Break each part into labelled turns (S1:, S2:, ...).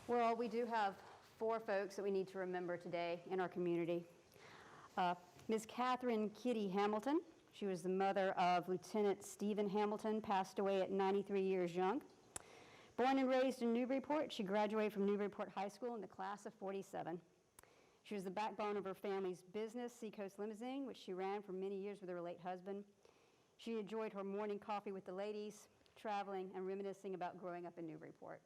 S1: Well, we do have 4 folks that we need to remember today in our community. Ms. Catherine Kitty Hamilton. She was the mother of Lieutenant Stephen Hamilton, passed away at 93 years young. Born and raised in Newburyport, she graduated from Newburyport High School in the class of 47. She was the backbone of her family's business, Seacoast Limousine, which she ran for many years with her late husband. She enjoyed her morning coffee with the ladies, traveling, and reminiscing about growing up in Newburyport.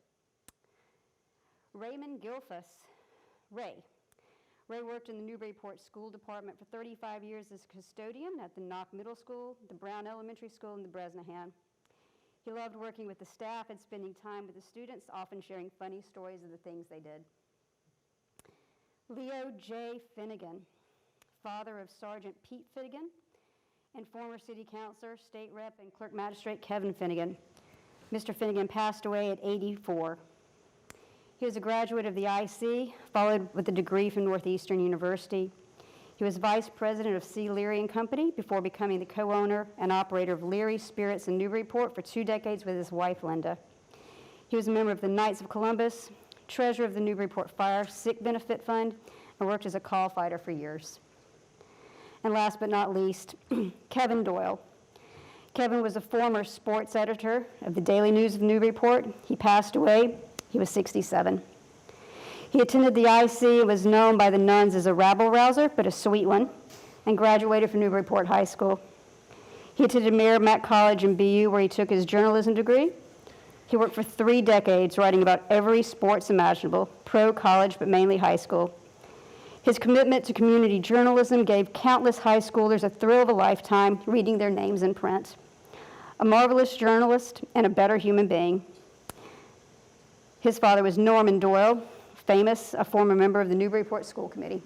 S1: Raymond Gilfus, Ray. Ray worked in the Newburyport School Department for 35 years as custodian at the Knock Middle School, the Brown Elementary School, and the Bresnahan. He loved working with the staff and spending time with the students, often sharing funny stories of the things they did. Leo J. Finnegan, father of Sergeant Pete Finnegan, and former city councilor, state rep, and clerk magistrate Kevin Finnegan. Mr. Finnegan passed away at 84. He was a graduate of the IC, followed with a degree from Northeastern University. He was vice president of C. Leary & Company before becoming the co-owner and operator of Leary Spirits in Newburyport for 2 decades with his wife, Linda. He was a member of the Knights of Columbus, treasurer of the Newburyport Fire Sick Benefit Fund, and worked as a call fighter for years. And last but not least, Kevin Doyle. Kevin was a former sports editor of the Daily News of Newburyport. He passed away. He was 67. He attended the IC and was known by the nuns as a rabble-rouser, but a sweet one, and graduated from Newburyport High School. He attended Merrimack College in BU, where he took his journalism degree. He worked for 3 decades, writing about every sports imaginable, pro, college, but mainly high school. His commitment to community journalism gave countless high schoolers a thrill of a lifetime, reading their names in print. A marvelous journalist and a better human being. His father was Norman Doyle, famous, a former member of the Newburyport School Committee.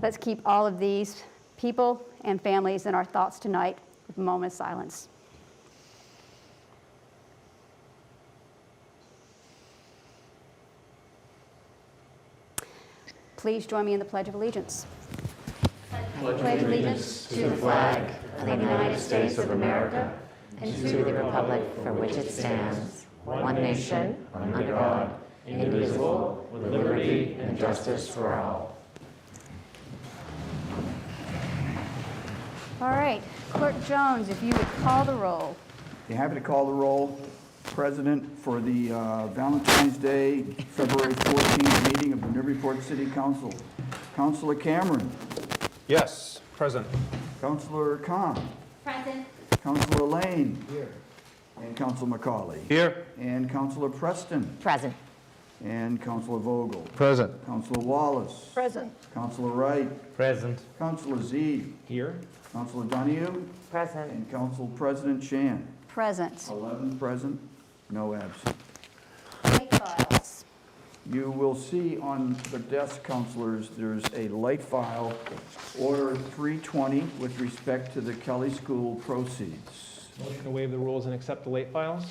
S1: Let's keep all of these people and families in our thoughts tonight with a moment of silence. Please join me in the Pledge of Allegiance.
S2: Pledge allegiance to the flag of the United States of America and to the republic for which it stands, one nation, under God, indivisible, with liberty and justice for all.
S1: All right, Clerk Jones, if you would call the roll.
S3: Be happy to call the roll. President for the Valentine's Day, February 14th meeting of the Newburyport City Council. Councilor Cameron.
S4: Yes, present.
S3: Councilor Khan.
S2: Present.
S3: Councilor Lane. Here. And Councilor McCauley.
S4: Here.
S3: And Councilor Preston.
S2: Present.
S3: And Councilor Vogel.
S4: Present.
S3: Councilor Wallace.
S1: Present.
S3: Councilor Wright.
S4: Present.
S3: Councilor Zeed.
S4: Here.
S3: Councilor Donahue.
S2: Present.
S3: And Council President Shan.
S1: Present.
S3: 11 present, no absent.
S1: Late files.
S3: You will see on the desk, councilors, there's a late file, Order 320, with respect to the Kelly School proceeds.
S4: Motion to waive the rules and accept the late files.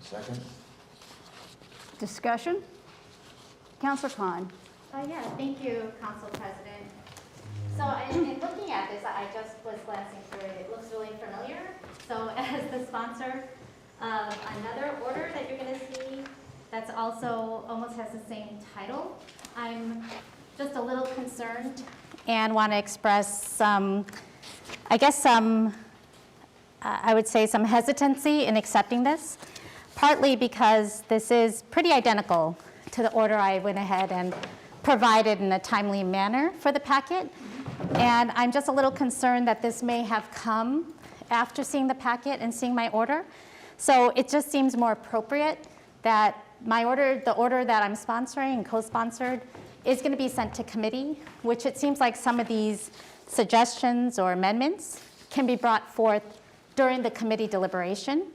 S3: Second.
S1: Discussion? Councilor Khan.
S5: Yeah, thank you, Council President. So in looking at this, I just was glancing through it. It looks really familiar. So as the sponsor of another order that you're going to see that's also almost has the same title, I'm just a little concerned and want to express some, I would say some hesitancy in accepting this, partly because this is pretty identical to the order I went ahead and provided in a timely manner for the packet. And I'm just a little concerned that this may have come after seeing the packet and seeing my order. So it just seems more appropriate that my order, the order that I'm sponsoring and co-sponsored, is going to be sent to committee, which it seems like some of these suggestions or amendments can be brought forth during the committee deliberation.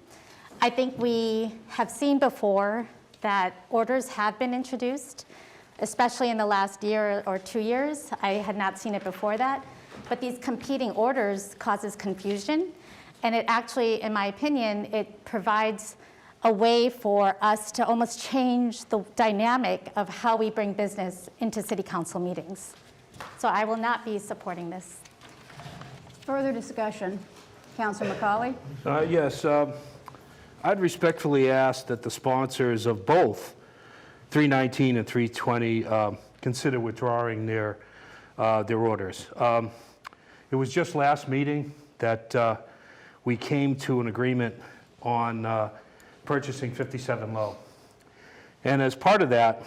S5: I think we have seen before that orders have been introduced, especially in the last year or 2 years. I had not seen it before that. But these competing orders causes confusion. And it actually, in my opinion, it provides a way for us to almost change the dynamic of how we bring business into city council meetings. So I will not be supporting this.
S1: Further discussion. Councilor McCauley.
S6: Yes, I'd respectfully ask that the sponsors of both 319 and 320 consider withdrawing their orders. It was just last meeting that we came to an agreement on purchasing 57 Low. And as part of that,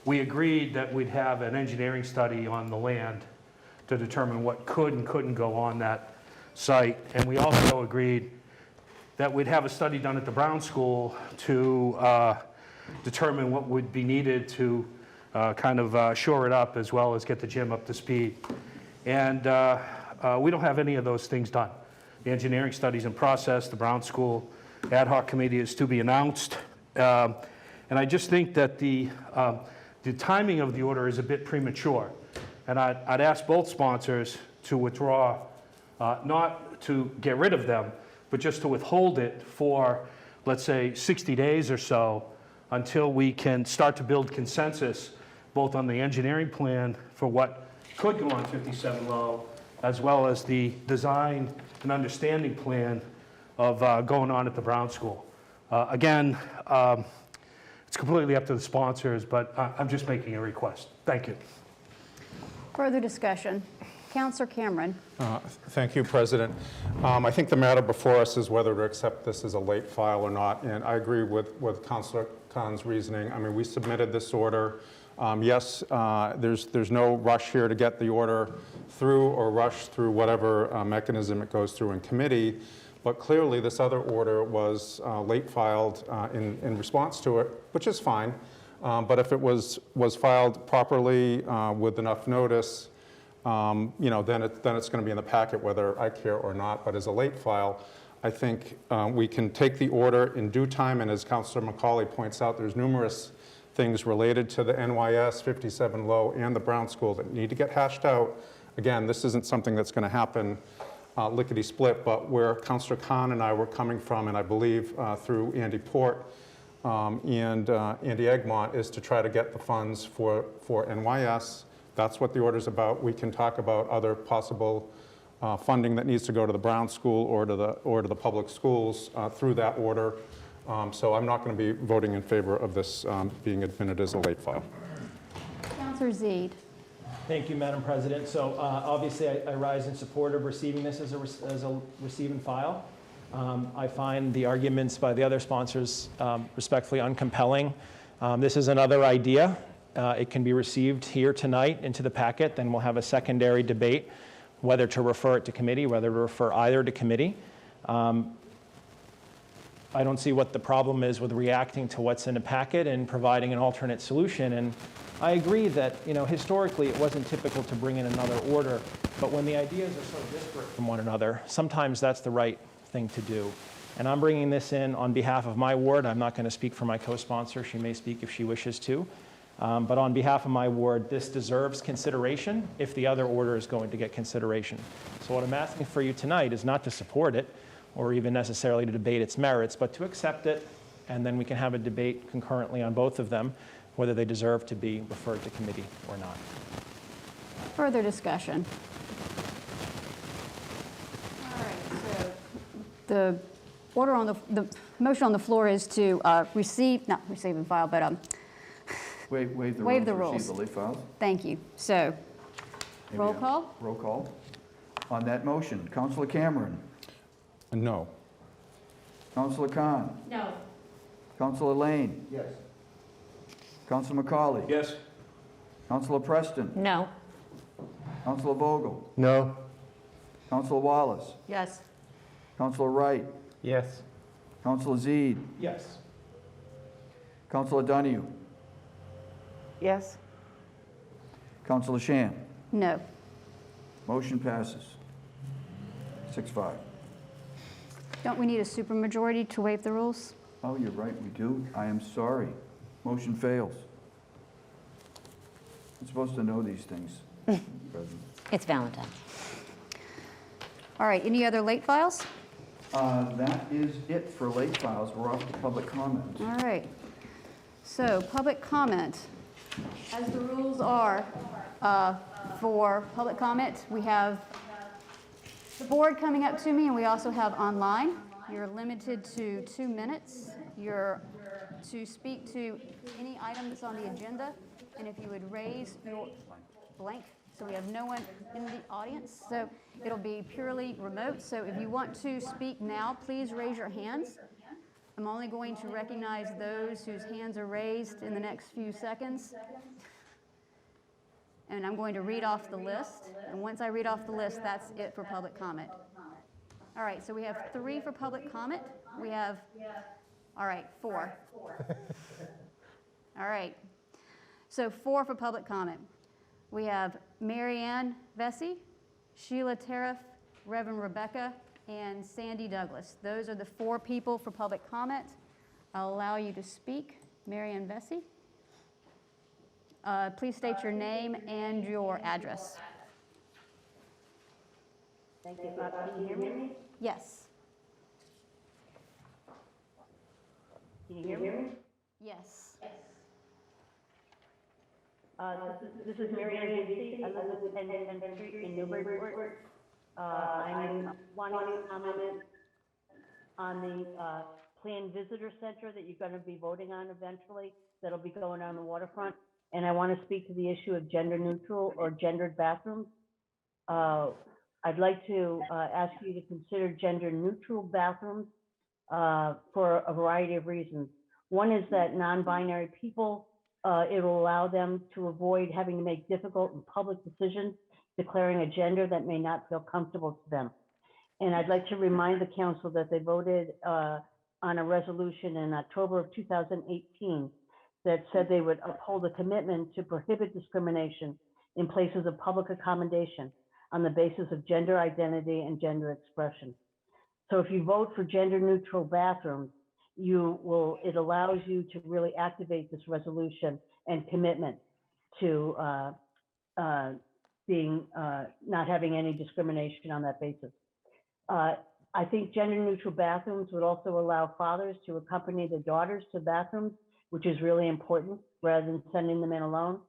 S6: we agreed that we'd have an engineering study on the land to determine what could and couldn't go on that site. And we also agreed that we'd have a study done at the Brown School to determine what would be needed to kind of shore it up as well as get the gym up to speed. And we don't have any of those things done. The engineering study's in process. The Brown School ad hoc committee is to be announced. And I just think that the timing of the order is a bit premature. And I'd ask both sponsors to withdraw, not to get rid of them, but just to withhold it for, let's say, 60 days or so until we can start to build consensus both on the engineering plan for what could go on 57 Low, as well as the design and understanding plan of going on at the Brown School. Again, it's completely up to the sponsors, but I'm just making a request. Thank you.
S1: Further discussion. Councilor Cameron.
S7: Thank you, President. I think the matter before us is whether to accept this as a late file or not, and I agree with Councilor Khan's reasoning. I mean, we submitted this order. Yes, there's no rush here to get the order through or rush through whatever mechanism it goes through in committee, but clearly this other order was late filed in response to it, which is fine. But if it was filed properly with enough notice, then it's going to be in the packet whether I care or not. But as a late file, I think we can take the order in due time. And as Councilor McCauley points out, there's numerous things related to the NYS, 57 Low, and the Brown School that need to get hashed out. Again, this isn't something that's going to happen lickety-split, but where Councilor Khan and I were coming from, and I believe through Andy Port and Andy Egmont, is to try to get the funds for NYS. That's what the order's about. We can talk about other possible funding that needs to go to the Brown School or to the public schools through that order. So I'm not going to be voting in favor of this being admitted as a late file.
S1: Councilor Zede.
S4: Thank you, Madam President. So obviously, I rise in support of receiving this as a receive and file. I find the arguments by the other sponsors respectfully uncompelling. This is another idea. It can be received here tonight into the packet. Then we'll have a secondary debate whether to refer it to committee, whether to refer either to committee. I don't see what the problem is with reacting to what's in a packet and providing an alternate solution. And I agree that, historically it wasn't typical to bring in another order, but when the ideas are so disparate from one another, sometimes that's the right thing to do. And I'm bringing this in on behalf of my ward. I'm not going to speak for my co-sponsor. She may speak if she wishes to. But on behalf of my ward, this deserves consideration if the other order is going to get consideration. So what I'm asking for you tonight is not to support it, or even necessarily to debate its merits, but to accept it, and then we can have a debate concurrently on both of them, whether they deserve to be referred to committee or not.
S1: Further discussion. All right, so the order on the motion on the floor is to not receive and file, but
S3: Waive the
S1: Waive
S3: rules.
S1: the rules.
S3: Receive the late files.
S1: thank you. So,
S3: Maybe
S1: roll
S3: a
S1: call?
S3: Roll call. On that motion, Councilor Cameron.
S7: No.
S3: Councilor Khan.
S1: No.
S3: Councilor Lane.
S6: Yes.
S3: Councilor McCauley.
S6: Yes.
S3: Councilor Preston.
S2: No.
S3: Councilor Vogel.
S6: No.
S3: Councilor Wallace.
S2: Yes.
S3: Councilor Wright.
S4: Yes.
S3: Councilor Zede.
S4: Yes.
S3: Councilor Donahue.
S2: Yes.
S3: Councilor Shan.
S1: No.
S3: Motion passes. 6-5.
S1: Don't we need a supermajority to waive the rules?
S3: Oh, you're right, we do. I am sorry. Motion fails. I'm supposed to know these things. President.
S2: It's Valentine.
S1: All right, any other late files?
S3: That is it for late files. We're off to public comment.
S1: All right. So, public comment. As the rules are for public comment, we have the board coming up to me, and we also have online. You're limited to 2 minutes. Your to speak to any item that's on the agenda, and if you would raise your blank, so we have no one in the audience, so it'll be purely remote. So if you want to speak now, please raise your hands. I'm only going to recognize those whose hands are raised in the next few seconds. And I'm going to read off the list. And once I read off the list, that's it for public comment. All right, so we have 3 for public comment. We have, all right, 4. All right, so 4 for public comment. We have Marianne Vesey, Sheila Tariff, Reverend Rebecca, and Sandy Douglas. Those are the 4 people for public comment. I'll allow you to speak. Marianne Vesey. Please state your name and your address.
S8: Thank you. Can you hear me?
S1: Yes.
S8: Can you hear me?
S1: Yes.
S8: This is Mary Ann Casey. I live at 10th Street in Newburyport. I'm wanting to comment on the planned visitor center that you're going to be voting on eventually. That'll be going on the waterfront. And I want to speak to the issue of gender neutral or gendered bathrooms. I'd like to ask you to consider gender neutral bathrooms for a variety of reasons. One is that non-binary people, it will allow them to avoid having to make difficult and public decisions, declaring a gender that may not feel comfortable to them. And I'd like to remind the council that they voted on a resolution in October of 2018 that said they would uphold a commitment to prohibit discrimination in places of public accommodation on the basis of gender identity and gender expression. So if you vote for gender neutral bathrooms, it allows you to really activate this resolution and commitment to not having any discrimination on that basis. I think gender neutral bathrooms would also allow fathers to accompany their daughters to bathrooms, which is really important, rather than sending them in alone.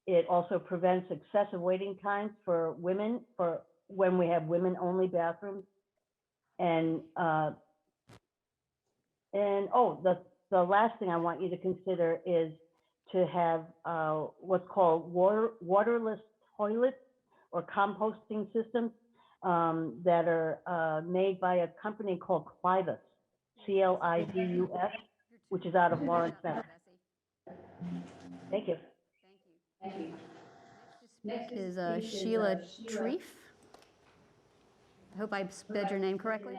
S8: It also prevents excessive waiting times for women, for when we have women-only bathrooms. And the last thing I want you to consider is to have what's called waterless toilets or composting systems that are made by a company called Clivus, C-L-I-V-U-S, which is out of Lawrence, Mass. Thank you.
S1: Thank you. Next is Sheila Treef. I hope I spelled your name correctly.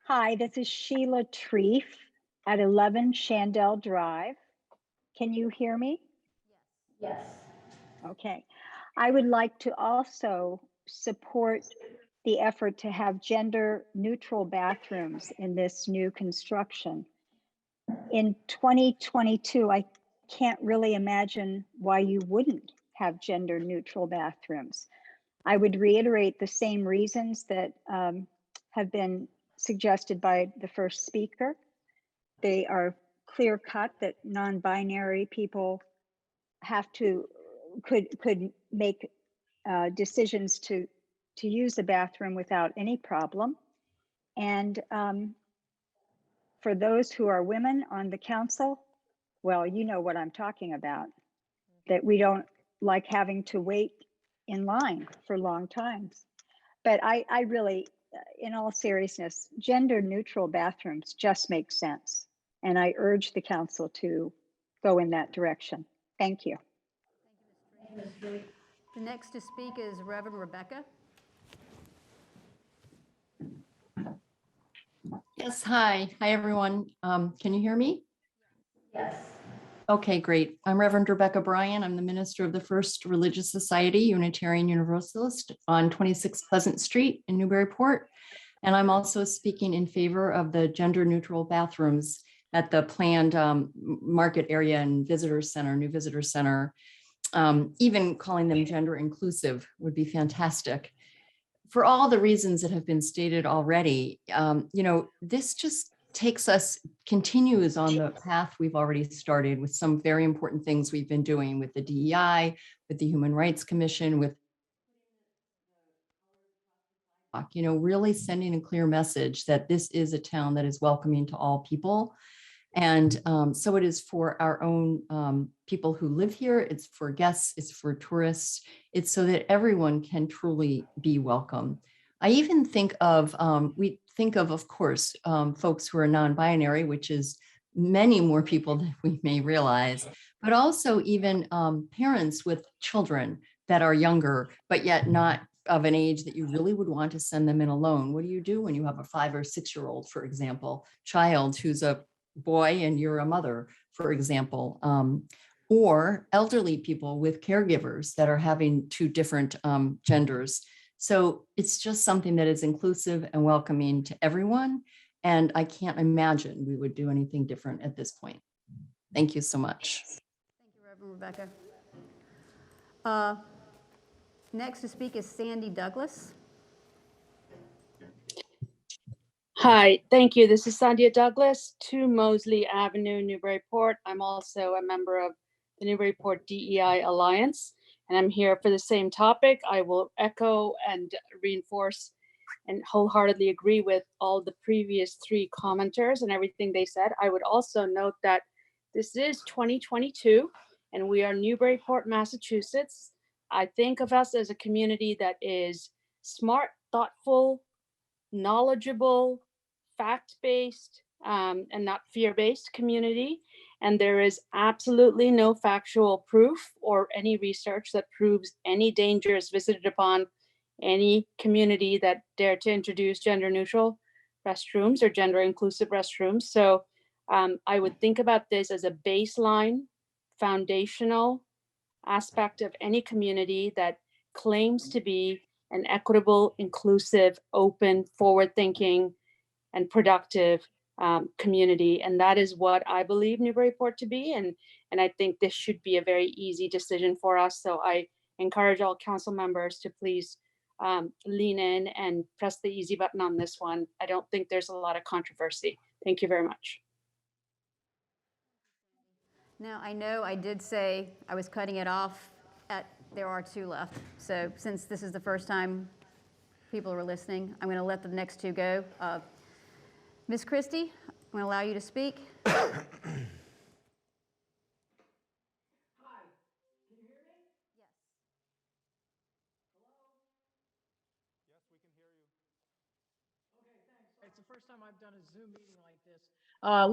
S9: Hi, this is Sheila Treef at 11 Shandell Drive. Can you hear me?
S8: Yes.
S9: Okay. I would like to also support the effort to have gender neutral bathrooms in this new construction. In 2022, I can't really imagine why you wouldn't have gender neutral bathrooms. I would reiterate the same reasons that have been suggested by the first speaker. They are clear cut that non-binary people could make decisions to use the bathroom without any problem. And for those who are women on the council, well, you know what I'm talking about, that we don't like having to wait in line for long times. But I really, in all seriousness, gender neutral bathrooms just make sense. And I urge the council to go in that direction. Thank you.
S1: The next to speak is Reverend Rebecca.
S10: Yes, hi. Hi, everyone. Can you hear me?
S8: Yes.
S10: Okay, great. I'm Reverend Rebecca Bryan. I'm the minister of the First Religious Society, Unitarian Universalist on 26 Pleasant Street in Newburyport. And I'm also speaking in favor of the gender neutral bathrooms at the planned market area and visitor center, new visitor center. Even calling them gender inclusive would be fantastic. For all the reasons that have been stated already, this just continues on the path we've already started with some very important things we've been doing with the DEI, with the Human Rights Commission, with you know, really sending a clear message that this is a town that is welcoming to all people. And so it is for our own people who live here, it's for guests, it's for tourists, it's so that everyone can truly be welcome. I even think of, we think of course, folks who are non-binary, which is many more people than we may realize, but also even parents with children that are younger, but yet not of an age that you really would want to send them in alone. What do you do when you have a 5 or 6-year-old, for example, child who's a boy and you're a mother, for example, or elderly people with caregivers that are having 2 different genders. So it's just something that is inclusive and welcoming to everyone. And I can't imagine we would do anything different at this point. Thank you so much.
S1: Thank you, Reverend Rebecca. Next to speak is Sandy Douglas.
S11: Hi, thank you. This is Sandia Douglas, 2 Mosley Avenue, Newburyport. I'm also a member of the Newburyport DEI Alliance, and I'm here for the same topic. I will echo and reinforce and wholeheartedly agree with all the previous 3 commenters and everything they said. I would also note that this is 2022 and we are Newburyport, Massachusetts. I think of us as a community that is smart, thoughtful, knowledgeable, fact-based, and not fear-based community. And there is absolutely no factual proof or any research that proves any dangers visited upon any community that dare to introduce gender-neutral restrooms or gender-inclusive restrooms. So I would think about this as a baseline, foundational aspect of any community that claims to be an equitable, inclusive, open, forward-thinking, and productive community. And that is what I believe Newburyport to be. And I think this should be a very easy decision for us. So I encourage all council members to please lean in and press the easy button on this one. I don't think there's a lot of controversy. Thank you very much.
S1: Now, I know I did say I was cutting it off at, there are 2 left. So since this is the first time people are listening, I'm going to let the next 2 go. Ms. Christie, I'm going to allow you to speak.
S12: It's the first time I've done a Zoom meeting like this.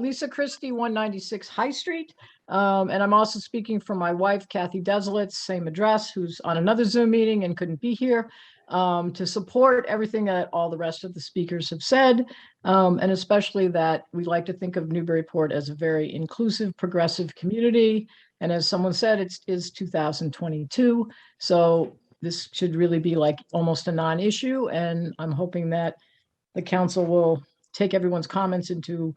S12: Lisa Christie, 196 High Street. And I'm also speaking for my wife, Kathy Desolitz, same address, who's on another Zoom meeting and couldn't be here, to support everything that all the rest of the speakers have said. And especially that we like to think of Newburyport as a very inclusive, progressive community. And as someone said, it is 2022. So this should really be like almost a non-issue. And I'm hoping that the council will take everyone's comments into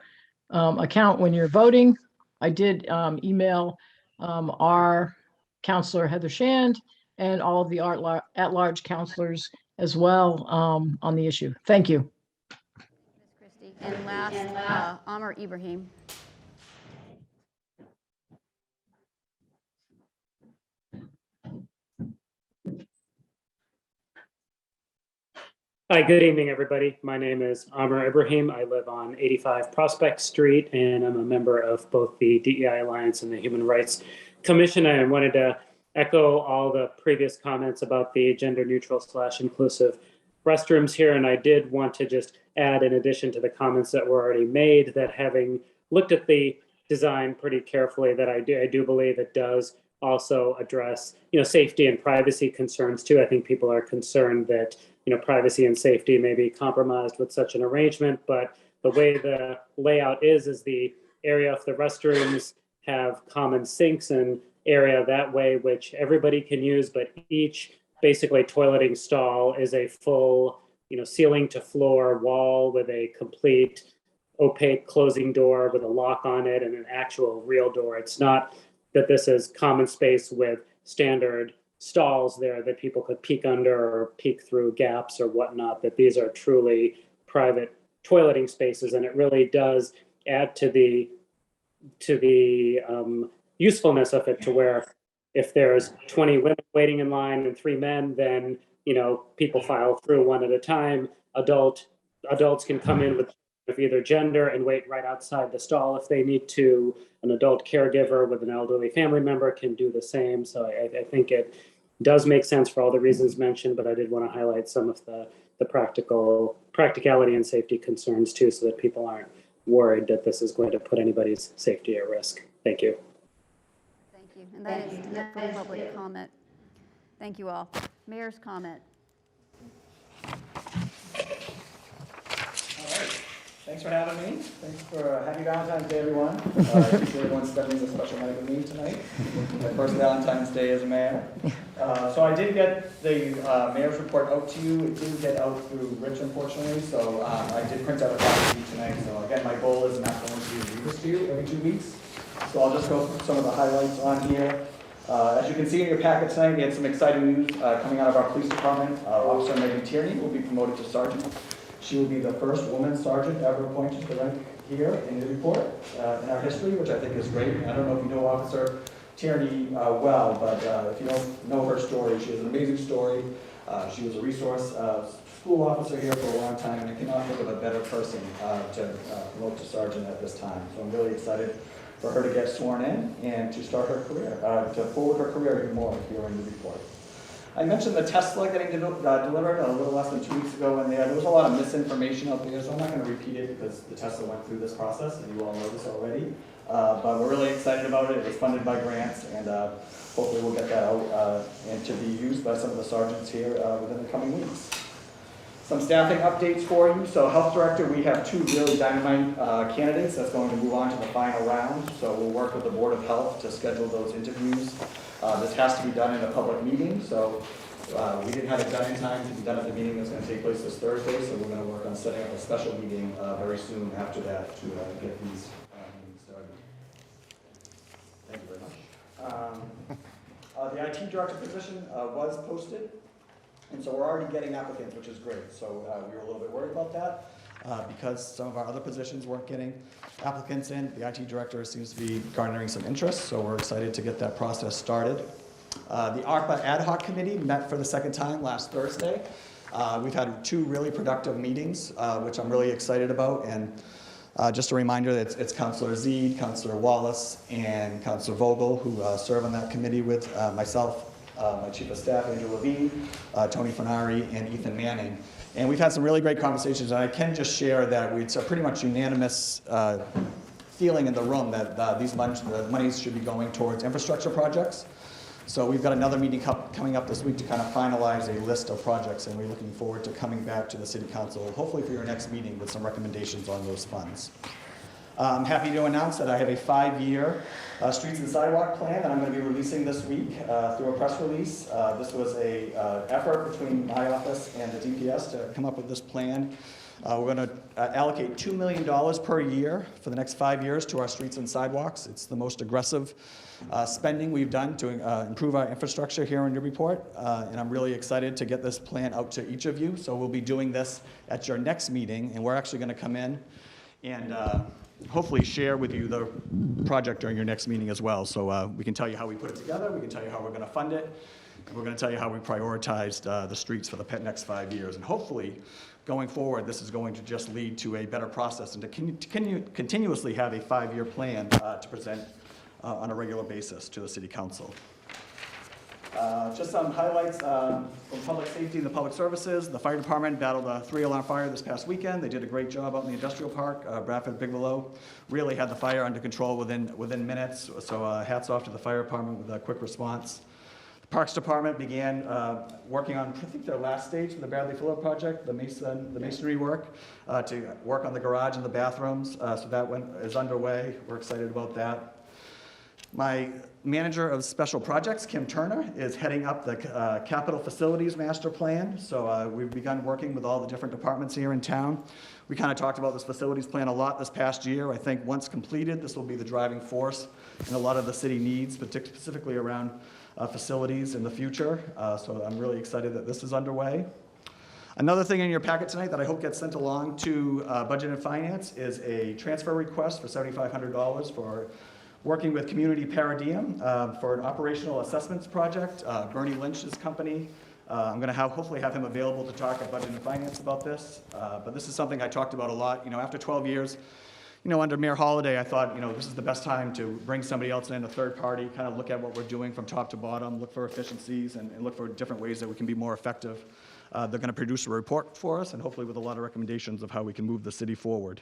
S12: account when you're voting. I did email our councilor Heather Shand and all of the at-large councilors as well on the issue. Thank you.
S1: Ms. Christie. And last, Amr Ibrahim.
S13: Hi, good evening, everybody. My name is Amr Ibrahim. I live on 85 Prospect Street, and I'm a member of both the DEI Alliance and the Human Rights Commission. I wanted to echo all the previous comments about the gender-neutral/inclusive restrooms here, and I did want to just add, in addition to the comments that were already made, that having looked at the design pretty carefully, that I do believe it does also address, safety and privacy concerns too. I think people are concerned that privacy and safety may be compromised with such an arrangement, but the way the layout is the area of the restrooms have common sinks and area that way, which everybody can use, but each basically toileting stall is a full, ceiling to floor wall with a complete opaque closing door with a lock on it and an actual real door. It's not that this is common space with standard stalls there that people could peek under or peek through gaps or whatnot, that these are truly private toileting spaces. And it really does add to the usefulness of it, to where if there's 20 women waiting in line and 3 men, then people file through one at a time. adults can come in with of either gender and wait right outside the stall if they need to. An adult caregiver with an elderly family member can do the same. So I think it does make sense for all the reasons mentioned, but I did want to highlight some of the practicality and safety concerns too, so that people aren't worried that this is going to put anybody's safety at risk. Thank you.
S1: Thank you. And that is it for public comment. Thank you all. Mayor's comment.
S14: Thanks for having me. Thanks for happy Valentine's Day, everyone. I appreciate everyone spending this special night with me tonight. My first Valentine's Day as a mayor. So I did get the mayor's report out to you. It didn't get out through Rich, unfortunately, so I did print out a copy for you tonight. So again, my goal is not going to read this to you every 2 weeks. So I'll just go through some of the highlights on here. As you can see in your packet tonight, we had some exciting news coming out of our police department. Officer Megan Tierney will be promoted to sergeant. She will be the first woman sergeant ever appointed to the rank here in Newburyport in our history, which I think is great. I don't know if you know Officer Tierney well, but if you don't know her story, she has an amazing story. She was a resource school officer here for a long time, and I cannot think of a better person to promote to sergeant at this time. So I'm really excited for her to get sworn in and to start her career, to forward her career even more here in Newburyport. I mentioned the Tesla getting delivered a little less than 2 weeks ago, and there was a lot of misinformation out there, so I'm not going to repeat it because the Tesla went through this process, and you all know this already. But we're really excited about it. It was funded by grants, and hopefully we'll get that out and to be used by some of the sergeants here within the coming weeks. Some staffing updates for you. So health director, we have 2 really dynamite candidates that's going to move on to the final round. So we'll work with the Board of Health to schedule those interviews. This has to be done in a public meeting, so we didn't have it done in time to be done at the meeting that's going to take place this Thursday, so we're going to work on setting up a special meeting very soon after that to get these meetings started. Thank you very much. The IT director position was posted, and so we're already getting applicants, which is great. So we were a little bit worried about that. Because some of our other positions weren't getting applicants in. The IT director seems to be garnering some interest, so we're excited to get that process started. The ARPA ad hoc committee met for the second time last Thursday. We've had 2 really productive meetings, which I'm really excited about. And just a reminder that it's Councillor Zeed, Councillor Wallace, and Councillor Vogel who serve on that committee with myself, my chief of staff, Andrew Levine, Tony Fenari, and Ethan Manning. And we've had some really great conversations, and I can just share that it's a pretty much unanimous feeling in the room that the monies should be going towards infrastructure projects. So we've got another meeting coming up this week to kind of finalize a list of projects, and we're looking forward to coming back to the City Council, hopefully for your next meeting, with some recommendations on those funds. I'm happy to announce that I have a 5-year streets and sidewalk plan that I'm going to be releasing this week through a press release. This was an effort between my office and the DPS to come up with this plan. We're going to allocate $2 million per year for the next 5 years to our streets and sidewalks. It's the most aggressive spending we've done to improve our infrastructure here in Newburyport, and I'm really excited to get this plan out to each of you. So we'll be doing this at your next meeting, and we're actually going to come in and hopefully share with you the project during your next meeting as well. So we can tell you how we put it together, we can tell you how we're going to fund it, and we're going to tell you how we prioritized the streets for the next 5 years. And hopefully, going forward, this is going to just lead to a better process and to continuously have a 5-year plan to present on a regular basis to the City Council. Just some highlights from public safety and the public services. The fire department battled a 3-alarm fire this past weekend. They did a great job out in the industrial park. Bradford Big Willow really had the fire under control within minutes. So hats off to the fire department with a quick response. The Parks Department began working on, I think, their last stage of the Bradley Fuller project, the masonry work, to work on the garage and the bathrooms. So that is underway. We're excited about that. My manager of special projects, Kim Turner, is heading up the capital facilities master plan. So we've begun working with all the different departments here in town. We kind of talked about this facilities plan a lot this past year. I think once completed, this will be the driving force in a lot of the city needs, specifically around facilities in the future. So I'm really excited that this is underway. Another thing in your packet tonight that I hope gets sent along to Budget and Finance is a transfer request for $7,500 for working with Community Paradigm for an operational assessments project. Bernie Lynch's company I'm going to hopefully have him available to talk at Budget and Finance about this. But this is something I talked about a lot. After 12 years, under Mayor Holliday, I thought, this is the best time to bring somebody else in, a third party, kind of look at what we're doing from top to bottom, look for efficiencies, and look for different ways that we can be more effective. They're going to produce a report for us, and hopefully with a lot of recommendations of how we can move the city forward.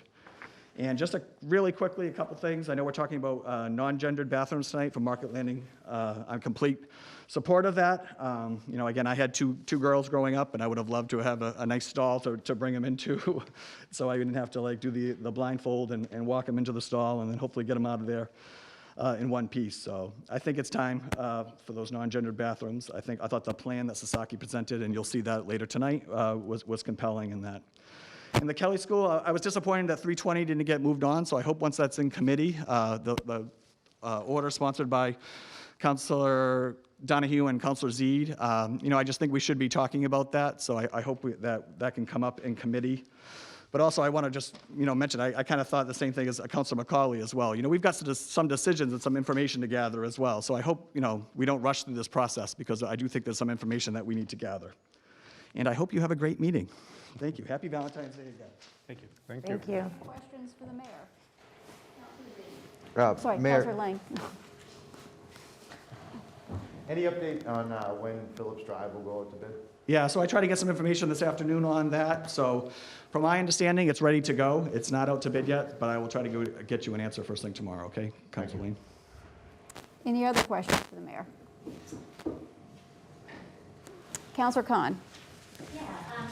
S14: And just really quickly, a couple things. I know we're talking about non-gendered bathrooms tonight for Market Landing. I'm complete support of that. Again, I had two girls growing up, and I would have loved to have a nice stall to bring them into, so I didn't have to do the blindfold and walk them into the stall and then hopefully get them out of there in one piece. So I think it's time for those non-gendered bathrooms. I thought the plan that Sasaki presented, and you'll see that later tonight, was compelling in that. In the Kelly School, I was disappointed that 320 didn't get moved on, so I hope once that's in committee, the order sponsored by Councilor Donahue and Councilor Zeid, I just think we should be talking about that, so I hope that can come up in committee. But also, I want to just mention, I kind of thought the same thing as Councilor McCauley as well. We've got some decisions and some information to gather as well, so I hope we don't rush through this process, because I do think there's some information that we need to gather. And I hope you have a great meeting. Thank you. Happy Valentine's Day again.
S6: Thank you.
S2: Thank you.
S1: Questions for the mayor? Sorry,
S15: Mayor,
S1: Councilor Lang.
S15: any update on when Phillips Drive will go out to bid?
S14: Yeah, so I tried to get some information this afternoon on that. So from my understanding, it's ready to go. It's not out to bid yet, but I will try to get you an answer first thing tomorrow, okay, Councilor Lane?
S1: Any other questions for the mayor? Councilor Khan.
S5: Yeah,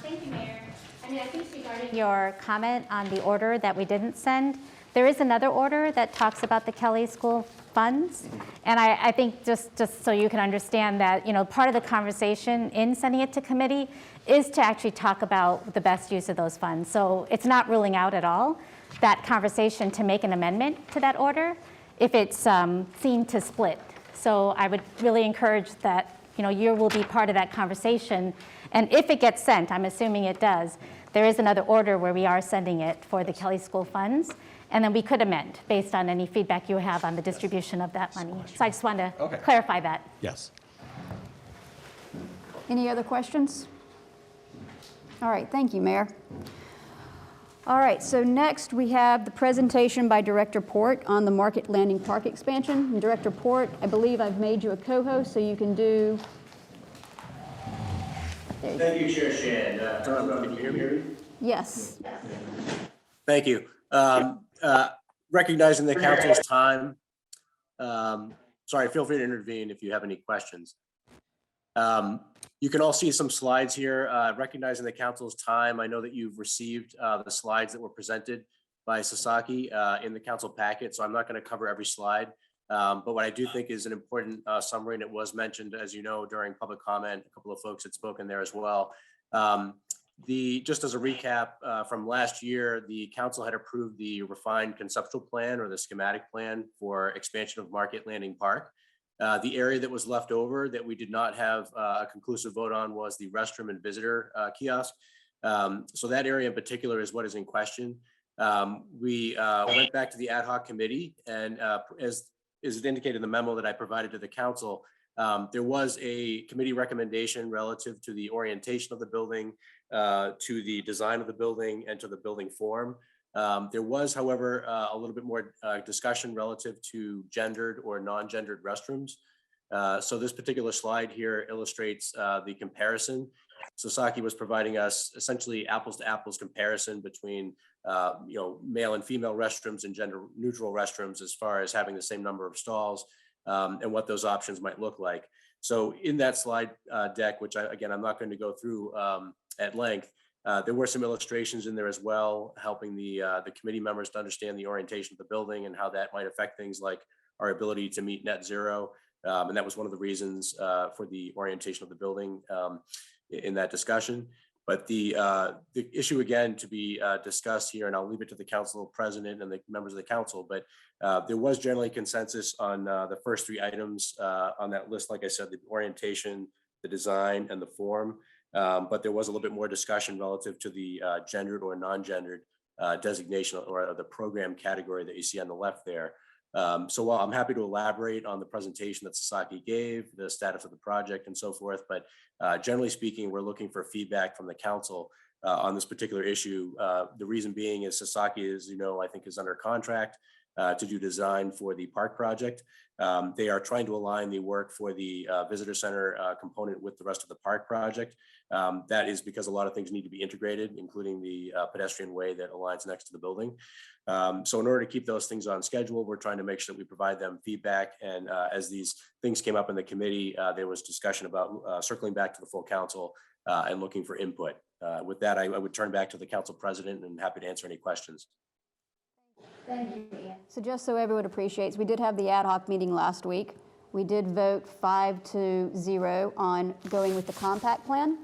S5: thank you, Mayor. I think regarding your comment on the order that we didn't send, there is another order that talks about the Kelly School funds. And I think just so you can understand that, part of the conversation in sending it to committee is to actually talk about the best use of those funds. So it's not ruling out at all that conversation to make an amendment to that order if it's seen to split. So I would really encourage that, you will be part of that conversation. And if it gets sent, I'm assuming it does, there is another order where we are sending it for the Kelly School funds. And then we could amend based on any feedback you have on the distribution of that money. So I just wanted to clarify that.
S14: Yes.
S1: Any other questions? All right, thank you, Mayor. All right, so next we have the presentation by Director Port on the Market Landing Park expansion. And Director Port, I believe I've made you a co-host, so you can do.
S16: Thank you, Chair Shan. Can you hear me?
S1: Yes.
S16: Thank you. Recognizing the council's time, sorry, feel free to intervene if you have any questions. You can all see some slides here, recognizing the council's time. I know that you've received the slides that were presented by Sasaki in the council packet, so I'm not going to cover every slide. But what I do think is an important summary, and it was mentioned, as you know, during public comment, a couple of folks had spoken there as well. Just as a recap from last year, the council had approved the refined conceptual plan or the schematic plan for expansion of Market Landing Park. The area that was left over that we did not have a conclusive vote on was the restroom and visitor kiosk. So that area in particular is what is in question. We went back to the ad hoc committee, and as is indicated in the memo that I provided to the council, there was a committee recommendation relative to the orientation of the building, to the design of the building, and to the building form. There was, however, a little bit more discussion relative to gendered or non-gendered restrooms. So this particular slide here illustrates the comparison. Sasaki was providing us essentially apples to apples comparison between male and female restrooms and gender neutral restrooms as far as having the same number of stalls and what those options might look like. So in that slide deck, which I'm not going to go through at length, there were some illustrations in there as well, helping the committee members to understand the orientation of the building and how that might affect things like our ability to meet net zero. And that was one of the reasons for the orientation of the building in that discussion. But the issue again to be discussed here, and I'll leave it to the council president and the members of the council, but there was generally consensus on the first three items on that list. Like I said, the orientation, the design, and the form. But there was a little bit more discussion relative to the gendered or non-gendered designation or the program category that you see on the left there. So while I'm happy to elaborate on the presentation that Sasaki gave, the status of the project and so forth, but generally speaking, we're looking for feedback from the council on this particular issue. The reason being is Sasaki, as you know, I think is under contract to do design for the park project. They are trying to align the work for the visitor center component with the rest of the park project. That is because a lot of things need to be integrated, including the pedestrian way that aligns next to the building. So in order to keep those things on schedule, we're trying to make sure that we provide them feedback. And as these things came up in the committee, there was discussion about circling back to the full council and looking for input. With that, I would turn back to the council president and happy to answer any questions.
S1: Thank you, Ian. So just so everyone appreciates, we did have the ad hoc meeting last week. We did vote 5-0 on going with the compact plan.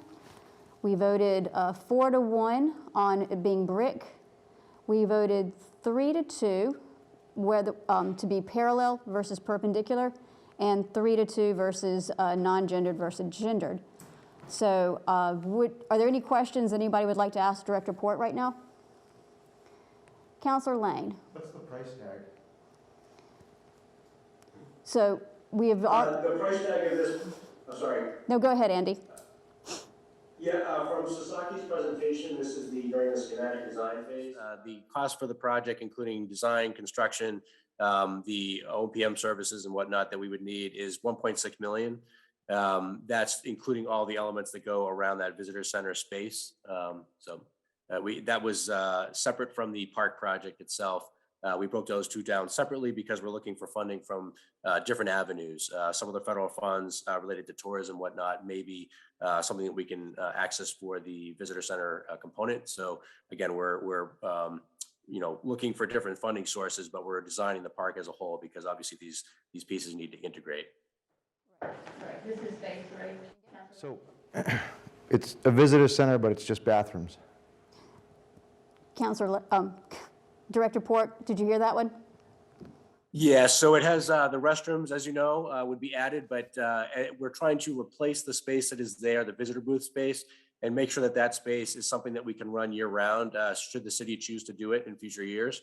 S1: We voted 4-1 on it being brick. We voted 3-2 whether to be parallel versus perpendicular, and 3-2 versus non-gendered versus gendered. So are there any questions anybody would like to ask Director Port right now? Councilor Lane.
S15: What's the price tag?
S1: So we have.
S16: The price tag of this, oh, sorry.
S1: No, go ahead, Andy.
S16: Yeah, from Sasaki's presentation, this is during the schematic design phase. The cost for the project, including design, construction, the OPM services and whatnot that we would need is 1.6 million. That's including all the elements that go around that visitor center space. That was separate from the park project itself. We broke those two down separately because we're looking for funding from different avenues. Some of the federal funds related to tourism and whatnot may be something that we can access for the visitor center component. So again, we're looking for different funding sources, but we're designing the park as a whole because obviously these pieces need to integrate.
S2: Right. This is phase 3.
S15: So it's a visitor center, but it's just bathrooms.
S1: Councilor, Director Port, did you hear that one?
S16: Yeah, so it has the restrooms, as you know, would be added, but we're trying to replace the space that is there, the visitor booth space, and make sure that that space is something that we can run year round, should the city choose to do it in future years.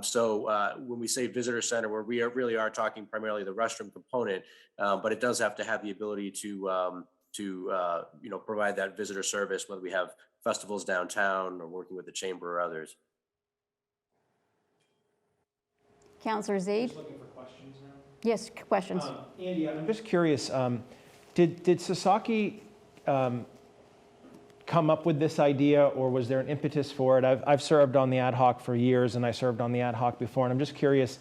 S16: So when we say visitor center, where we really are talking primarily the restroom component, but it does have to have the ability to provide that visitor service, whether we have festivals downtown or working with the chamber or others.
S1: Councilor Zaid?
S4: Just looking for questions now.
S1: Yes, questions.
S4: Andy, I'm just curious, did Sasaki come up with this idea, or was there an impetus for it? I've served on the ad hoc for years, and I served on the ad hoc before, and I'm just curious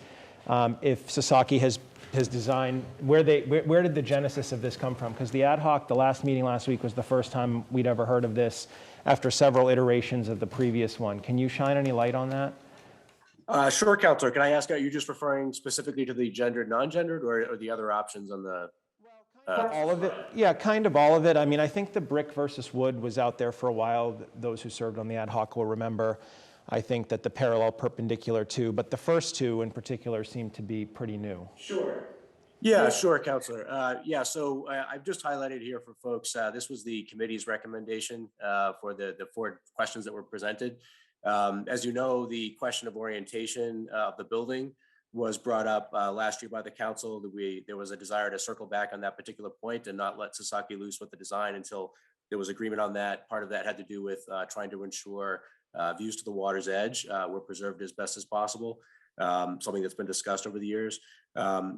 S4: if Sasaki has designed, where did the genesis of this come from? Because the ad hoc, the last meeting last week was the first time we'd ever heard of this after several iterations of the previous one. Can you shine any light on that?
S16: Sure, Councilor. Can I ask, are you just referring specifically to the gendered, non-gendered, or the other options on the?
S4: All of it. Yeah, kind of all of it. I mean, I think the brick versus wood was out there for a while. Those who served on the ad hoc will remember. I think that the parallel perpendicular too, but the first two in particular seem to be pretty new.
S16: Sure. Yeah, sure, Councilor. Yeah, so I've just highlighted here for folks, this was the committee's recommendation for the 4 questions that were presented. As you know, the question of orientation of the building was brought up last year by the council. There was a desire to circle back on that particular point and not let Sasaki loose with the design until there was agreement on that. Part of that had to do with trying to ensure views to the water's edge were preserved as best as possible, something that's been discussed over the years.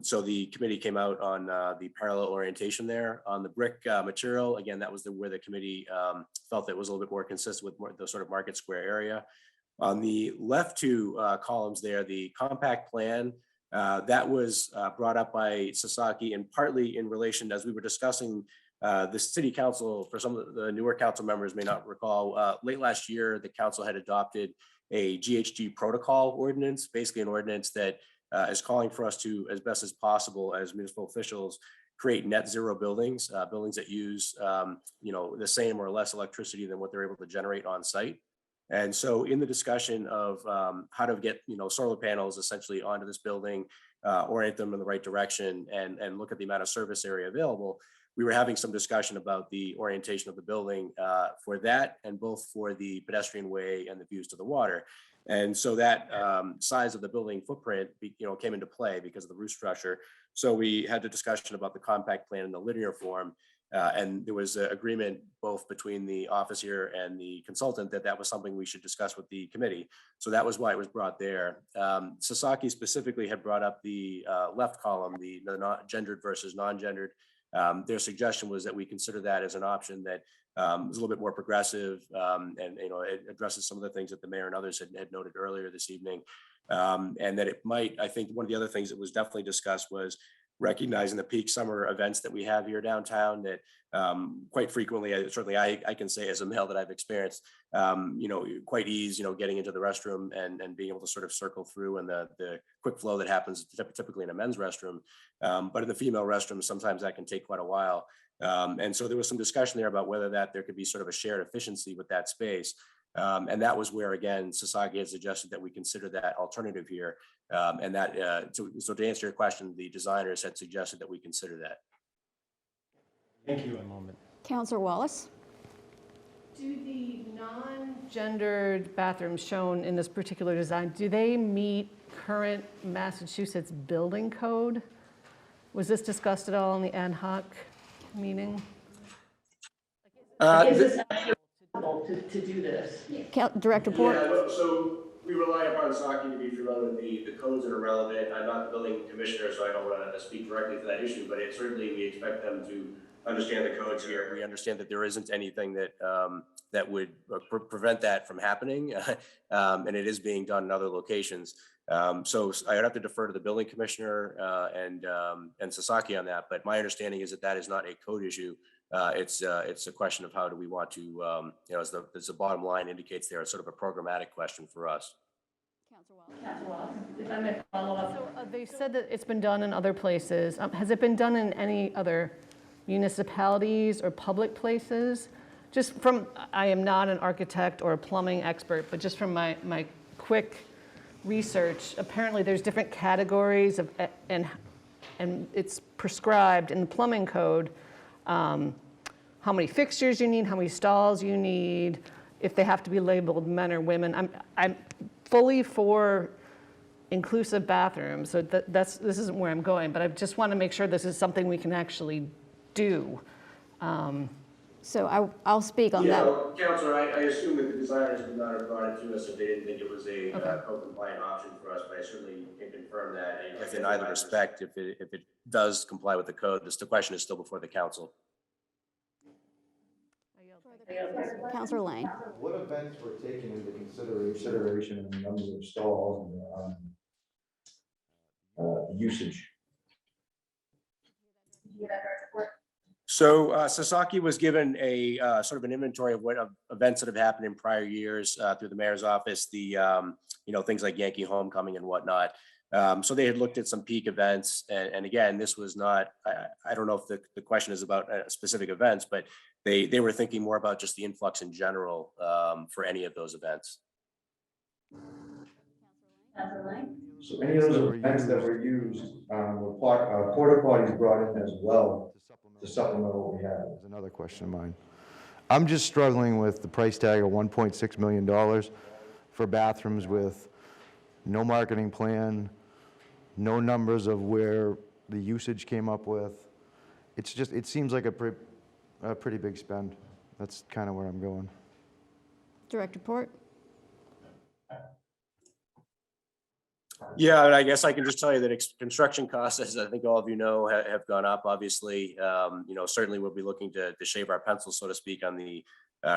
S16: So the committee came out on the parallel orientation there. On the brick material, again, that was where the committee felt that was a little bit more consistent with the sort of Market Square area. On the left 2 columns there, the compact plan, that was brought up by Sasaki, and partly in relation, as we were discussing, the city council, for some of the newer council members may not recall, late last year, the council had adopted a GHG protocol ordinance, basically an ordinance that is calling for us to, as best as possible as municipal officials, create net zero buildings, buildings that use the same or less electricity than what they're able to generate on site. And so in the discussion of how to get solar panels essentially onto this building, orient them in the right direction, and look at the amount of surface area available, we were having some discussion about the orientation of the building for that, and both for the pedestrian way and the views to the water. And so that size of the building footprint, came into play because of the roof structure. So we had the discussion about the compact plan in the linear form. And there was an agreement both between the office here and the consultant that that was something we should discuss with the committee. So that was why it was brought there. Sasaki specifically had brought up the left column, the gendered versus non-gendered. Their suggestion was that we consider that as an option that is a little bit more progressive, and it addresses some of the things that the mayor and others had noted earlier this evening, and that it might. I think one of the other things that was definitely discussed was recognizing the peak summer events that we have here downtown that quite frequently, certainly I can say as a male that I've experienced, quite ease, getting into the restroom and being able to sort of circle through and the quick flow that happens typically in a men's restroom. But in the female restroom, sometimes that can take quite a while. And so there was some discussion there about whether there could be sort of a shared efficiency with that space. And that was where, again, Sasaki had suggested that we consider that alternative here. And that, so to answer your question, the designers had suggested that we consider that.
S4: Thank you. A moment.
S1: Councillor Wallace?
S12: Do the non-gendered bathrooms shown in this particular design, do they meet current Massachusetts building code? Was this discussed at all in the ad hoc meeting?
S8: Is this actionable to do this?
S1: Director Port?
S16: Yeah, so we rely upon Saki to be familiar with the codes that are relevant. I'm not the building commissioner, so I don't want to speak directly to that issue, but certainly we expect them to understand the codes here. We understand that there isn't anything that that would prevent that from happening, and it is being done in other locations. So I would have to defer to the building commissioner and Sasaki on that. But my understanding is that that is not a code issue. It's a question of how do we want to, as the bottom line indicates there, it's sort of a programmatic question for us.
S8: If I may follow up.
S12: So they said that it's been done in other places. Has it been done in any other municipalities or public places? Just from, I am not an architect or a plumbing expert, but just from my quick research, apparently there's different categories of, and it's prescribed in the plumbing code, how many fixtures you need, how many stalls you need, if they have to be labeled men or women. I'm fully for inclusive bathrooms, so this isn't where I'm going, but I just want to make sure this is something we can actually do.
S1: So I'll speak on that.
S16: Well, Councilor, I assume that the designers would not have brought it to us if they didn't think it was a code-compliant option for us, but I certainly can confirm that. If in either respect, if it does comply with the code, the question is still before the council.
S1: Councillor Lane.
S15: What events were taken into consideration in the numbers of stalls and usage?
S16: So Sasaki was given a sort of an inventory of what events that have happened in prior years through the mayor's office, the things like Yankee Homecoming and whatnot. So they had looked at some peak events, and again, this was not. I don't know if the question is about specific events, but they were thinking more about just the influx in general for any of those events.
S15: So any of those events that were used were porta potties brought in as well to supplement what we had? Is another question of mine. I'm just struggling with the price tag of $1.6 million for bathrooms with no marketing plan, no numbers of where the usage came up with. It seems like a pretty big spend. That's kind of where I'm going.
S1: Director Port?
S16: Yeah, and I guess I can just tell you that construction costs, as I think all of you know, have gone up. Obviously, certainly we'll be looking to shave our pencils, so to speak, on the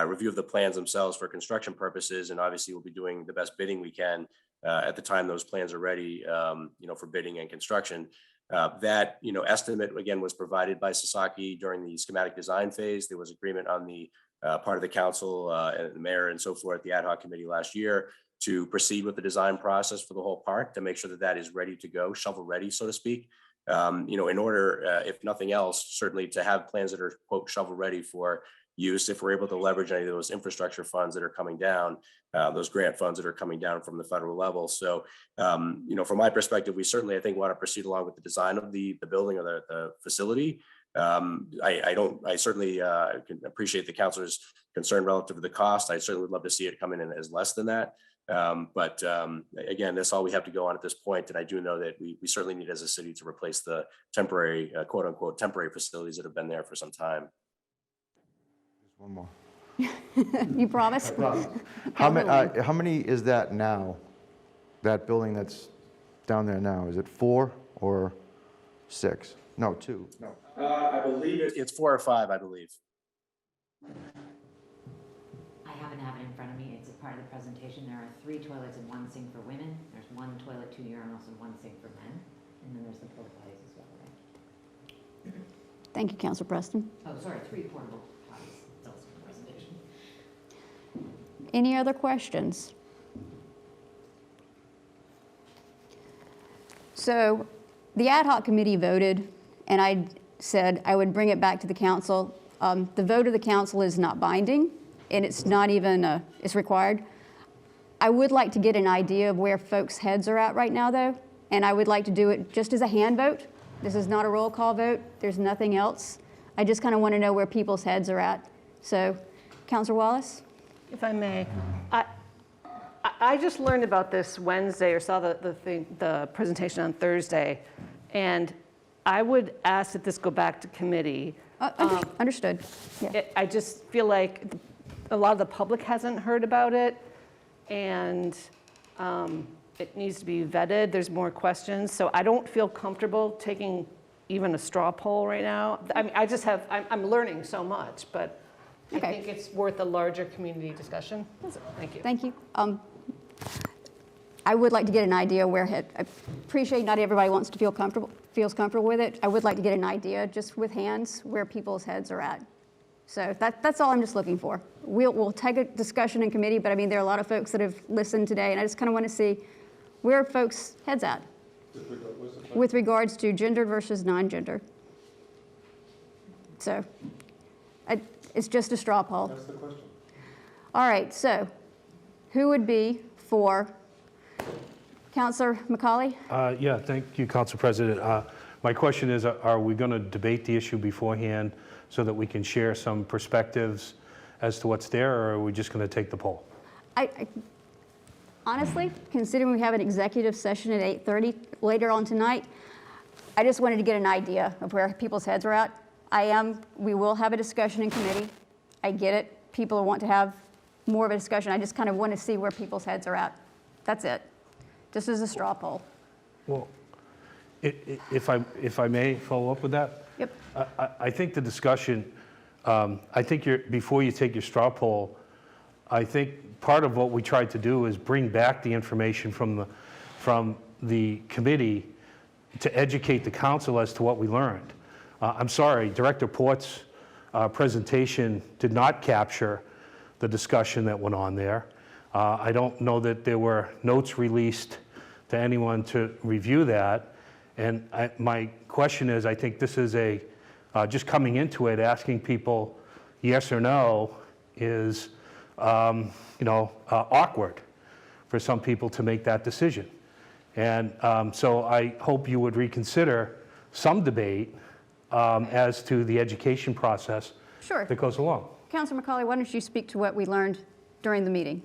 S16: review of the plans themselves for construction purposes, and obviously we'll be doing the best bidding we can at the time those plans are ready, for bidding and construction. That estimate again was provided by Sasaki during the schematic design phase. There was agreement on the part of the council and the mayor and so forth, the ad hoc committee last year, to proceed with the design process for the whole park to make sure that that is ready to go, shovel ready, so to speak. In order, if nothing else, certainly to have plans that are, quote, shovel ready for use, if we're able to leverage any of those infrastructure funds that are coming down, those grant funds that are coming down from the federal level. So, from my perspective, we certainly, I think, want to proceed along with the design of the building or the facility. I certainly can appreciate the councilor's concern relative to the cost. I certainly would love to see it come in as less than that. Again, that's all we have to go on at this point. And I do know that we certainly need as a city to replace the temporary, quote unquote, temporary facilities that have been there for some time.
S15: Just one more.
S1: You promise?
S15: How many is that now? That building that's down there now? Is it 4 or 6? No, 2. No.
S16: I believe it's 4 or 5, I believe.
S2: I happen to have it in front of me. It's a part of the presentation. There are 3 toilets and 1 sink for women. There's 1 toilet, 2 urinals, and 1 sink for men. And then there's the porta potties as well, right?
S1: Thank you, Councilor Preston.
S2: Oh, sorry, 3 portable potties. It's also in the presentation.
S1: Any other questions? So the ad hoc committee voted, and I said I would bring it back to the council. The vote of the council is not binding, and it's not even, it's required. I would like to get an idea of where folks' heads are at right now, though, and I would like to do it just as a hand vote. This is not a roll call vote. There's nothing else. I just kind of want to know where people's heads are at. So, Councilor Wallace?
S17: If I may, I just learned about this Wednesday, or saw the presentation on Thursday, and I would ask that this go back to committee.
S1: Understood. Yeah.
S17: I just feel like a lot of the public hasn't heard about it, and it needs to be vetted. There's more questions, so I don't feel comfortable taking even a straw poll right now. I mean, I'm learning so much, but I think it's worth a larger community discussion. Thank you.
S1: Thank you. I would like to get an idea where I appreciate not everybody wants to feels comfortable with it. I would like to get an idea just with hands where people's heads are at. So that's all I'm just looking for. We'll take a discussion in committee, but I mean, there are a lot of folks that have listened today, and I just kind of want to see where folks' heads at with regards to gender versus non-gender. So it's just a straw poll.
S7: That's the question.
S1: All right, so who would be for Councilor McCauley?
S6: Yeah, thank you, Council President. My question is, are we going to debate the issue beforehand so that we can share some perspectives as to what's there, or are we just going to take the poll?
S1: Honestly, considering we have an executive session at 8:30 later on tonight, I just wanted to get an idea of where people's heads are at. We will have a discussion in committee. I get it. People want to have more of a discussion. I just kind of want to see where people's heads are at. That's it. Just as a straw poll.
S6: Well, if I may follow up with that?
S1: Yep.
S6: I think the discussion, I think before you take your straw poll, I think part of what we tried to do is bring back the information from the committee to educate the council as to what we learned. I'm sorry, Director Port's presentation did not capture the discussion that went on there. I don't know that there were notes released to anyone to review that. And my question is, I think this is just coming into it, asking people yes or no is, awkward for some people to make that decision. And so I hope you would reconsider some debate as to the education process that goes along.
S1: Councilor McCauley, why don't you speak to what we learned during the meeting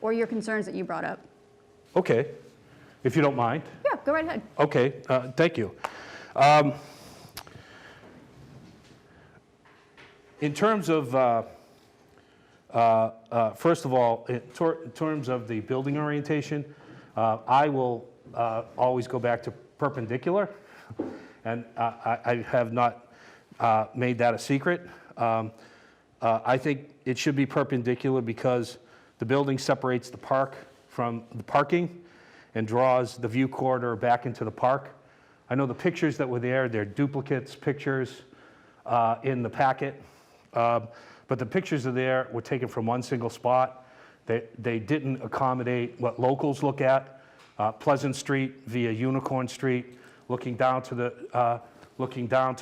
S1: or your concerns that you brought up?
S6: Okay, if you don't mind.
S1: Yeah, go right ahead.
S6: Okay, thank you. In terms of, first of all, in terms of the building orientation, I will always go back to perpendicular, and I have not made that a secret. I think it should be perpendicular because the building separates the park from the parking and draws the view corridor back into the park. I know the pictures that were there, they're duplicates pictures in the packet, but the pictures are there were taken from one single spot. They didn't accommodate what locals look at. Pleasant Street via Unicorn Street, looking down to the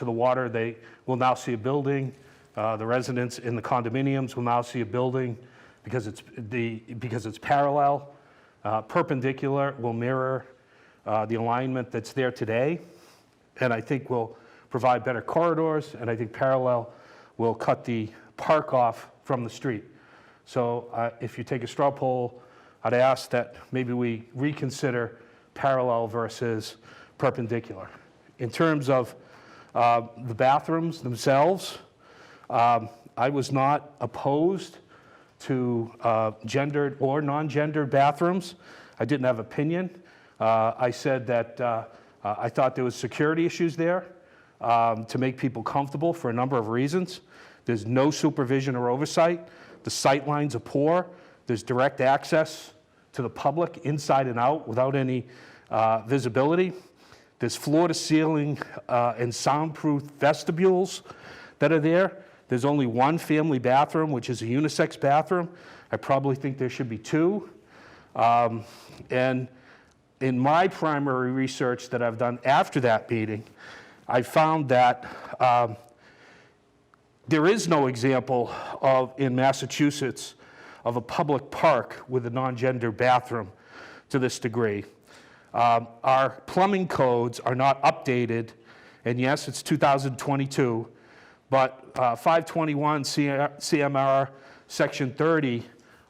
S6: water, they will now see a building. The residents in the condominiums will now see a building because it's parallel. Perpendicular will mirror the alignment that's there today, and I think will provide better corridors, and I think parallel will cut the park off from the street. So if you take a straw poll, I'd ask that maybe we reconsider parallel versus perpendicular. In terms of the bathrooms themselves, I was not opposed to gendered or non-gendered bathrooms. I didn't have opinion. I said that I thought there was security issues there to make people comfortable for a number of reasons. There's no supervision or oversight. The sight lines are poor. There's direct access to the public inside and out without any visibility. There's floor-to-ceiling and soundproof vestibules that are there. There's only one family bathroom, which is a unisex bathroom. I probably think there should be two. And in my primary research that I've done after that meeting, I found that there is no example in Massachusetts of a public park with a non-gender bathroom to this degree. Our plumbing codes are not updated, and yes, it's 2022, but 521 CMR Section 30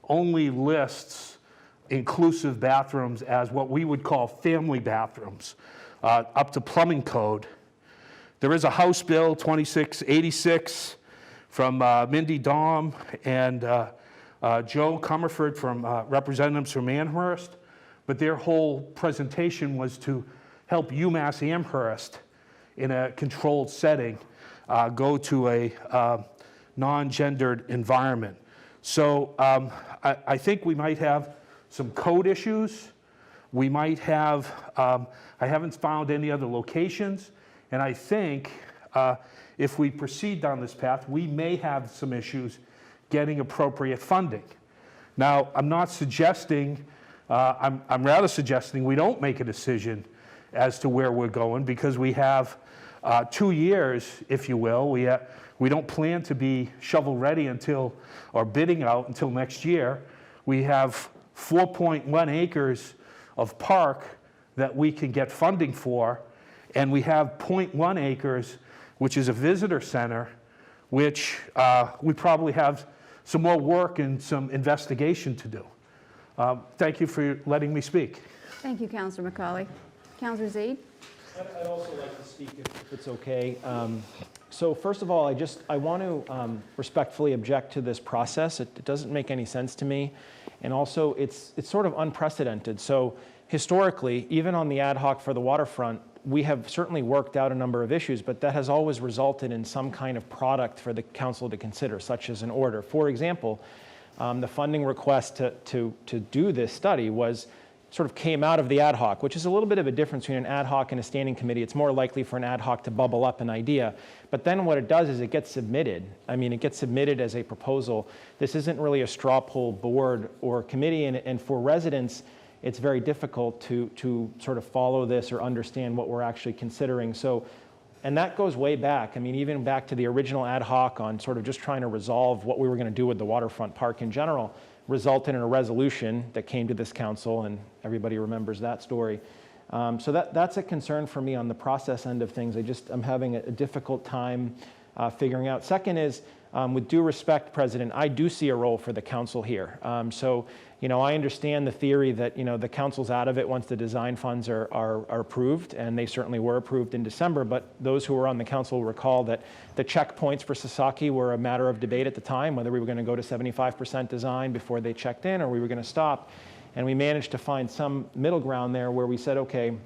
S6: only lists inclusive bathrooms as what we would call family bathrooms, up to plumbing code. There is a House Bill 2686 from Mindy Dahm and Joe Comerford from representatives from Amherst, but their whole presentation was to help UMass Amherst in a controlled setting go to a non-gendered environment. So I think we might have some code issues. We might have, I haven't found any other locations, and I think if we proceed down this path, we may have some issues getting appropriate funding. Now, I'm not suggesting, I'm rather suggesting we don't make a decision as to where we're going, because we have 2 years, if you will. We don't plan to be shovel-ready until, or bidding out until next year. We have 4.1 acres of park that we can get funding for, and we have 0.1 acres, which is a visitor center, which we probably have some more work and some investigation to do. Thank you for letting me speak.
S18: Thank you, Councilor McCauley. Councilor Zaid?
S4: I'd also like to speak if it's okay. So first of all, I want to respectfully object to this process. It doesn't make any sense to me. And also, it's sort of unprecedented. So historically, even on the ad hoc for the waterfront, we have certainly worked out a number of issues, but that has always resulted in some kind of product for the council to consider, such as an order. For example, the funding request to do this study sort of came out of the ad hoc, which is a little bit of a difference between an ad hoc and a standing committee. It's more likely for an ad hoc to bubble up an idea. But then what it does is it gets submitted. I mean, it gets submitted as a proposal. This isn't really a straw poll board or committee, and for residents, it's very difficult to sort of follow this or understand what we're actually considering. So, and that goes way back. I mean, even back to the original ad hoc on sort of just trying to resolve what we were going to do with the waterfront park in general, resulted in a resolution that came to this council, and everybody remembers that story. So that's a concern for me on the process end of things. I'm having a difficult time figuring out. Second is, with due respect, President, I do see a role for the council here. So, I understand the theory that, the council's out of it once the design funds are approved, and they certainly were approved in December, but those who were on the council recall that the checkpoints for Sasaki were a matter of debate at the time, whether we were going to go to 75% design before they checked in, or we were going to stop. And we managed to find some middle ground there where we said, okay,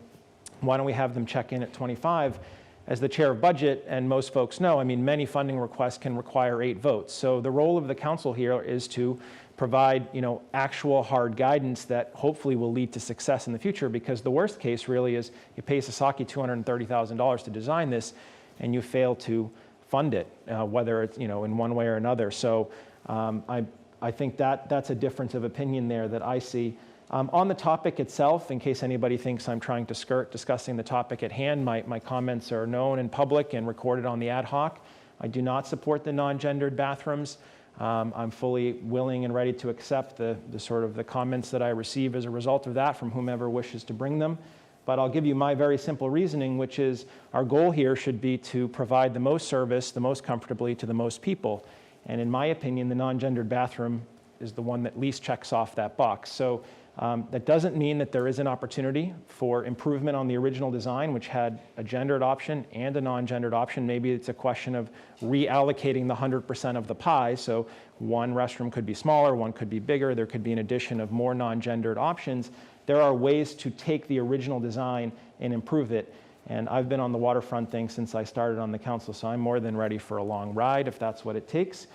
S4: why don't we have them check in at 25? As the chair of budget, and most folks know, I mean, many funding requests can require 8 votes. So the role of the council here is to provide, actual hard guidance that hopefully will lead to success in the future, because the worst case really is you pay Sasaki $230,000 to design this and you fail to fund it, whether it's, in one way or another. So I think that's a difference of opinion there that I see. On the topic itself, in case anybody thinks I'm trying to skirt discussing the topic at hand, my comments are known in public and recorded on the ad hoc. I do not support the non-gendered bathrooms. I'm fully willing and ready to accept the sort of the comments that I receive as a result of that from whomever wishes to bring them. But I'll give you my very simple reasoning, which is our goal here should be to provide the most service, the most comfortably to the most people. And in my opinion, the non-gendered bathroom is the one that least checks off that box. So that doesn't mean that there is an opportunity for improvement on the original design, which had a gendered option and a non-gendered option. Maybe it's a question of reallocating the 100% of the pie. So one restroom could be smaller, one could be bigger. There could be an addition of more non-gendered options. There are ways to take the original design and improve it. And I've been on the waterfront thing since I started on the council, so I'm more than ready for a long ride if that's what it takes.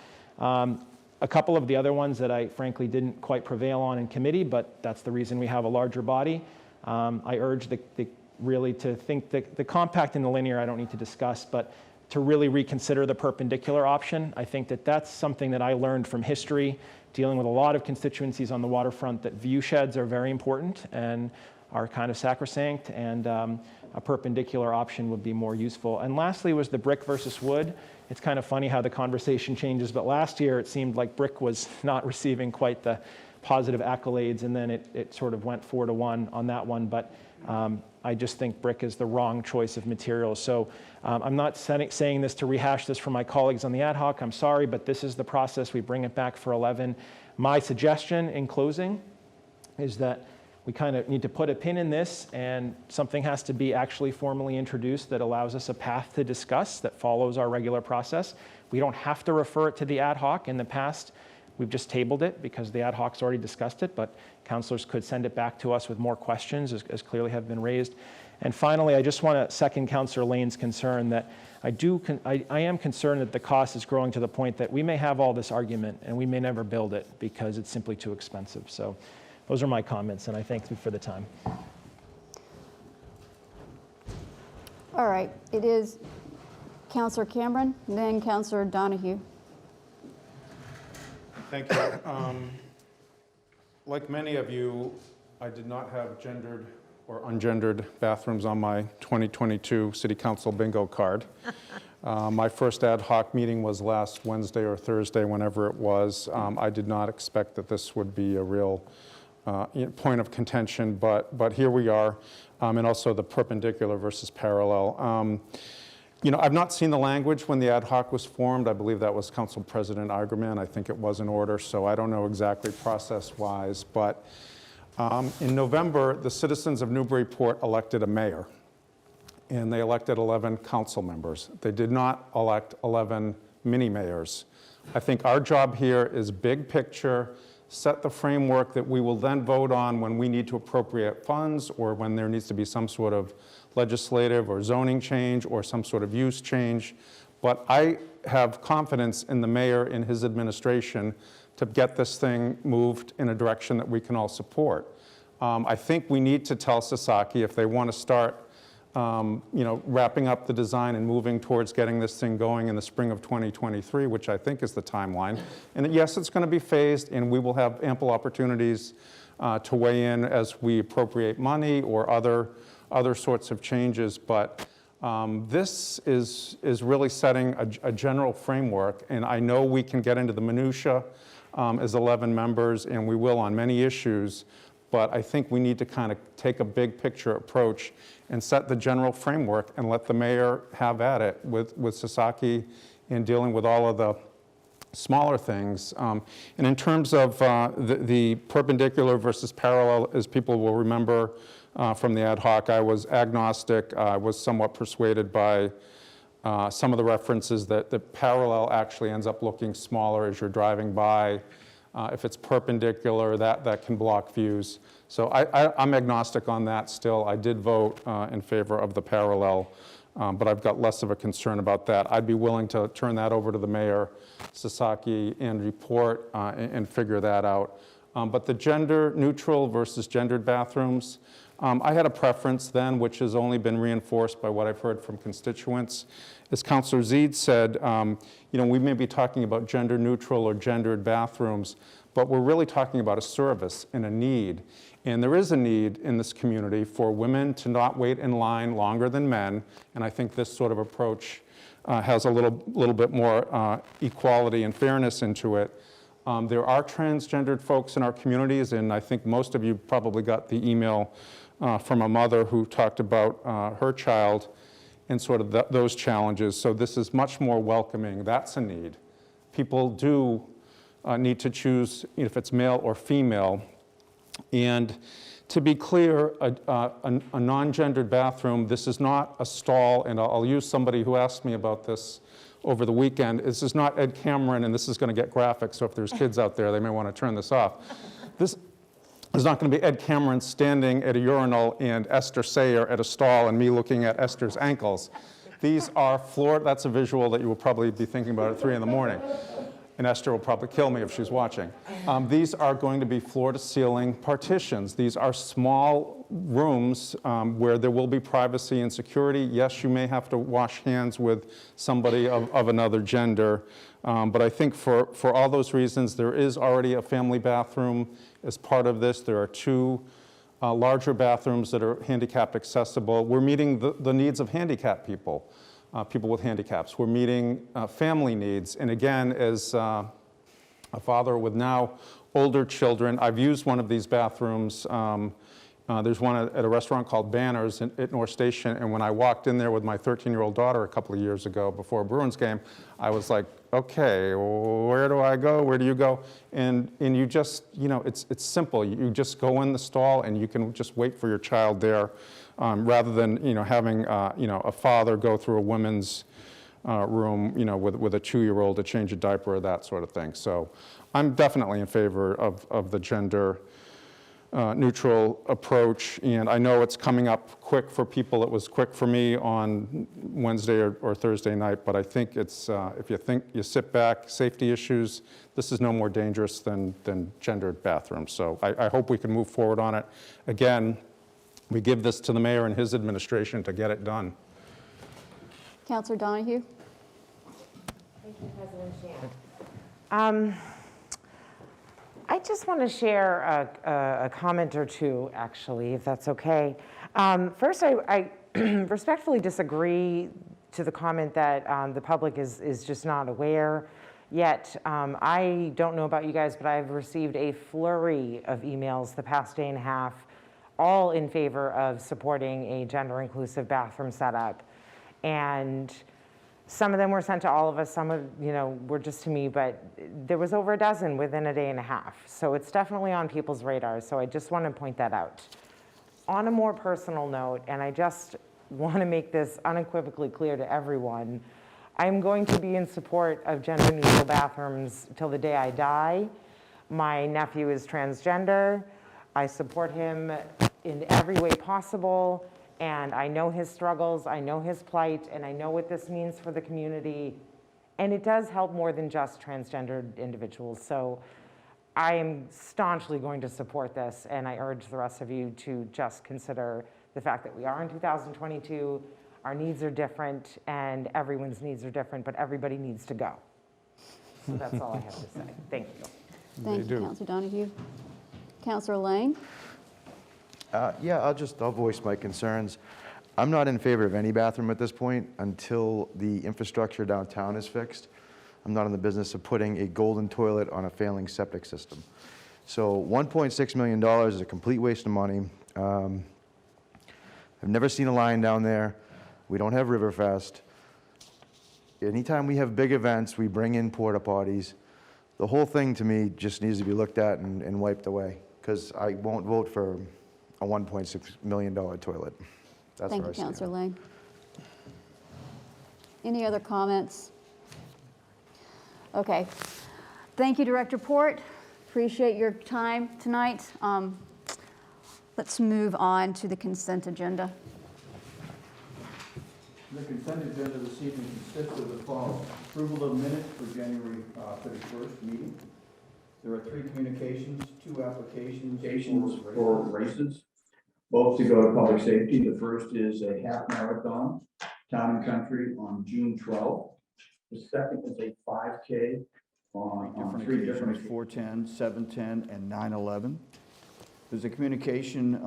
S4: A couple of the other ones that I frankly didn't quite prevail on in committee, but that's the reason we have a larger body. I urge really to think the compact and the linear I don't need to discuss, but to really reconsider the perpendicular option. I think that that's something that I learned from history, dealing with a lot of constituencies on the waterfront, that view sheds are very important and are kind of sacrosanct, and a perpendicular option would be more useful. And lastly was the brick versus wood. It's kind of funny how the conversation changes, but last year it seemed like brick was not receiving quite the positive accolades, and then it sort of went 4-1 on that one. But I just think brick is the wrong choice of materials. So I'm not saying this to rehash this for my colleagues on the ad hoc. I'm sorry, but this is the process. We bring it back for 11. My suggestion in closing is that we kind of need to put a pin in this, and something has to be actually formally introduced that allows us a path to discuss that follows our regular process. We don't have to refer it to the ad hoc. In the past, we've just tabled it because the ad hoc's already discussed it, but councilors could send it back to us with more questions, as clearly have been raised. And finally, I just want to second Councillor Lane's concern that I am concerned that the cost is growing to the point that we may have all this argument and we may never build it because it's simply too expensive. So those are my comments, and I thank you for the time.
S18: All right, it is Councillor Cameron, then Councillor Donahue.
S7: Thank you. Like many of you, I did not have gendered or ungendered bathrooms on my 2022 City Council bingo card. My first ad hoc meeting was last Wednesday or Thursday, whenever it was. I did not expect that this would be a real point of contention, but here we are, and also the perpendicular versus parallel. You know, I've not seen the language when the ad hoc was formed. I believe that was Council President Igerman. I think it was in order, so I don't know exactly process-wise, but in November, the citizens of Newburyport elected a mayor, and they elected 11 council members. They did not elect 11 mini-mayors. I think our job here is big picture, set the framework that we will then vote on when we need to appropriate funds or when there needs to be some sort of legislative or zoning change or some sort of use change. But I have confidence in the mayor and his administration to get this thing moved in a direction that we can all support. I think we need to tell Sasaki if they want to start wrapping up the design and moving towards getting this thing going in the spring of 2023, which I think is the timeline. And yes, it's going to be phased, and we will have ample opportunities to weigh in as we appropriate money or other sorts of changes. But this is really setting a general framework, and I know we can get into the minutia as 11 members, and we will on many issues. But I think we need to kind of take a big picture approach and set the general framework and let the mayor have at it with Sasaki in dealing with all of the smaller things. And in terms of the perpendicular versus parallel, as people will remember from the ad hoc, I was agnostic. I was somewhat persuaded by some of the references that the parallel actually ends up looking smaller as you're driving by. If it's perpendicular, that can block views. So I'm agnostic on that still. I did vote in favor of the parallel, but I've got less of a concern about that. I'd be willing to turn that over to the mayor, Sasaki, and report and figure that out. But the gender neutral versus gendered bathrooms, I had a preference then, which has only been reinforced by what I've heard from constituents. As Councillor Zeid said, we may be talking about gender neutral or gendered bathrooms, but we're really talking about a service and a need. And there is a need in this community for women to not wait in line longer than men, and I think this sort of approach has a little bit more equality and fairness into it. There are transgendered folks in our communities, and I think most of you probably got the email from a mother who talked about her child and sort of those challenges. So this is much more welcoming. That's a need. People do need to choose if it's male or female. And to be clear, a non-gendered bathroom, this is not a stall, and I'll use somebody who asked me about this over the weekend. This is not Ed Cameron, and this is going to get graphic, so if there's kids out there, they may want to turn this off. This is not going to be Ed Cameron standing at a urinal and Esther Sayer at a stall and me looking at Esther's ankles. These are floor, that's a visual that you will probably be thinking about at 3 in the morning. And Esther will probably kill me if she's watching. These are going to be floor-to-ceiling partitions. These are small rooms where there will be privacy and security. Yes, you may have to wash hands with somebody of another gender. But I think for all those reasons, there is already a family bathroom as part of this. There are 2 larger bathrooms that are handicap accessible. We're meeting the needs of handicapped people. People with handicaps. We're meeting family needs. And again, as a father with now older children, I've used one of these bathrooms. There's one at a restaurant called Banners at North Station, and when I walked in there with my 13-year-old daughter a couple of years ago before a Bruins game, I was like, okay, where do I go? Where do you go? And you just, it's simple. You just go in the stall and you can just wait for your child there. Rather than having a father go through a women's room with a 2-year-old to change a diaper or that sort of thing. So I'm definitely in favor of the gender neutral approach, and I know it's coming up quick for people. It was quick for me on Wednesday or Thursday night, but I think it's if you sit back, safety issues, this is no more dangerous than gendered bathrooms. So I hope we can move forward on it. Again, we give this to the mayor and his administration to get it done.
S18: Councilor Donahue?
S2: Thank you, President Sheehan. I just want to share a comment or two, actually, if that's okay. First, I respectfully disagree to the comment that the public is just not aware yet. I don't know about you guys, but I've received a flurry of emails the past day and a half, all in favor of supporting a gender-inclusive bathroom setup. And some of them were sent to all of us, some were just to me, but there was over a dozen within a day and a half. So it's definitely on people's radars, so I just want to point that out. On a more personal note, and I just want to make this unequivocally clear to everyone, I'm going to be in support of gender-neutral bathrooms till the day I die. My nephew is transgender. I support him in every way possible, and I know his struggles, I know his plight, and I know what this means for the community, and it does help more than just transgendered individuals. So I am staunchly going to support this, and I urge the rest of you to just consider the fact that we are in 2022, our needs are different, and everyone's needs are different, but everybody needs to go. So that's all I have to say. Thank you.
S18: Thank you, Councilor Donahue. Councilor Lane?
S15: Yeah, I'll voice my concerns. I'm not in favor of any bathroom at this point until the infrastructure downtown is fixed. I'm not in the business of putting a golden toilet on a failing septic system. So $1.6 million is a complete waste of money. I've never seen a line down there. We don't have Riverfest. Anytime we have big events, we bring in porta potties. The whole thing to me just needs to be looked at and wiped away, because I won't vote for a $1.6 million toilet. That's
S18: Thank
S15: where
S18: you,
S15: I
S18: Councilor
S15: stand.
S18: Lane. Any other comments? Okay. Thank you, Director Port. Appreciate your time tonight. Let's move on to the consent agenda.
S3: The consent agenda this evening consists of the following: approval of minutes for January 31st meeting. There are 3 communications, 2 applications for races, both to go to public safety. The first is a half marathon, Town and Country, on June 12th. The second is a 5K on 3 different 410, 710, and 911. There's a communication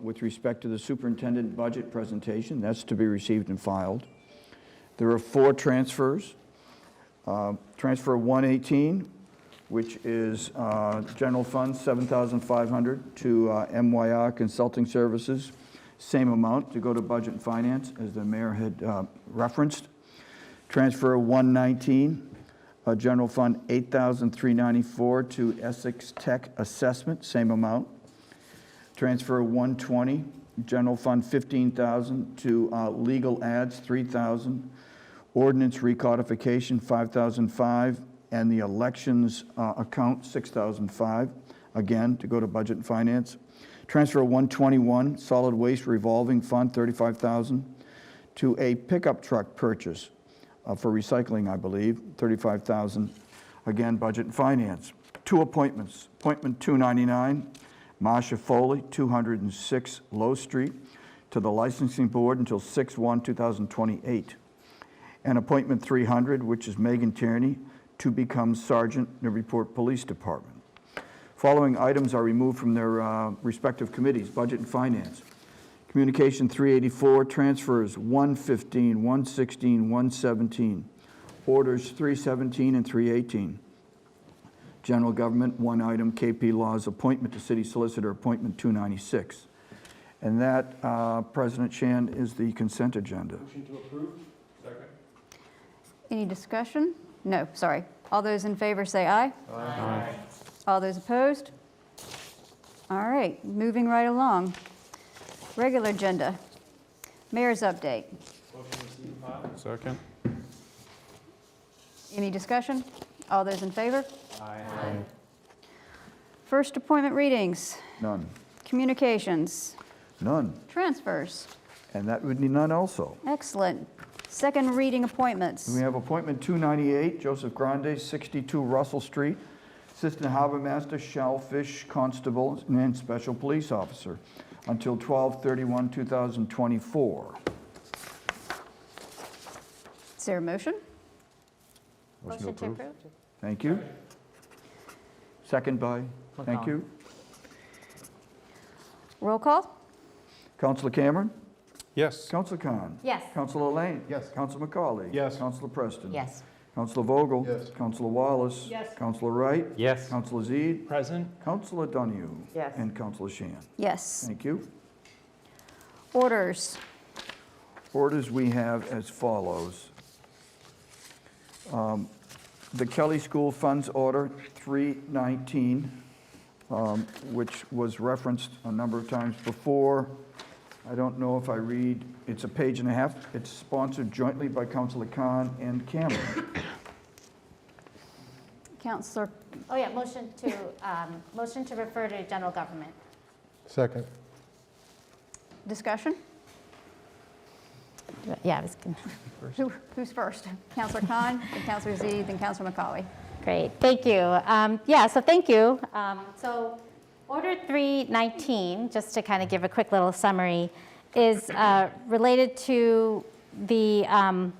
S3: with respect to the superintendent budget presentation. That's to be received and filed. There are 4 transfers. Transfer 118, which is general fund, $7,500 to MYR Consulting Services. Same amount to go to Budget and Finance, as the mayor had referenced. Transfer 119, General Fund 8,394 to Essex Tech Assessment, same amount. Transfer 120, General Fund 15,000 to Legal Ads, 3,000. Ordinance Recodification, 5,005, and the Elections account, 6,005, again, to go to Budget and Finance. Transfer 121, Solid Waste Revolving Fund, 35,000, to a pickup truck purchase for recycling, I believe, 35,000, again, Budget and Finance. 2 appointments. Appointment 299, Marcia Foley, 206 Low Street, to the Licensing Board until 6/1/2028. And appointment 300, which is Megan Tierney, to become Sergeant, Newburyport Police Department. Following items are removed from their respective committees, Budget and Finance. Communication 384, transfers 115, 116, 117. Orders 317 and 318. General Government, 1 item, KP Laws, appointment to City Solicitor, appointment 296. And that, President Shan, is the consent agenda.
S7: Motion to approve. Second.
S18: Any discussion? No, sorry. All those in favor say aye.
S7: Aye.
S18: All those opposed? All right, moving right along. Regular agenda. Mayor's update.
S7: Motion to receive and file. Second.
S18: Any discussion? All those in favor?
S7: Aye.
S18: First appointment readings.
S3: None.
S18: Communications.
S3: None.
S18: Transfers.
S3: And that would be none also.
S18: Excellent. Second reading appointments.
S3: We have appointment 298, Joseph Grande, 62 Russell Street, Assistant Harbor Master, Shellfish Constable, and Special Police Officer, until 12/31/2024.
S18: Is there a motion?
S3: Motion to approve. Thank you. Second by, thank you.
S18: Roll call?
S3: Councilor Cameron?
S7: Yes.
S3: Councilor Khan?
S5: Yes.
S3: Councilor Lane? Yes. Councilor McCauley?
S7: Yes.
S3: Councilor Preston?
S2: Yes.
S3: Councilor Vogel?
S15: Yes.
S3: Councilor Wallace?
S12: Yes.
S3: Councilor Wright?
S7: Yes.
S3: Councilor Zede?
S4: Present.
S3: Councilor Donahue?
S2: Yes.
S3: And Councilor Shan?
S18: Yes.
S3: Thank you.
S18: Orders.
S3: Orders we have as follows. The Kelly School Funds Order 319, which was referenced a number of times before. I don't know if I read, it's a page and a half. It's sponsored jointly by Councilor Khan and Cameron.
S18: Counselor,
S5: Oh, yeah, motion to refer to general government.
S15: Second.
S18: discussion?
S5: Yeah, I was going
S18: Who's first? Counselor Khan, then Counselor Zede, then Counselor McCauley.
S5: Great, thank you. Yeah, so thank you. So Order 319, just to kind of give a quick little summary, is related to the, I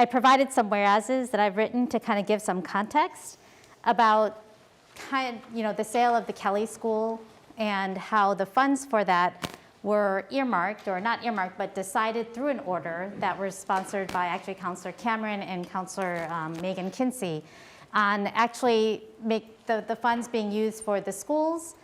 S5: provided some whereases that I've written to kind of give some context about the sale of the Kelly School and how the funds for that were earmarked, or not earmarked, but decided through an order that was sponsored by actually Councilor Cameron and Councilor Megan Kinsey on actually make the funds being used for the schools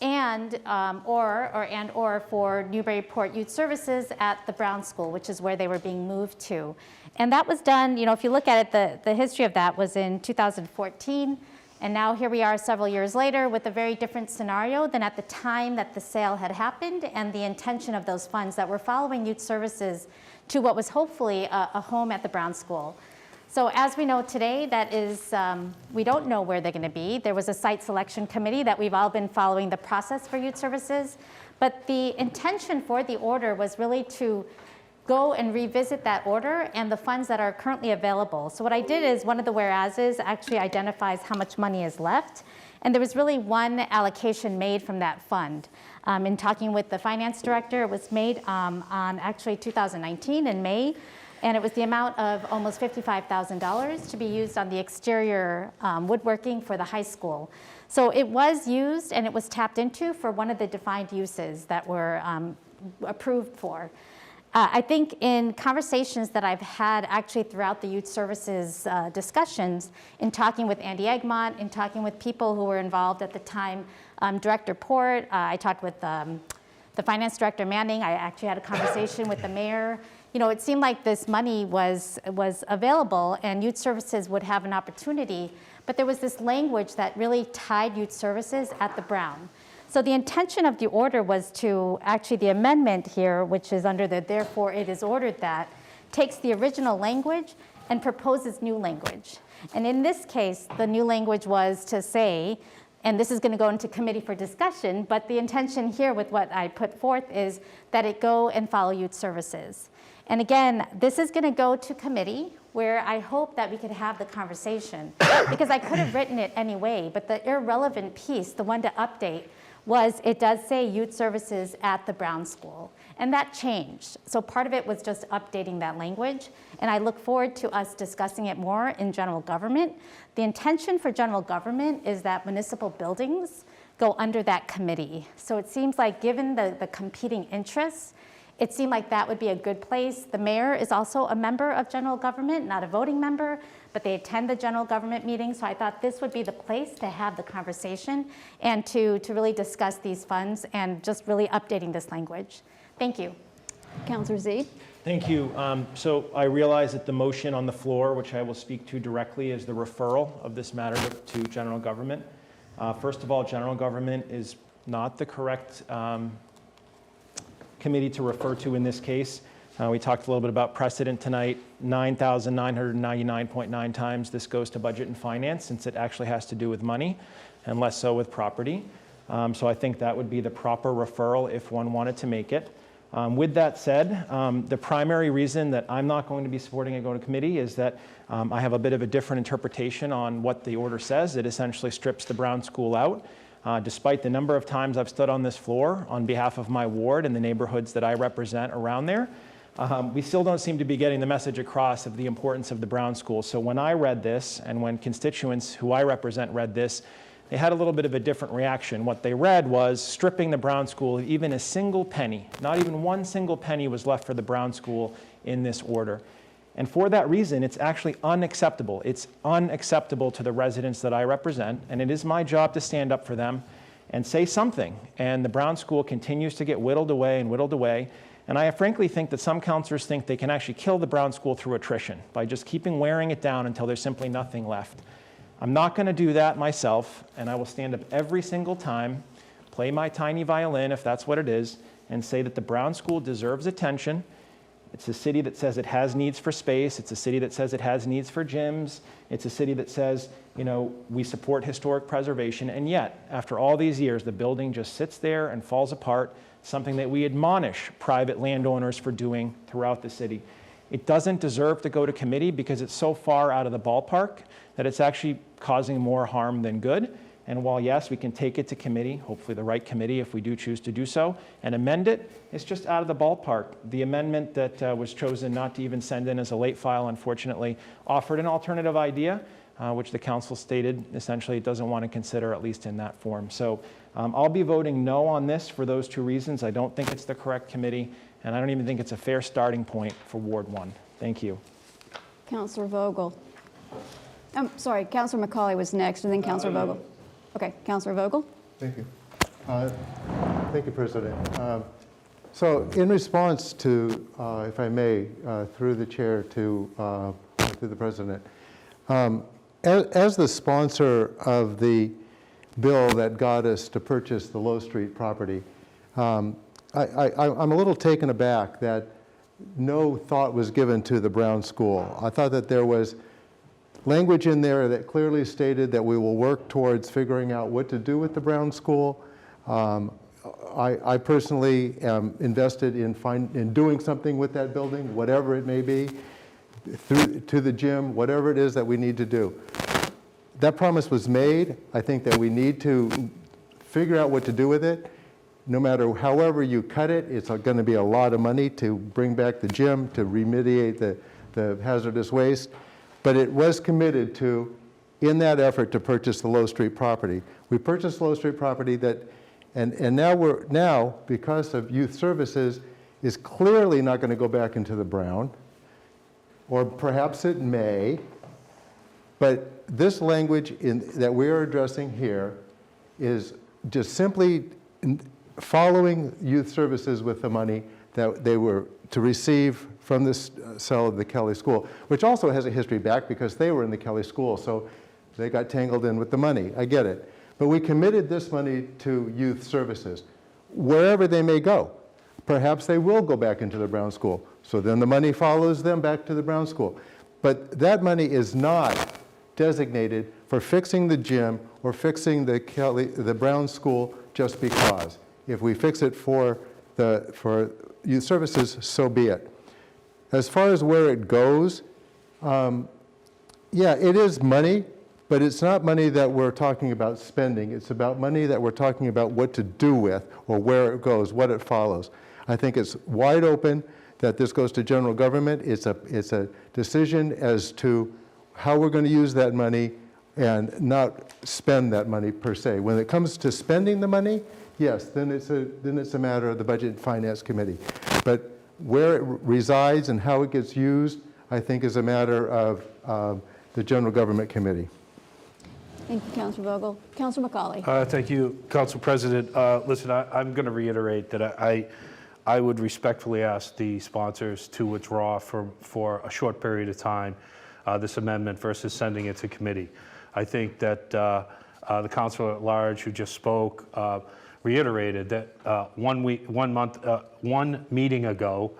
S5: and or for Newburyport Youth Services at the Brown School, which is where they were being moved to. And that was done, if you look at it, the history of that was in 2014. And now here we are several years later with a very different scenario than at the time that the sale had happened and the intention of those funds that were following youth services to what was hopefully a home at the Brown School. So as we know today, that is, we don't know where they're going to be. There was a site selection committee that we've all been following the process for youth services. But the intention for the order was really to go and revisit that order and the funds that are currently available. So what I did is one of the whereases actually identifies how much money is left. And there was really one allocation made from that fund. In talking with the finance director, it was made on actually 2019 in May. And it was the amount of almost $55,000 to be used on the exterior woodworking for the high school. So it was used and it was tapped into for one of the defined uses that were approved for. I think in conversations that I've had actually throughout the youth services discussions, in talking with Andy Egmont, in talking with people who were involved at the time, Director Port, I talked with the finance director Manning, I actually had a conversation with the mayor, it seemed like this money was available and youth services would have an opportunity, but there was this language that really tied youth services at the Brown. So the intention of the order was to, actually the amendment here, which is under the therefore it is ordered that, takes the original language and proposes new language. And in this case, the new language was to say, and this is going to go into committee for discussion, but the intention here with what I put forth is that it go and follow youth services. And again, this is going to go to committee where I hope that we could have the conversation, because I could have written it anyway, but the irrelevant piece, the one to update, was it does say youth services at the Brown School. And that changed. So part of it was just updating that language. And I look forward to us discussing it more in general government. The intention for general government is that municipal buildings go under that committee. So it seems like given the competing interests, it seemed like that would be a good place. The mayor is also a member of general government, not a voting member, but they attend the general government meeting. So I thought this would be the place to have the conversation and to really discuss these funds and just really updating this language. Thank you.
S18: Councilor Z.
S4: Thank you. So I realize that the motion on the floor, which I will speak to directly, is the referral of this matter to general government. First of all, general government is not the correct committee to refer to in this case. We talked a little bit about precedent tonight. 9,999.9 times this goes to budget and finance, since it actually has to do with money and less so with property. So I think that would be the proper referral if one wanted to make it. With that said, the primary reason that I'm not going to be supporting it going to committee is that I have a bit of a different interpretation on what the order says. It essentially strips the Brown School out. Despite the number of times I've stood on this floor on behalf of my ward and the neighborhoods that I represent around there, we still don't seem to be getting the message across of the importance of the Brown School. So when I read this, and when constituents who I represent read this, they had a little bit of a different reaction. What they read was stripping the Brown School of even a single penny. Not even one single penny was left for the Brown School in this order. And for that reason, it's actually unacceptable. It's unacceptable to the residents that I represent, and it is my job to stand up for them and say something. And the Brown School continues to get whittled away and whittled away. And I frankly think that some councilors think they can actually kill the Brown School through attrition by just keeping wearing it down until there's simply nothing left. I'm not going to do that myself, and I will stand up every single time, play my tiny violin if that's what it is, and say that the Brown School deserves attention. It's a city that says it has needs for space. It's a city that says it has needs for gyms. It's a city that says, we support historic preservation. And yet, after all these years, the building just sits there and falls apart, something that we admonish private landowners for doing throughout the city. It doesn't deserve to go to committee because it's so far out of the ballpark that it's actually causing more harm than good. And while, yes, we can take it to committee, hopefully the right committee if we do choose to do so, and amend it, it's just out of the ballpark. The amendment that was chosen not to even send in as a late file, unfortunately, offered an alternative idea, which the council stated essentially it doesn't want to consider, at least in that form. So I'll be voting no on this for those two reasons. I don't think it's the correct committee, and I don't even think it's a fair starting point for Ward 1. Thank you.
S18: Councilor Vogel. I'm sorry, Councilor McCauley was next, and then Councilor Vogel. Okay, Councilor Vogel.
S19: Thank you. Thank you, President. So in response to, if I may, through the chair to the President, as the sponsor of the bill that got us to purchase the Low Street property, I'm a little taken aback that no thought was given to the Brown School. I thought that there was language in there that clearly stated that we will work towards figuring out what to do with the Brown School. I personally am invested in doing something with that building, whatever it may be, to the gym, whatever it is that we need to do. That promise was made. I think that we need to figure out what to do with it. No matter however you cut it, it's going to be a lot of money to bring back the gym, to remediate the hazardous waste. But it was committed to, in that effort, to purchase the Low Street property. We purchased Low Street property that, and now, because of youth services, is clearly not going to go back into the Brown, or perhaps it may, but this language that we are addressing here is just simply following youth services with the money that they were to receive from this sale of the Kelly School, which also has a history back because they were in the Kelly School, so they got tangled in with the money. I get it. But we committed this money to youth services, wherever they may go. Perhaps they will go back into the Brown School. So then the money follows them back to the Brown School. But that money is not designated for fixing the gym or fixing the Brown School just because. If we fix it for youth services, so be it. As far as where it goes, yeah, it is money, but it's not money that we're talking about spending. It's about money that we're talking about what to do with or where it goes, what it follows. I think it's wide open that this goes to general government. It's a decision as to how we're going to use that money and not spend that money per se. When it comes to spending the money, yes, then it's a matter of the Budget and Finance Committee. But where it resides and how it gets used, I think is a matter of the General Government Committee.
S18: Thank you, Councilor Vogel. Councilor McCauley.
S6: Thank you, Council President. Listen, I'm going to reiterate that I would respectfully ask the sponsors to withdraw for a short period of time this amendment versus sending it to committee. I think that the councilor at large who just spoke reiterated that one meeting ago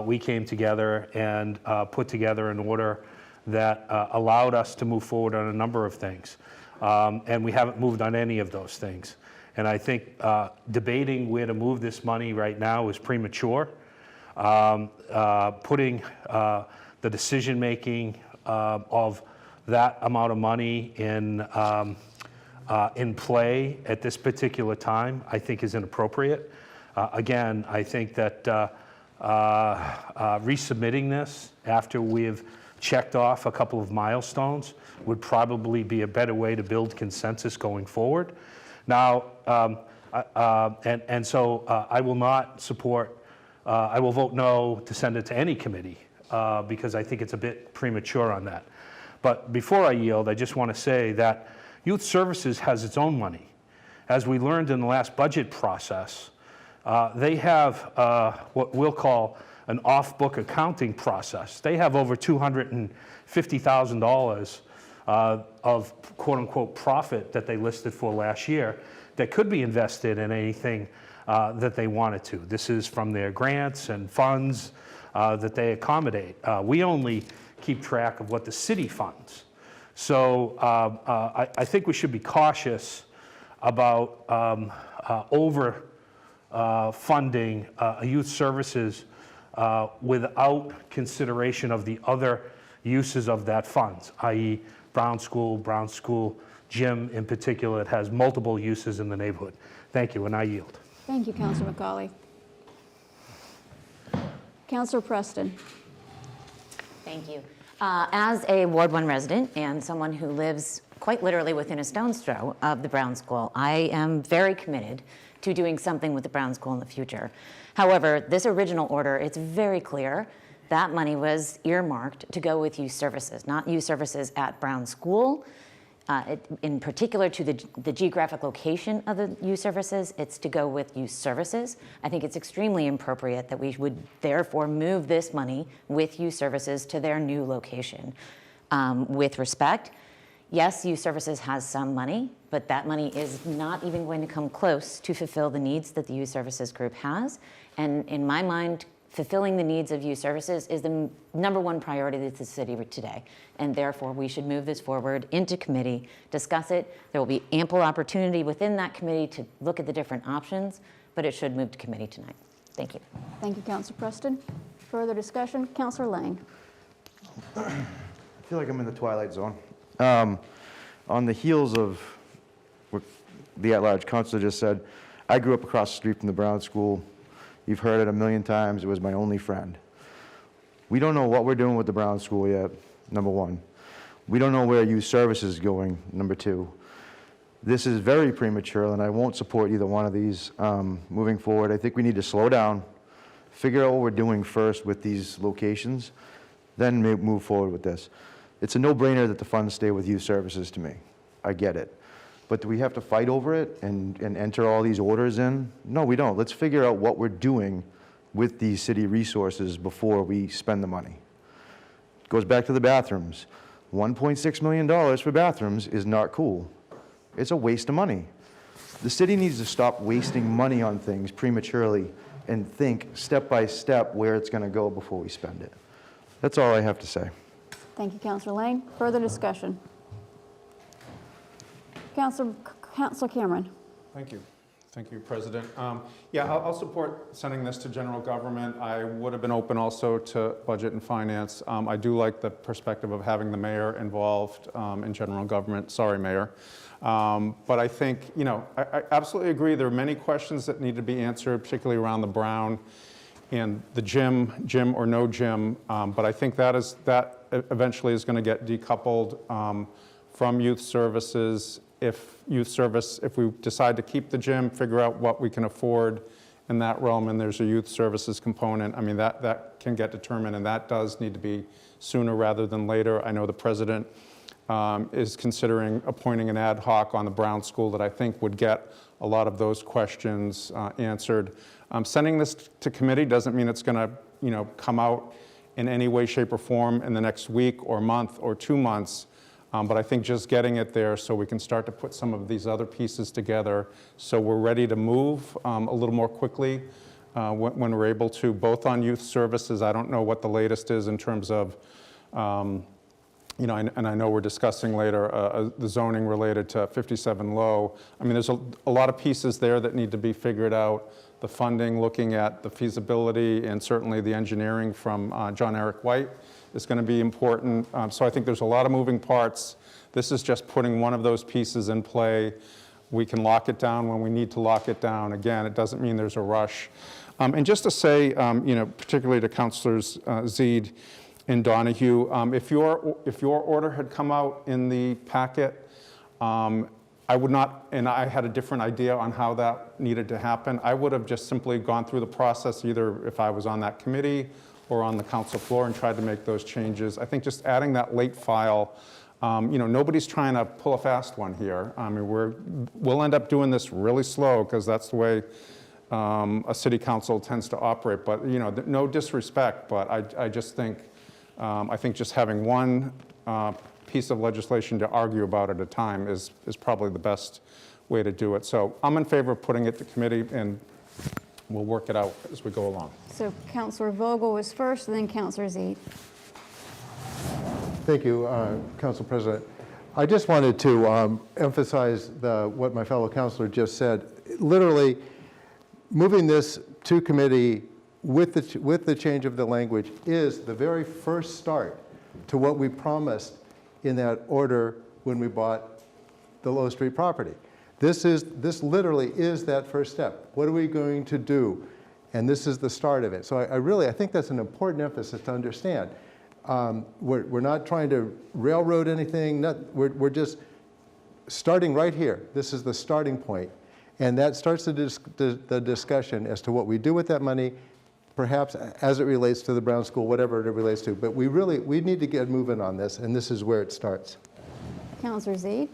S6: we came together and put together an order that allowed us to move forward on a number of things. And we haven't moved on any of those things. And I think debating where to move this money right now is premature. Putting the decision-making of that amount of money in play at this particular time, I think is inappropriate. Again, I think that resubmitting this after we've checked off a couple of milestones would probably be a better way to build consensus going forward. Now, so I will not support, I will vote no to send it to any committee because I think it's a bit premature on that. But before I yield, I just want to say that Youth Services has its own money. As we learned in the last budget process, they have what we'll call an off-book accounting process. They have over $250,000 of quote-unquote profit that they listed for last year that could be invested in anything that they wanted to. This is from their grants and funds that they accommodate. We only keep track of what the city funds. So I think we should be cautious about funding youth services without consideration of the other uses of that funds, i.e. Brown School Gym in particular. It has multiple uses in the neighborhood. Thank you, and I yield.
S18: Thank you, Councilor McCauley. Councilor Preston.
S2: Thank you. As a Ward 1 resident and someone who lives quite literally within a stone's throw of the Brown School, I am very committed to doing something with the Brown School in the future. However, this original order, it's very clear that money was earmarked to go with youth services, not youth services at Brown School. In particular to the geographic location of the youth services, it's to go with youth services. I think it's extremely appropriate that we would therefore move this money with youth services to their new location. With respect, yes, youth services has some money, but that money is not even going to come close to fulfill the needs that the youth services group has. And in my mind, fulfilling the needs of youth services is the #1 priority of the city today. And therefore, we should move this forward into committee, discuss it. There will be ample opportunity within that committee to look at the different options, but it should move to committee tonight. Thank you.
S18: Thank you, Councilor Preston. Further discussion, Councilor Lane.
S15: I feel like I'm in the twilight zone. On the heels of what the at-large councilor just said, I grew up across the street from the Brown School. You've heard it a million times. It was my only friend. We don't know what we're doing with the Brown School yet, #1. We don't know where youth services is going, #2. This is very premature, and I won't support either one of these moving forward. I think we need to slow down, figure out what we're doing first with these locations, then move forward with this. It's a no-brainer that the funds stay with youth services to me. I get it. But do we have to fight over it and enter all these orders in? No, we don't. Let's figure out what we're doing with these city resources before we spend the money. Goes back to the bathrooms. $1.6 million for bathrooms is not cool. It's a waste of money. The city needs to stop wasting money on things prematurely and think step by step where it's going to go before we spend it. That's all I have to say.
S18: Thank you, Councilor Lane. Further discussion? Councilor Cameron.
S7: Thank you. Thank you, President. Yeah, I'll support sending this to general government. I would have been open also to budget and finance. I do like the perspective of having the mayor involved in general government. Sorry, Mayor. But I think, I absolutely agree. There are many questions that need to be answered, particularly around the Brown and the gym or no gym. But I think that eventually is going to get decoupled from youth services. If we decide to keep the gym, figure out what we can afford in that realm, and there's a youth services component, I mean, that can get determined, and that does need to be sooner rather than later. I know the president is considering appointing an ad hoc on the Brown School that I think would get a lot of those questions answered. Sending this to committee doesn't mean it's going to, come out in any way, shape, or form in the next week or month or 2 months. But I think just getting it there so we can start to put some of these other pieces together so we're ready to move a little more quickly when we're able to, both on youth services. I don't know what the latest is in terms of, and I know we're discussing later the zoning related to 57 Low. I mean, there's a lot of pieces there that need to be figured out. The funding, looking at the feasibility, and certainly the engineering from John Eric White is going to be important. So I think there's a lot of moving parts. This is just putting one of those pieces in play. We can lock it down when we need to lock it down. Again, it doesn't mean there's a rush. And just to say, particularly to Councilors Zeid and Donahue, if your order had come out in the packet, I would not, and I had a different idea on how that needed to happen, I would have just simply gone through the process, either if I was on that committee or on the council floor, and tried to make those changes. I think just adding that late file, nobody's trying to pull a fast one here. I mean, we'll end up doing this really slow because that's the way a city council tends to operate. But no disrespect, but I just think, I think just having one piece of legislation to argue about at a time is probably the best way to do it. So I'm in favor of putting it to committee, and we'll work it out as we go along.
S18: So Councilor Vogel was first, and then Councilor Zeid.
S19: Thank you, Council President. I just wanted to emphasize what my fellow councilor just said. Literally, moving this to committee with the change of the language is the very first start to what we promised in that order when we bought the Low Street property. This literally is that first step. What are we going to do? And this is the start of it. So I think that's an important emphasis to understand. We're not trying to railroad anything. We're just starting right here. This is the starting point. And that starts the discussion as to what we do with that money, perhaps as it relates to the Brown School, whatever it relates to. But we need to get moving on this, and this is where it starts.
S18: Councilor Zeid.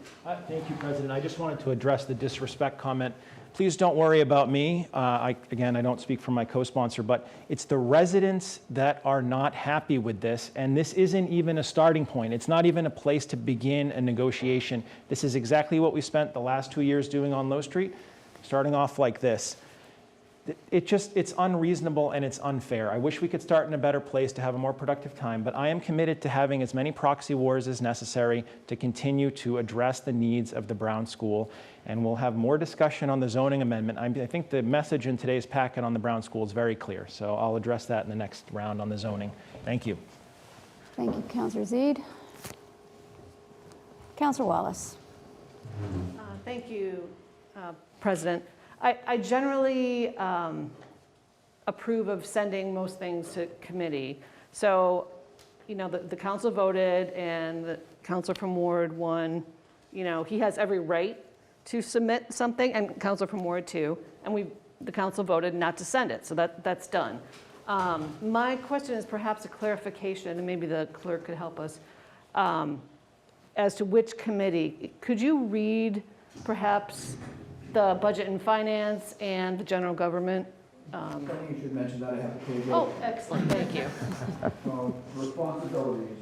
S4: Thank you, President. I just wanted to address the disrespect comment. Please don't worry about me. Again, I don't speak for my co-sponsor, but it's the residents that are not happy with this, and this isn't even a starting point. It's not even a place to begin a negotiation. This is exactly what we spent the last 2 years doing on Low Street, starting off like this. It's unreasonable and it's unfair. I wish we could start in a better place to have a more productive time, but I am committed to having as many proxy wars as necessary to continue to address the needs of the Brown School, and we'll have more discussion on the zoning amendment. I think the message in today's packet on the Brown School is very clear, so I'll address that in the next round on the zoning. Thank you.
S18: Thank you, Councilor Zeid. Councilor Wallace.
S17: Thank you, President. I generally approve of sending most things to committee. So, the council voted, and the councilor from Ward 1, he has every right to submit something, and councilor from Ward 2, and the council voted not to send it, so that's done. My question is perhaps a clarification, and maybe the clerk could help us, as to which committee. Could you read perhaps the Budget and Finance and the General Government
S3: I think you should mention that I have the page.
S17: Oh, excellent, thank you.
S3: Responsibilities.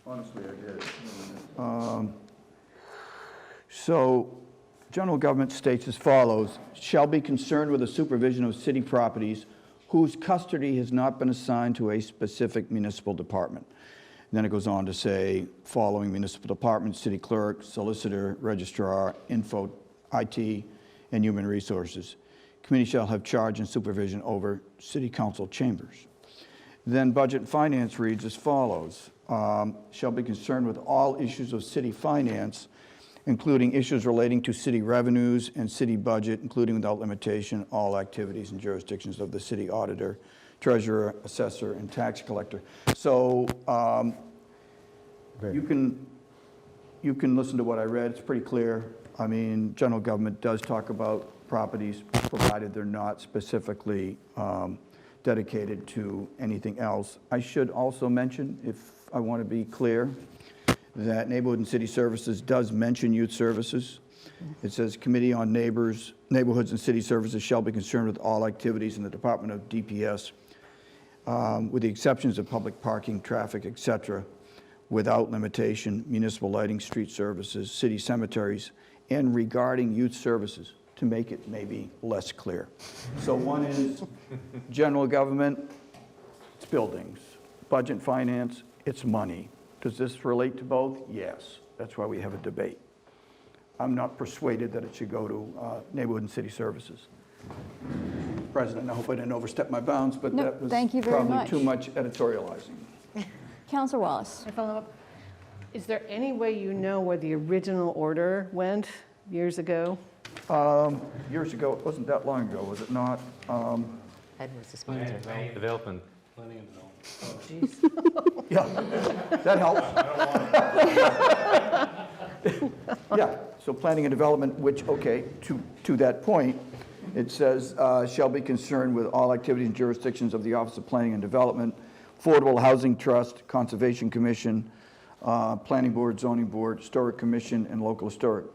S3: Honestly, I did. So, general government states as follows: shall be concerned with the supervision of city properties whose custody has not been assigned to a specific municipal department. And then it goes on to say, following municipal departments: city clerk, solicitor, registrar, info, IT, and human resources. Committee shall have charge and supervision over city council chambers. Then budget and finance reads as follows: shall be concerned with all issues of city finance, including issues relating to city revenues and city budget, including without limitation all activities and jurisdictions of the city auditor, treasurer, assessor, and tax collector. So you can listen to what I read. It's pretty clear. I mean, general government does talk about properties, provided they're not specifically dedicated to anything else. I should also mention, if I want to be clear, that Neighborhood and City Services does mention youth services. It says, Committee on Neighborhoods and City Services shall be concerned with all activities in the Department of DPS, with the exceptions of public parking, traffic, etc., without limitation, municipal lighting, street services, city cemeteries, and regarding youth services, to make it maybe less clear. So one is general government, it's buildings. Budget and finance, it's money. Does this relate to both? Yes. That's why we have a debate. I'm not persuaded that it should go to Neighborhood and City Services. President, I hope I didn't overstep my bounds, but
S18: No,
S3: that was
S18: thank you very
S3: probably
S18: much.
S3: too much editorializing.
S18: Counselor Wallace.
S17: Can I follow up? Is there any way you know where the original order went years ago?
S3: Years ago, it wasn't that long ago, was it not?
S2: Ed was just wanting to know.
S6: Development.
S17: Oh, jeez.
S3: Yeah, that helps. Yeah, so planning and development, which, okay, to that point, it says, shall be concerned with all activities and jurisdictions of the Office of Planning and Development, Affordable Housing Trust, Conservation Commission, Planning Board, Zoning Board, Historic Commission, and Local Historic.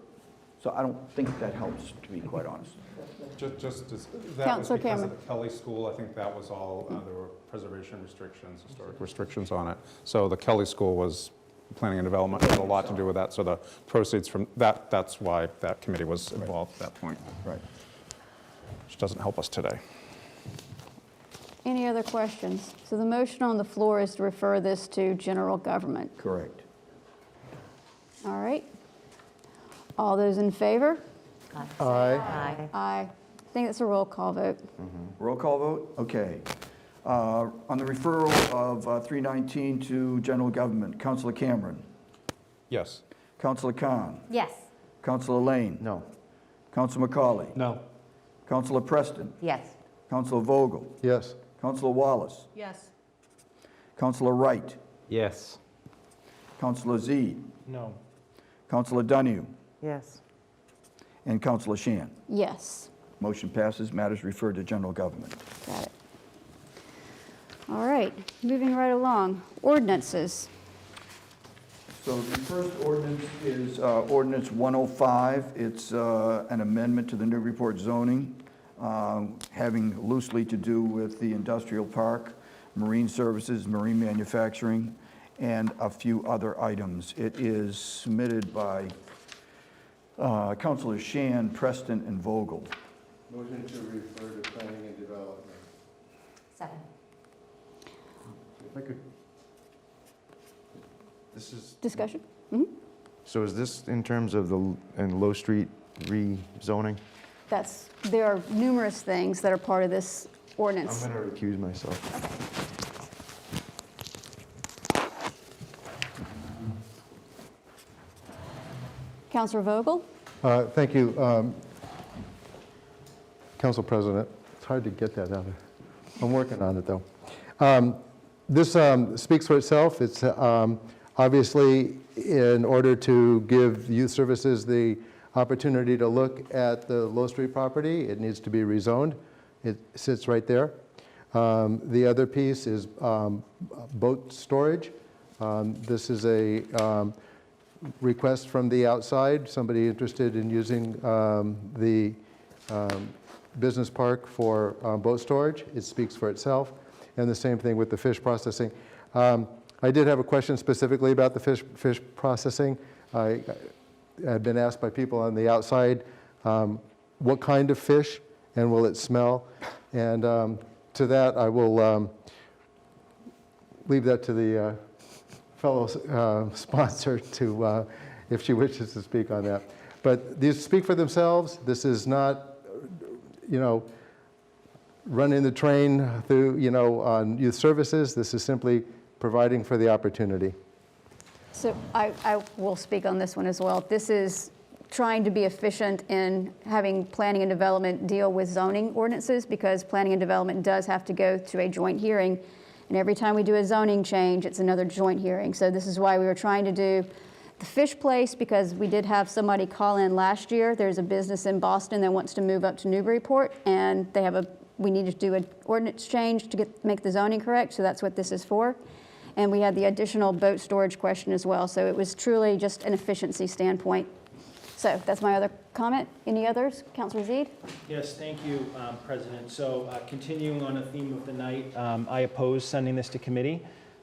S3: So I don't think that helps, to be quite honest.
S7: That was
S18: Councilor
S7: because
S18: Cameron.
S7: of the Kelly School. I think that was all, there were preservation restrictions, historic restrictions on it. So the Kelly School was planning and development, had a lot to do with that. So the proceeds from that, that's why that committee was involved at that point.
S3: Right.
S7: Which doesn't help us today.
S18: Any other questions? So the motion on the floor is to refer this to general government.
S3: Correct.
S18: All right. All those in favor?
S19: Aye.
S2: Aye.
S18: Aye. I think that's a roll call vote.
S3: Roll call vote? Okay. On the referral of 319 to general government, Councilor Cameron.
S7: Yes.
S3: Councilor Khan.
S2: Yes.
S3: Councilor Lane.
S15: No.
S3: Councilor McCauley.
S6: No.
S3: Councilor Preston.
S2: Yes.
S3: Councilor Vogel.
S19: Yes.
S3: Councilor Wallace.
S17: Yes.
S3: Councilor Wright.
S6: Yes.
S3: Councilor Zede.
S4: No.
S3: Councilor Donahue.
S2: Yes.
S3: And Councilor Shan.
S18: Yes.
S3: Motion passes. Matters referred to general government.
S18: Got it. All right, moving right along. Ordinances.
S3: So the first ordinance is Ordinance 105. It's an amendment to the Newburyport zoning, having loosely to do with the industrial park, marine services, marine manufacturing, and a few other items. It is submitted by Councilors Shan, Preston, and Vogel.
S19: Motion to refer to planning and development.
S2: Second.
S15: If I could. This is,
S18: Discussion?
S15: so is this in terms of the Low Street rezoning?
S18: There are numerous things that are part of this ordinance.
S15: I'm going to recuse myself.
S18: Councilor Vogel?
S19: Thank you. Council President, it's hard to get that out of. I'm working on it, though. This speaks for itself. It's obviously in order to give youth services the opportunity to look at the Low Street property, it needs to be rezoned. It sits right there. The other piece is boat storage. This is a request from the outside, somebody interested in using the business park for boat storage. It speaks for itself. And the same thing with the fish processing. I did have a question specifically about the fish processing. I had been asked by people on the outside, what kind of fish and will it smell? And to that, I will leave that to the fellow sponsor to, if she wishes to speak on that. But these speak for themselves. This is not, running the train through, on youth services. This is simply providing for the opportunity.
S18: So I will speak on this one as well. This is trying to be efficient in having planning and development deal with zoning ordinances, because planning and development does have to go to a joint hearing. And every time we do a zoning change, it's another joint hearing. So this is why we were trying to do the fish place, because we did have somebody call in last year. There's a business in Boston that wants to move up to Newburyport, and we need to do an ordinance change to make the zoning correct, so that's what this is for. And we had the additional boat storage question as well, so it was truly just an efficiency standpoint. So that's my other comment. Any others? Councilor Zede?
S4: Yes, thank you, President. So continuing on a theme of the night, I oppose sending this to committee.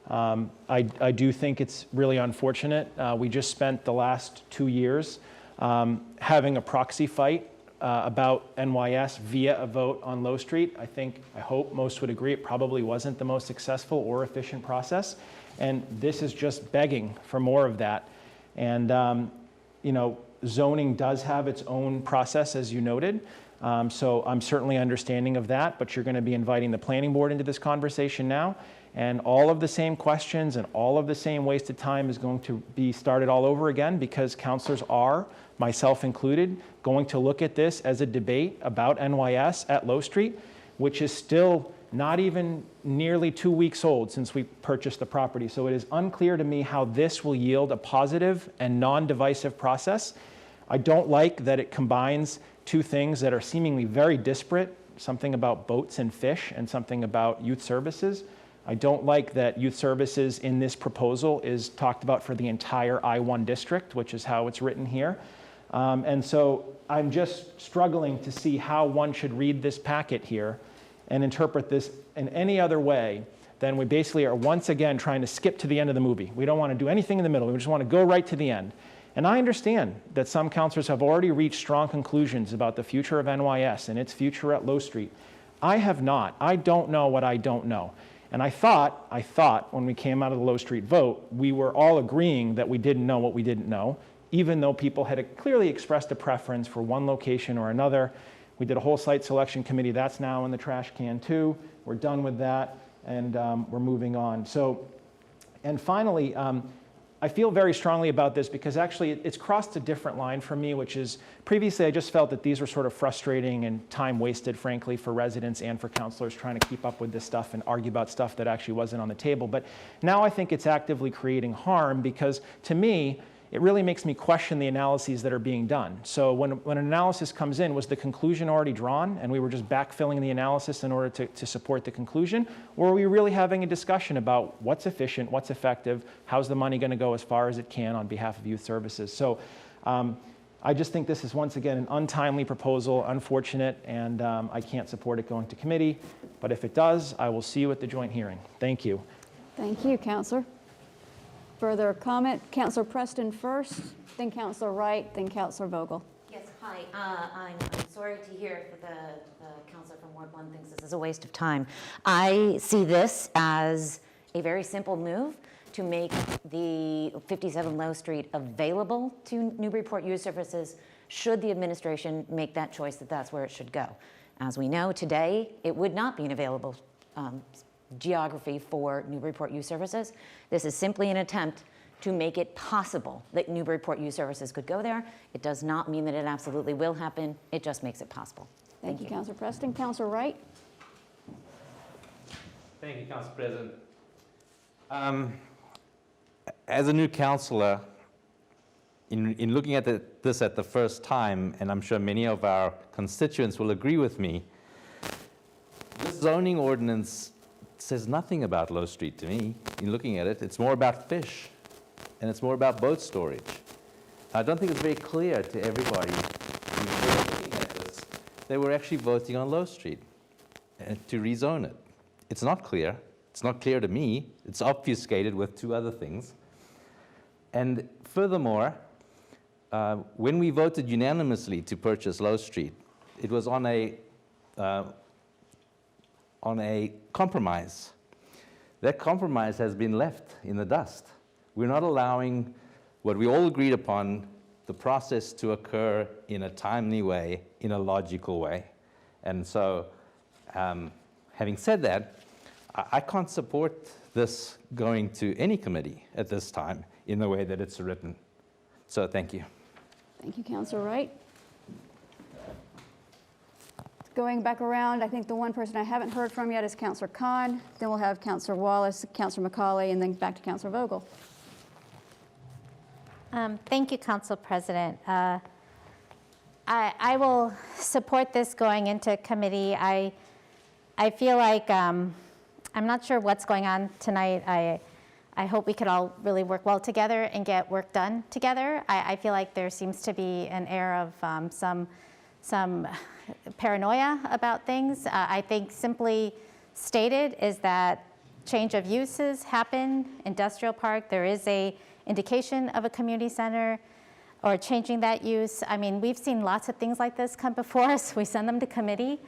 S4: I do think it's really unfortunate. We just spent the last 2 years having a proxy fight about NYS via a vote on Low Street. I hope most would agree it probably wasn't the most successful or efficient process. And this is just begging for more of that. And, zoning does have its own process, as you noted. So I'm certainly understanding of that, but you're going to be inviting the planning board into this conversation now. And all of the same questions and all of the same wasted time is going to be started all over again, because councilors are, myself included, going to look at this as a debate about NYS at Low Street, which is still not even nearly 2 weeks old since we purchased the property. So it is unclear to me how this will yield a positive and non-divisive process. I don't like that it combines two things that are seemingly very disparate, something about boats and fish and something about youth services. I don't like that youth services in this proposal is talked about for the entire I-1 district, which is how it's written here. And so I'm just struggling to see how one should read this packet here and interpret this in any other way than we basically are once again trying to skip to the end of the movie. We don't want to do anything in the middle. We just want to go right to the end. And I understand that some councilors have already reached strong conclusions about the future of NYS and its future at Low Street. I have not. I don't know what I don't know. And I thought when we came out of the Low Street vote, we were all agreeing that we didn't know what we didn't know, even though people had clearly expressed a preference for one location or another. We did a whole site selection committee. That's now in the trash can too. We're done with that, and we're moving on. So, and finally, I feel very strongly about this because actually it's crossed a different line for me, which is previously I just felt that these were sort of frustrating and time wasted, frankly, for residents and for councilors trying to keep up with this stuff and argue about stuff that actually wasn't on the table. But now I think it's actively creating harm because, to me, it really makes me question the analyses that are being done. So when an analysis comes in, was the conclusion already drawn and we were just backfilling the analysis in order to support the conclusion? Or are we really having a discussion about what's efficient, what's effective, how's the money going to go as far as it can on behalf of youth services? So I just think this is once again an untimely proposal, unfortunate, and I can't support it going to committee. But if it does, I will see you at the joint hearing. Thank you.
S18: Thank you, Councilor. Further comment? Councilor Preston first, then Councilor Wright, then Councilor Vogel.
S2: Yes, hi. I'm sorry to hear that the councilor from Ward 1 thinks this is a waste of time. I see this as a very simple move to make the 57 Low Street available to Newburyport Youth Services should the administration make that choice that that's where it should go. As we know, today, it would not be an available geography for Newburyport Youth Services. This is simply an attempt to make it possible that Newburyport Youth Services could go there. It does not mean that it absolutely will happen. It just makes it possible.
S18: Thank you, Councilor Preston. Councilor Wright.
S20: Thank you, Council President. As a new councillor, in looking at this at the first time, and I'm sure many of our constituents will agree with me, this zoning ordinance says nothing about Low Street to me. In looking at it, it's more about fish, and it's more about boat storage. I don't think it's very clear to everybody who was looking at this. They were actually voting on Low Street to rezone it. It's not clear. It's not clear to me. It's obfuscated with two other things. And furthermore, when we voted unanimously to purchase Low Street, it was on a compromise. That compromise has been left in the dust. We're not allowing what we all agreed upon, the process to occur in a timely way, in a logical way. And so, having said that, I can't support this going to any committee at this time in the way that it's written. So thank you.
S18: Thank you, Councilor Wright. Going back around, I think the one person I haven't heard from yet is Councilor Khan. Then we'll have Councilor Wallace, Councilor McCauley, and then back to Councilor Vogel.
S5: Thank you, Council President. I will support this going into committee. I feel like I'm not sure what's going on tonight. I hope we could all really work well together and get work done together. I feel like there seems to be an air of some paranoia about things. I think simply stated is that change of uses happen, industrial park, there is a indication of a community center or changing that use. I mean, we've seen lots of things like this come before us. We send them to committee.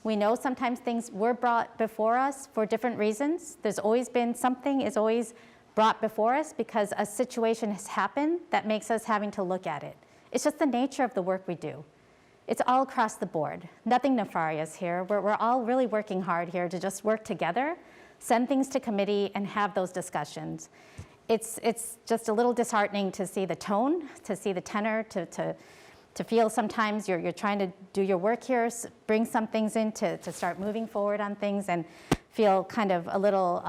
S5: We know sometimes things were brought before us for different reasons. There's always been something is always brought before us because a situation has happened that makes us having to look at it. It's just the nature of the work we do. It's all across the board. Nothing nefarious here. We're all really working hard here to just work together, send things to committee, and have those discussions. It's just a little disheartening to see the tone, to see the tenor, to feel sometimes you're trying to do your work here, bring some things in to start moving forward on things, and feel kind of a little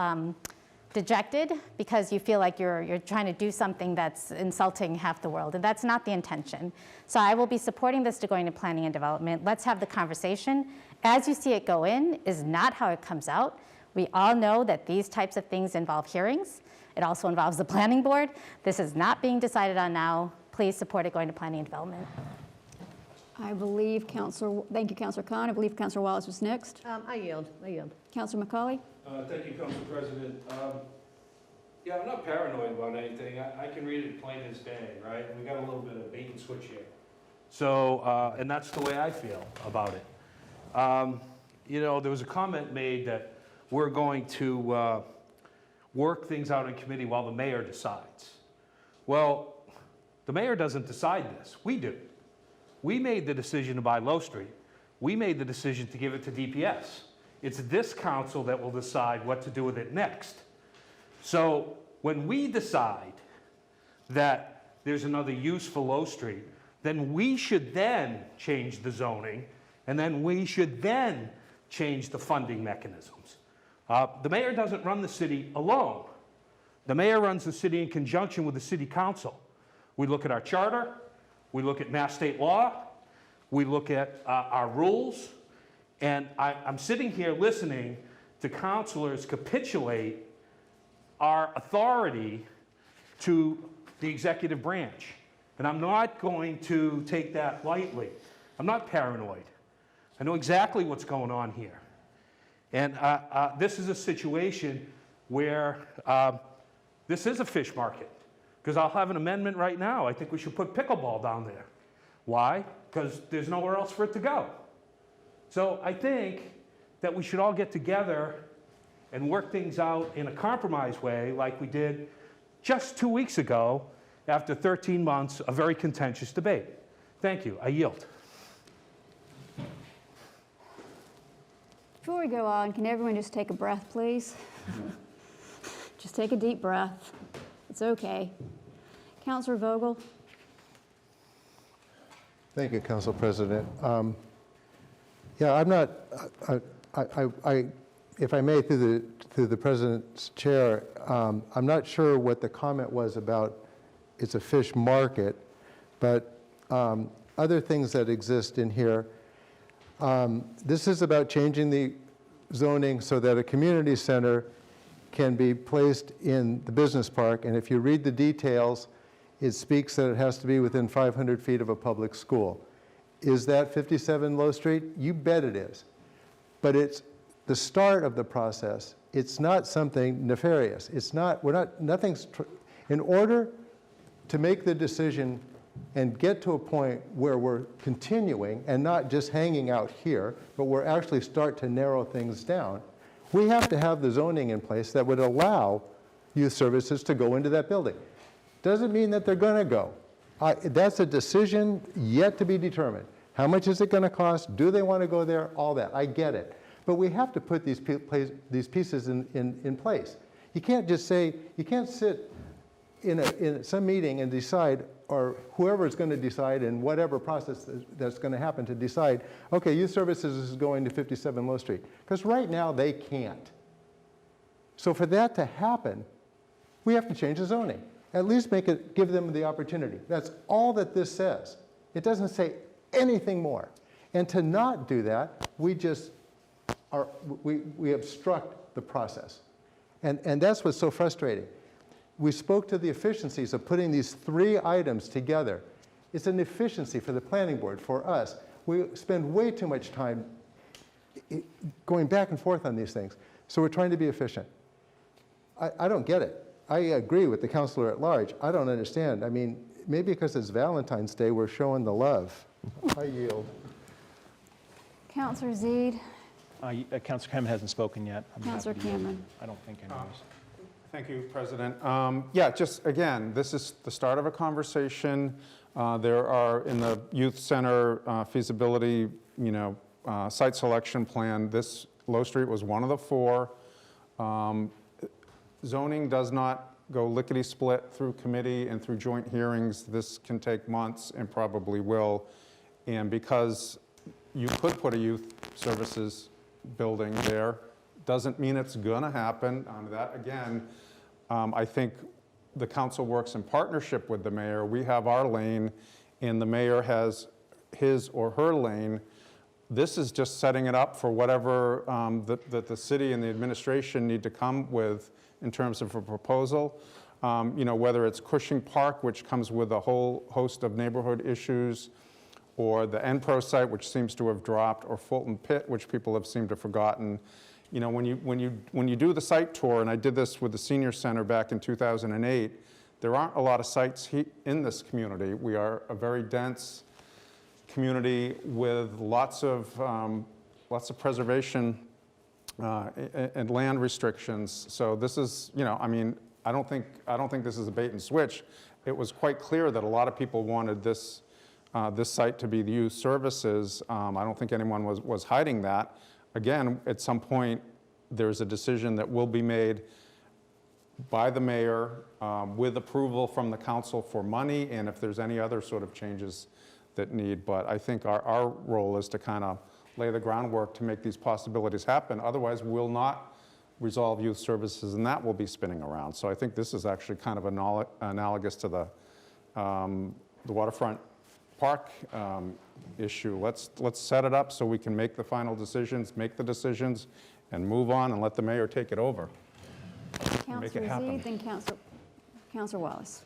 S5: dejected because you feel like you're trying to do something that's insulting half the world, and that's not the intention. So I will be supporting this to going to planning and development. Let's have the conversation. As you see it go in is not how it comes out. We all know that these types of things involve hearings. It also involves the planning board. This is not being decided on now. Please support it going to planning and development.
S18: I believe thank you, Councilor Khan. I believe Councilor Wallace was next.
S17: I yield.
S18: Councilor McCauley?
S6: Thank you, Council President. Yeah, I'm not paranoid about anything. I can read it plain as day, right? We got a little bit of bait and switch here. So, and that's the way I feel about it. You know, there was a comment made that we're going to work things out in committee while the mayor decides. Well, the mayor doesn't decide this. We do. We made the decision to buy Low Street. We made the decision to give it to DPS. It's this council that will decide what to do with it next. So when we decide that there's another use for Low Street, then we should then change the zoning, and then we should then change the funding mechanisms. The mayor doesn't run the city alone. The mayor runs the city in conjunction with the city council. We look at our charter, we look at Mass state law, we look at our rules, and I'm sitting here listening to councilors capitulate our authority to the executive branch. And I'm not going to take that lightly. I'm not paranoid. I know exactly what's going on here. And this is a situation where this is a fish market. Because I'll have an amendment right now. I think we should put pickleball down there. Why? Because there's nowhere else for it to go. So I think that we should all get together and work things out in a compromise way like we did just 2 weeks ago after 13 months of very contentious debate. Thank you. I yield.
S18: Before we go on, can everyone just take a breath, please? Just take a deep breath. It's okay. Councilor Vogel?
S19: Thank you, Council President. Yeah, I'm not, if I may, through the President's chair, I'm not sure what the comment was about it's a fish market, but other things that exist in here. This is about changing the zoning so that a community center can be placed in the business park. And if you read the details, It speaks that it has to be within 500 feet of a public school. Is that 57 Low Street? You bet it is. But it's the start of the process. It's not something nefarious. It's not, in order to make the decision and get to a point where we're continuing and not just hanging out here, but we're actually start to narrow things down, we have to have the zoning in place that would allow youth services to go into that building. Doesn't mean that they're going to go. That's a decision yet to be determined. How much is it going to cost? Do they want to go there? All that. I get it. But we have to put these pieces in place. You can't just say, you can't sit in some meeting and decide, or whoever is going to decide in whatever process that's going to happen to decide, okay, youth services is going to 57 Low Street. Because right now they can't. So for that to happen, we have to change the zoning. At least give them the opportunity. That's all that this says. It doesn't say anything more. And to not do that, we obstruct the process. And that's what's so frustrating. We spoke to the efficiencies of putting these 3 items together. It's an efficiency for the planning board, for us. We spend way too much time going back and forth on these things. So we're trying to be efficient. I don't get it. I agree with the counselor at large. I don't understand. I mean, maybe because it's Valentine's Day, we're showing the love. I yield.
S18: Councilor Zede.
S4: Councilor Cameron hasn't spoken yet.
S18: Councilor Cameron.
S4: I don't think anyways.
S7: Thank you, President. Yeah, just again, this is the start of a conversation. There are in the youth center feasibility, site selection plan. This Low Street was one of the 4. Zoning does not go lickety-split through committee and through joint hearings. This can take months and probably will. And because you could put a youth services building there, doesn't mean it's going to happen. That, again, I think the council works in partnership with the mayor. We have our lane, and the mayor has his or her lane. This is just setting it up for whatever the city and the administration need to come with in terms of a proposal. Whether it's Cushing Park, which comes with a whole host of neighborhood issues, or the Enpro site, which seems to have dropped, or Fulton Pit, which people have seemed to have forgotten. When you do the site tour, and I did this with the senior center back in 2008, there aren't a lot of sites in this community. We are a very dense community with lots of preservation and land restrictions. So this is, I don't think this is a bait and switch. It was quite clear that a lot of people wanted this site to be the youth services. I don't think anyone was hiding that. Again, at some point, there's a decision that will be made by the mayor with approval from the council for money, and if there's any other sort of changes that need. But I think our role is to kind of lay the groundwork to make these possibilities happen. Otherwise, we'll not resolve youth services, and that will be spinning around. So I think this is actually kind of analogous to the waterfront park issue. Let's set it up so we can make the final decisions, make the decisions, and move on and let the mayor take it over. Make it happen.
S18: Councilor Zede, then Councilor Wallace.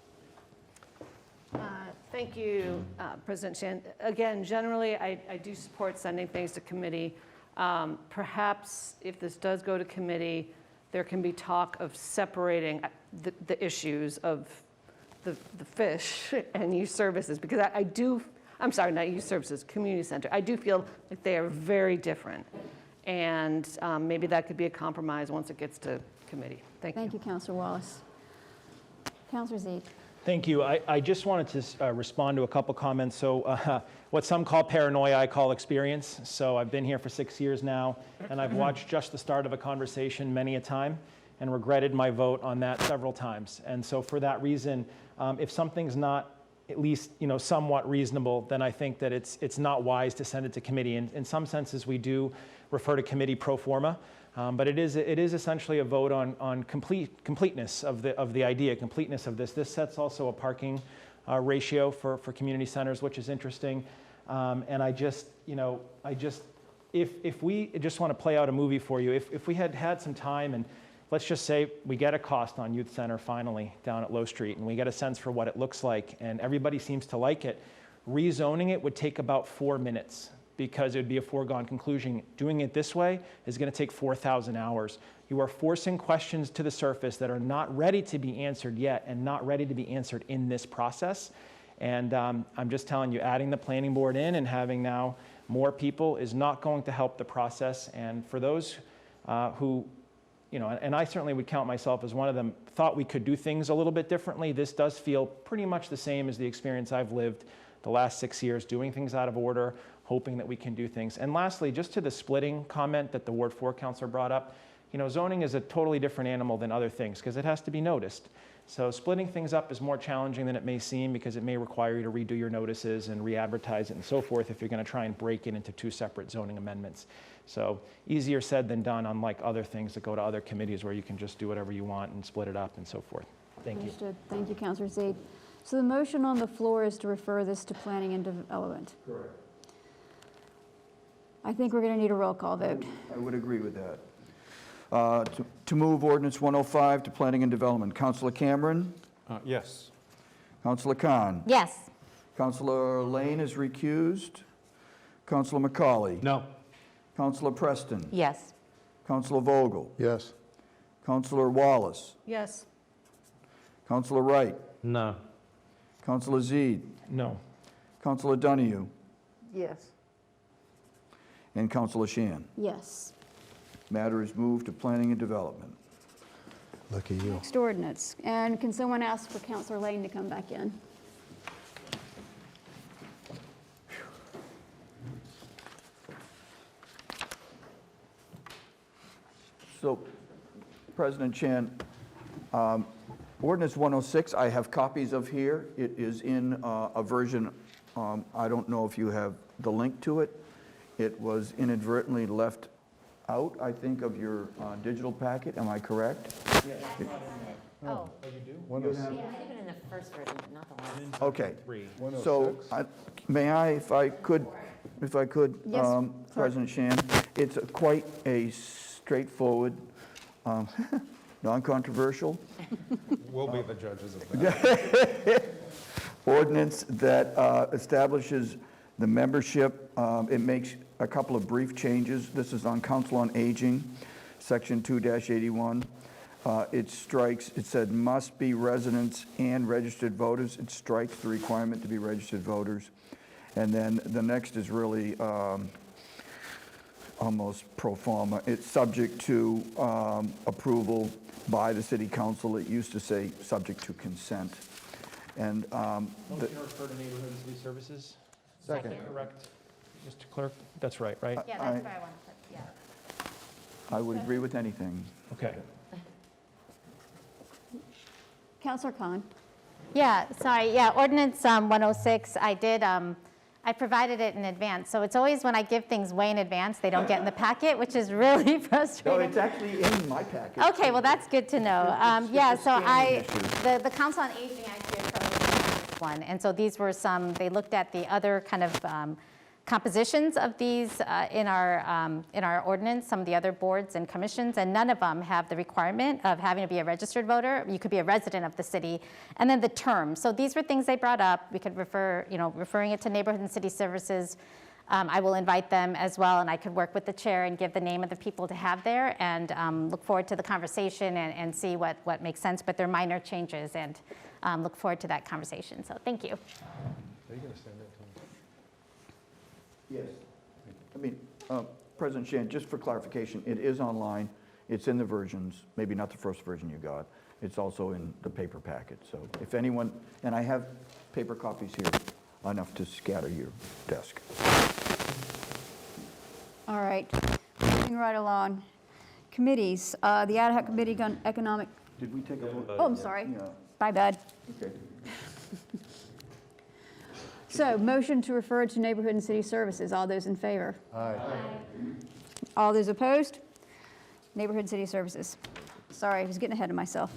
S17: Thank you, President Chan. Again, generally, I do support sending things to committee. Perhaps if this does go to committee, there can be talk of separating the issues of the fish and youth services, because I'm sorry, not youth services, community center. I do feel like they are very different. And maybe that could be a compromise once it gets to committee. Thank you.
S18: Thank you, Councilor Wallace. Councilor Zede.
S4: Thank you. I just wanted to respond to a couple comments. So what some call paranoia, I call experience. So I've been here for 6 years now, and I've watched just the start of a conversation many a time and regretted my vote on that several times. And so for that reason, if something's not at least somewhat reasonable, then I think that it's not wise to send it to committee. And in some senses, we do refer to committee pro forma. But it is essentially a vote on completeness of the idea, completeness of this. This sets also a parking ratio for community centers, which is interesting. And if we just want to play out a movie for you, if we had some time and let's just say we get a cost on Youth Center finally down at Low Street, and we get a sense for what it looks like, and everybody seems to like it. Rezoning it would take about 4 minutes because it would be a foregone conclusion. Doing it this way is going to take 4,000 hours. You are forcing questions to the surface that are not ready to be answered yet and not ready to be answered in this process. And I'm just telling you, adding the planning board in and having now more people is not going to help the process. And for those who, you know, and I certainly would count myself as one of them, thought we could do things a little bit differently, this does feel pretty much the same as the experience I've lived the last 6 years, doing things out of order, hoping that we can do things. And lastly, just to the splitting comment that the Ward 4 councilor brought up, you know, zoning is a totally different animal than other things because it has to be noticed. So splitting things up is more challenging than it may seem because it may require you to redo your notices and re-advertise it and so forth if you're going to try and break it into 2 separate zoning amendments. So easier said than done, unlike other things that go to other committees where you can just do whatever you want and split it up and so forth. Thank you.
S18: Understood. Thank you, Councilor Zaid. So the motion on the floor is to refer this to planning and development.
S3: Correct.
S18: I think we're going to need a roll call vote.
S3: I would agree with that. To move ordinance 105 to planning and development, Councilor Cameron?
S7: Yes.
S3: Councilor Khan?
S5: Yes.
S3: Councilor Lane is recused. Councilor McCauley?
S6: No.
S3: Councilor Preston?
S5: Yes.
S3: Councilor Vogel?
S19: Yes.
S3: Councilor Wallace?
S12: Yes.
S3: Councilor Wright?
S20: No.
S3: Councilor Zede?
S4: No.
S3: Councilor Donahue?
S12: Yes.
S3: And Councilor Shan.
S18: Yes.
S3: Matter is moved to planning and development.
S19: Lucky you.
S18: Next ordinance. And can someone ask for Councilor Lane to come back in?
S3: So, President Chan, ordinance 106, I have copies of here. It is in a version, I don't know if you have the link to it. It was inadvertently left out, I think, of your digital packet. Am I correct?
S5: Oh.
S3: You have-
S2: Even in the first version, but not the last.
S3: Okay. So, may I, if I could,
S18: Yes,
S3: President Shan, it's quite a straightforward, non-controversial
S7: We'll be the judges of that.
S3: ordinance that establishes the membership. It makes a couple of brief changes. This is on Council on Aging, Section 2-81. It strikes, it said must be residents and registered voters. It strikes the requirement to be registered voters. And then the next is really almost pro forma. It's subject to approval by the city council. It used to say subject to consent. And
S4: Motion to refer to neighborhood and city services?
S19: Second.
S4: Correct. Mr. Clerk, that's right, right?
S5: Yeah, that's where I want to put, yeah.
S3: I would agree with anything.
S4: Okay.
S18: Councilor Khan?
S5: Yeah, sorry, yeah, ordinance 106, I provided it in advance. So it's always when I give things way in advance, they don't get in the packet, which is really
S3: No,
S5: frustrating.
S3: it's actually in my packet.
S5: Okay, well, that's good to know. Yeah, so the Council on Aging actually approached this one. And so these were some, they looked at the other kind of compositions of these in our ordinance, some of the other boards and commissions, and none of them have the requirement of having to be a registered voter. You could be a resident of the city, and then the term. So these were things they brought up. We could refer, referring it to neighborhood and city services. I will invite them as well, and I could work with the chair and give the name of the people to have there, and look forward to the conversation and see what makes sense. But they're minor changes, and look forward to that conversation. So thank you.
S19: Are you going to send it to me?
S3: Yes. I mean, President Shan, just for clarification, it is online. It's in the versions, maybe not the first version you got. It's also in the paper packet. So if anyone, and I have paper copies here, enough to scatter your desk.
S18: All right, moving right along. Committees, the ad hoc committee on economic,
S3: Did we take a vote?
S18: oh, I'm sorry.
S3: Yeah.
S18: My bad.
S3: Okay.
S18: So, motion to refer to neighborhood and city services. All those in favor?
S19: Aye.
S18: All those opposed? Neighborhood and city services. Sorry, I was getting ahead of myself.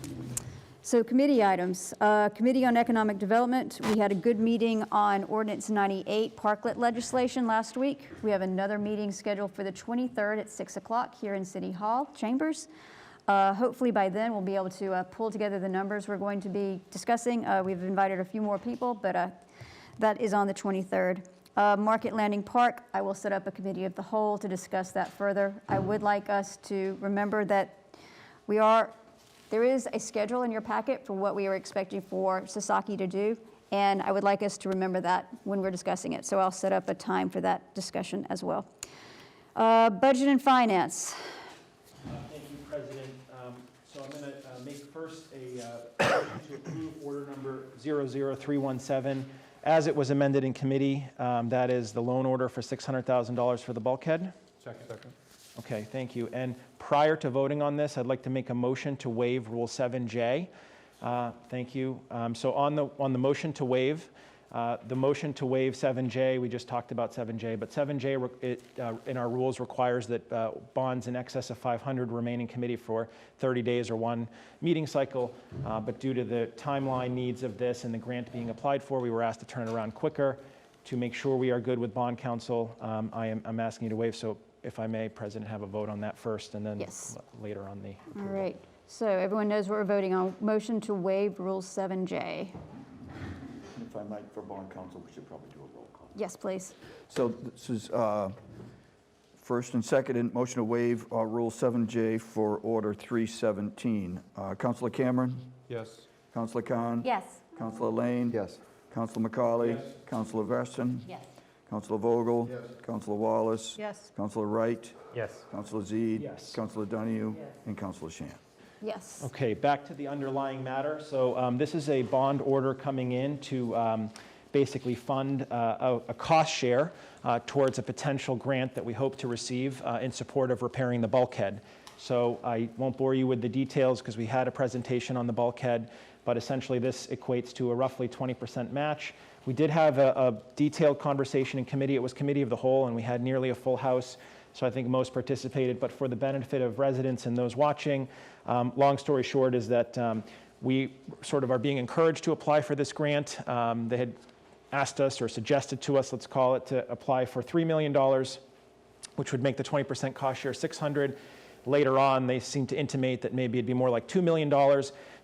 S18: So committee items. Committee on Economic Development, we had a good meeting on Ordinance 98 parklet legislation last week. We have another meeting scheduled for the 23rd at 6 o'clock here in City Hall chambers. Hopefully by then, we'll be able to pull together the numbers we're going to be discussing. We've invited a few more people, but that is on the 23rd. Market Landing Park, I will set up a committee of the whole to discuss that further. I would like us to remember that there is a schedule in your packet for what we are expecting for Sasaki to do, and I would like us to remember that when we're discussing it. So I'll set up a time for that discussion as well. Budget and Finance.
S4: Thank you, President. So I'm going to make first a motion to approve order number 00317 as it was amended in committee. That is the loan order for $600,000 for the bulkhead.
S7: Second.
S4: Okay, thank you. And prior to voting on this, I'd like to make a motion to waive Rule 7J. Thank you. So on the motion to waive, 7J, we just talked about 7J, but 7J in our rules requires that bonds in excess of 500 remain in committee for 30 days or one meeting cycle. But due to the timeline needs of this and the grant being applied for, we were asked to turn it around quicker. To make sure we are good with bond counsel, I'm asking you to waive. So if I may, President, have a vote on that first and then later on the approval.
S18: All right. So everyone knows what we're voting on. Motion to waive Rule 7J.
S3: If I might, for bond counsel, we should probably do a roll call.
S18: Yes, please.
S3: So this is first and second, motion to waive Rule 7J for Order 317. Councilor Cameron?
S7: Yes.
S3: Councilor Khan?
S5: Yes.
S3: Councilor Lane?
S15: Yes.
S3: Councilor McCauley?
S7: Yes.
S3: Councilor Veston?
S5: Yes.
S3: Councilor Vogel?
S7: Yes.
S3: Councilor Wallace?
S12: Yes.
S3: Councilor Wright?
S6: Yes.
S3: Councilor Zede?
S4: Yes.
S3: Councilor Donahue? And Councilor Shan.
S18: Yes.
S4: Okay, back to the underlying matter. So this is a bond order coming in to basically fund a cost share towards a potential grant that we hope to receive in support of repairing the bulkhead. So I won't bore you with the details because we had a presentation on the bulkhead, but essentially this equates to a roughly 20% match. We did have a detailed conversation in committee. It was committee of the whole, and we had nearly a full house. So I think most participated, but for the benefit of residents and those watching, long story short is that we sort of are being encouraged to apply for this grant. They had asked us or suggested to us, let's call it, to apply for $3 million, which would make the 20% cost share $600,000. Later on, they seemed to intimate that maybe it'd be more like $2 million.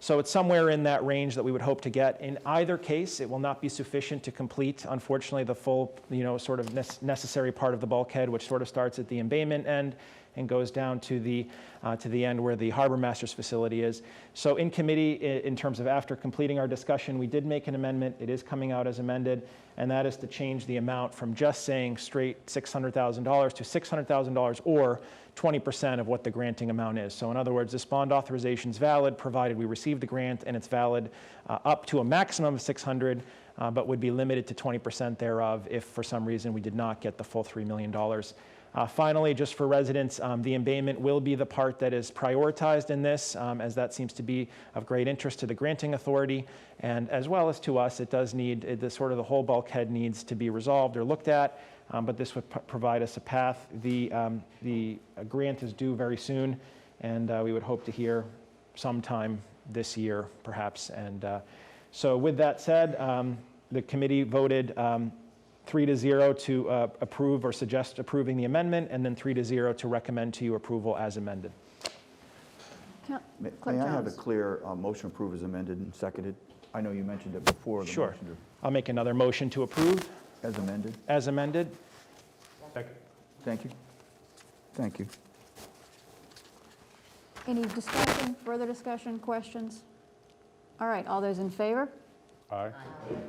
S4: So it's somewhere in that range that we would hope to get. In either case, it will not be sufficient to complete, unfortunately, the full, sort of necessary part of the bulkhead, which sort of starts at the embayment end and goes down to the end where the harbor master's facility is. So in committee, in terms of after completing our discussion, we did make an amendment. It is coming out as amended, and that is to change the amount from just saying straight $600,000 to $600,000 or 20% of what the granting amount is. So in other words, this bond authorization is valid provided we receive the grant, and it's valid up to a maximum of $600,000, but would be limited to 20% thereof if for some reason we did not get the full $3 million. Finally, just for residents, the embayment will be the part that is prioritized in this, as that seems to be of great interest to the granting authority, and as well as to us. It does need, the whole bulkhead needs to be resolved or looked at, but this would provide us a path. The grant is due very soon, and we would hope to hear sometime this year, perhaps. And so with that said, the committee voted 3-0 to approve or suggest approving the amendment, and then 3-0 to recommend to you approval as amended.
S3: May I have a clear motion approved as amended and seconded? I know you mentioned it before.
S4: Sure. I'll make another motion to approve.
S3: As amended?
S4: As amended.
S6: Second.
S3: Thank you. Thank you.
S18: Any discussion, further discussion, questions? All right, all those in favor?
S7: Aye.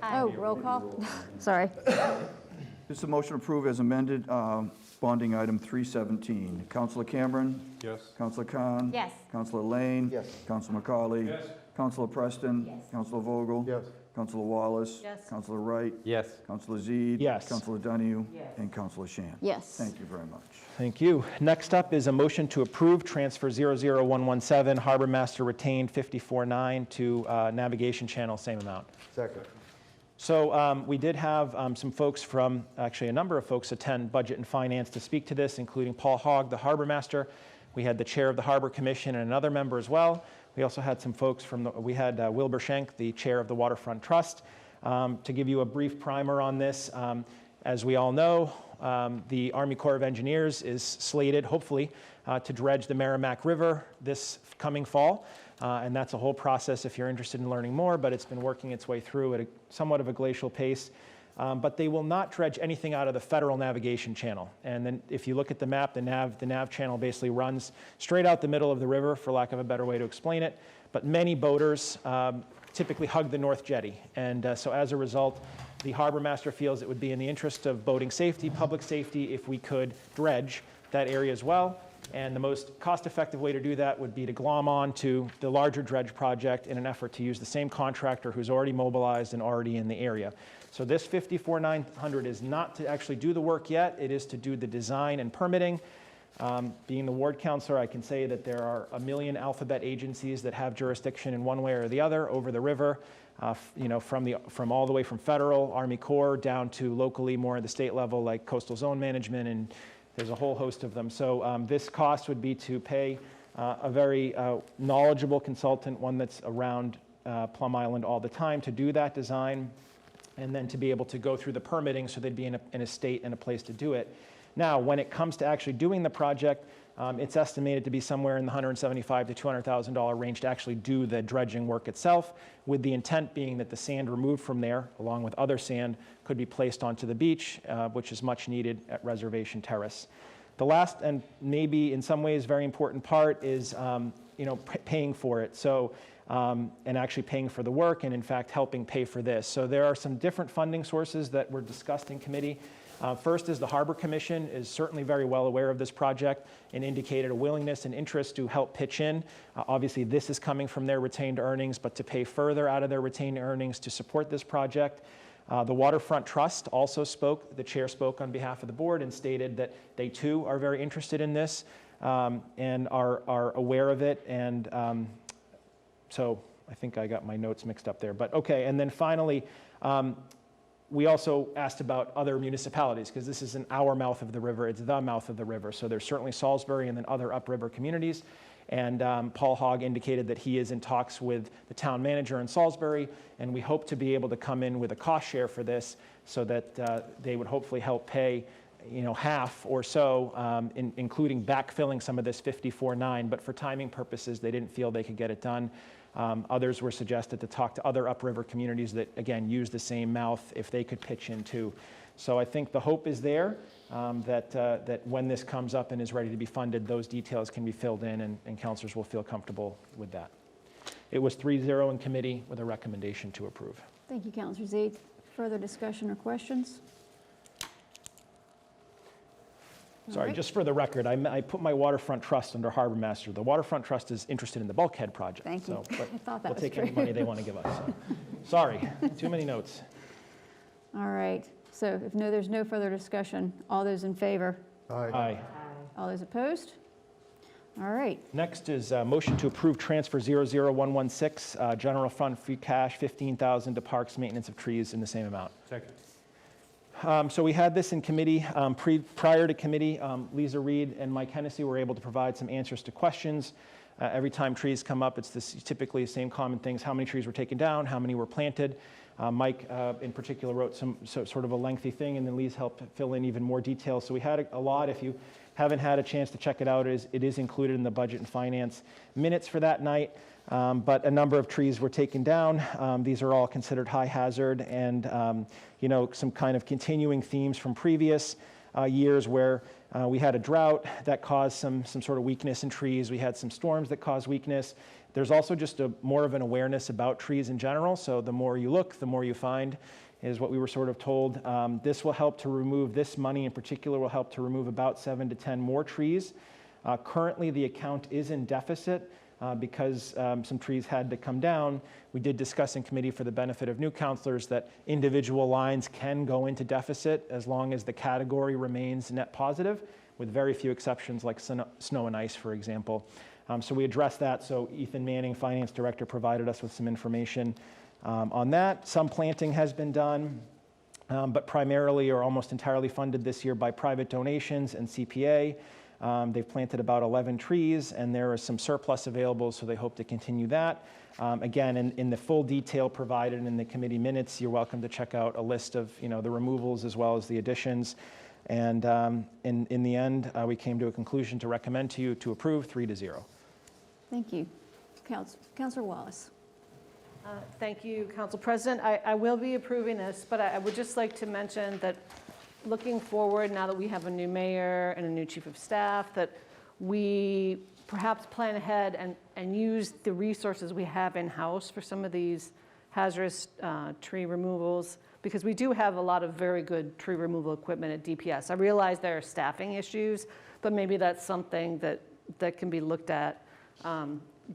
S18: Oh, roll call. Sorry.
S3: This is a motion approved as amended, bonding item 317. Councilor Cameron?
S7: Yes.
S3: Councilor Khan?
S5: Yes.
S3: Councilor Lane?
S15: Yes.
S3: Councilor McCauley?
S7: Yes.
S3: Councilor Preston?
S5: Yes.
S3: Councilor Vogel?
S19: Yes.
S3: Councilor Wallace?
S12: Yes.
S3: Councilor Wright?
S20: Yes.
S3: Councilor Zede?
S4: Yes.
S3: Councilor Donahue?
S12: Yes.
S3: And Councilor Shan?
S18: Yes.
S3: Thank you very much.
S4: Thank you. Next up is a motion to approve transfer 00117, Harbor Master retained 54.9 to Navigation Channel, same amount.
S19: Second.
S4: So we did have some folks from, actually a number of folks attend Budget and Finance to speak to this, including Paul Hogg, the Harbor Master. We had the Chair of the Harbor Commission and another member as well. We also had some folks from, we had Wilbur Schenk, the Chair of the Waterfront Trust. To give you a brief primer on this, As we all know, the Army Corps of Engineers is slated, hopefully, to dredge the Merrimack River this coming fall. And that's a whole process if you're interested in learning more, but it's been working its way through at somewhat of a glacial pace. But they will not dredge anything out of the federal navigation channel. And then if you look at the map, the nav channel basically runs straight out the middle of the river, for lack of a better way to explain it. But many boaters typically hug the north jetty. And so as a result, the harbor master feels it would be in the interest of boating safety, public safety, if we could dredge that area as well. And the most cost-effective way to do that would be to glom on to the larger dredge project in an effort to use the same contractor who's already mobilized and already in the area. So this 54,900 is not to actually do the work yet. It is to do the design and permitting. Being the ward counselor, I can say that there are a million alphabet agencies that have jurisdiction in one way or the other over the river, from all the way from federal, Army Corps, down to locally more at the state level, like coastal zone management, and there's a whole host of them. So this cost would be to pay a very knowledgeable consultant, one that's around Plum Island all the time, to do that design, and then to be able to go through the permitting so they'd be in a state and a place to do it. Now, when it comes to actually doing the project, it's estimated to be somewhere in the $175,000 to $200,000 range to actually do the dredging work itself, with the intent being that the sand removed from there, along with other sand, could be placed onto the beach, which is much needed at Reservation Terrace. The last and maybe in some ways very important part is paying for it. So, and actually paying for the work and in fact helping pay for this. So there are some different funding sources that were discussed in committee. First is the Harbor Commission is certainly very well aware of this project and indicated a willingness and interest to help pitch in. Obviously this is coming from their retained earnings, but to pay further out of their retained earnings to support this project. The Waterfront Trust also spoke, the chair spoke on behalf of the board and stated that they too are very interested in this and are aware of it. And so I think I got my notes mixed up there, but okay. And then finally, we also asked about other municipalities, because this isn't our mouth of the river, it's the mouth of the river. So there's certainly Salisbury and then other upriver communities. And Paul Hogg indicated that he is in talks with the town manager in Salisbury, and we hope to be able to come in with a cost share for this so that they would hopefully help pay half or so, including backfilling some of this 54.9, but for timing purposes, they didn't feel they could get it done. Others were suggested to talk to other upriver communities that, again, use the same mouth if they could pitch in too. So I think the hope is there that when this comes up and is ready to be funded, those details can be filled in and councilors will feel comfortable with that. It was 3-0 in committee with a recommendation to approve.
S18: Thank you, Councilor Z. Further discussion or questions?
S4: Sorry,
S18: right.
S4: just for the record, I put my Waterfront Trust under Harbor Master. The Waterfront Trust is interested in the bulkhead project.
S18: Thank you.
S4: So, but
S18: I thought that
S4: we'll
S18: was
S4: take
S18: true.
S4: any money they want to give us. So. Sorry, too many notes.
S18: All right, so if there's no further discussion, all those in favor?
S4: Aye.
S18: All those opposed? All right.
S4: Next is a motion to approve transfer 00116, general fund free cash, $15,000 to parks maintenance of trees in the same amount.
S6: Second.
S4: So we had this in committee. Prior to committee, Lisa Reed and Mike Hennessy were able to provide some answers to questions. Every time trees come up, it's typically the same common things: how many trees were taken down, how many were planted. Mike, in particular, wrote sort of a lengthy thing, and then Lisa helped fill in even more details. So we had a lot. If you haven't had a chance to check it out, it is included in the budget and finance minutes for that night. But a number of trees were taken down. These are all considered high hazard, and some kind of continuing themes from previous years where we had a drought that caused some sort of weakness in trees. We had some storms that caused weakness. There's also just more of an awareness about trees in general. So the more you look, the more you find, is what we were sort of told. This will help to remove, this money in particular will help to remove about 7 to 10 more trees. Currently, the account is in deficit. Because some trees had to come down. We did discuss in committee, for the benefit of new councilors, that individual lines can go into deficit as long as the category remains net positive, with very few exceptions like snow and ice, for example. So we addressed that. So Ethan Manning, Finance Director, provided us with some information on that. Some planting has been done, but primarily or almost entirely funded this year by private donations and CPA. They've planted about 11 trees, and there is some surplus available, so they hope to continue that. Again, in the full detail provided in the committee minutes, you're welcome to check out a list of the removals as well as the additions. And in the end, we came to a conclusion to recommend to you to approve 3-0.
S18: Thank you. Councilor Wallace.
S17: Thank you, Council President. I will be approving this, but I would just like to mention that looking forward, now that we have a new mayor and a new chief of staff, that we perhaps plan ahead and use the resources we have in-house for some of these hazardous tree removals, because we do have a lot of very good tree removal equipment at DPS. I realize there are staffing issues, but maybe that's something that can be looked at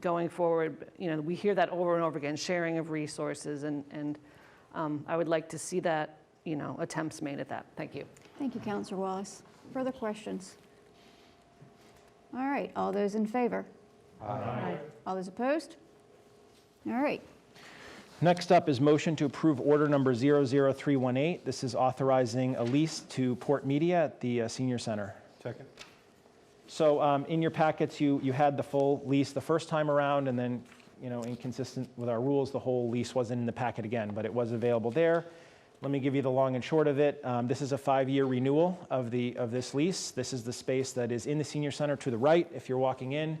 S17: going forward. We hear that over and over again, sharing of resources, and I would like to see that, attempts made at that. Thank you.
S18: Thank you, Councilor Wallace. Further questions? All right, all those in favor?
S4: Aye.
S18: All those opposed? All right.
S4: Next up is motion to approve order number 00318. This is authorizing a lease to Port Media at the Senior Center.
S7: Second.
S4: So in your packets, you had the full lease the first time around, and then, inconsistent with our rules, the whole lease wasn't in the packet again, but it was available there. Let me give you the long and short of it. This is a 5-year renewal of this lease. This is the space that is in the Senior Center to the right if you're walking in.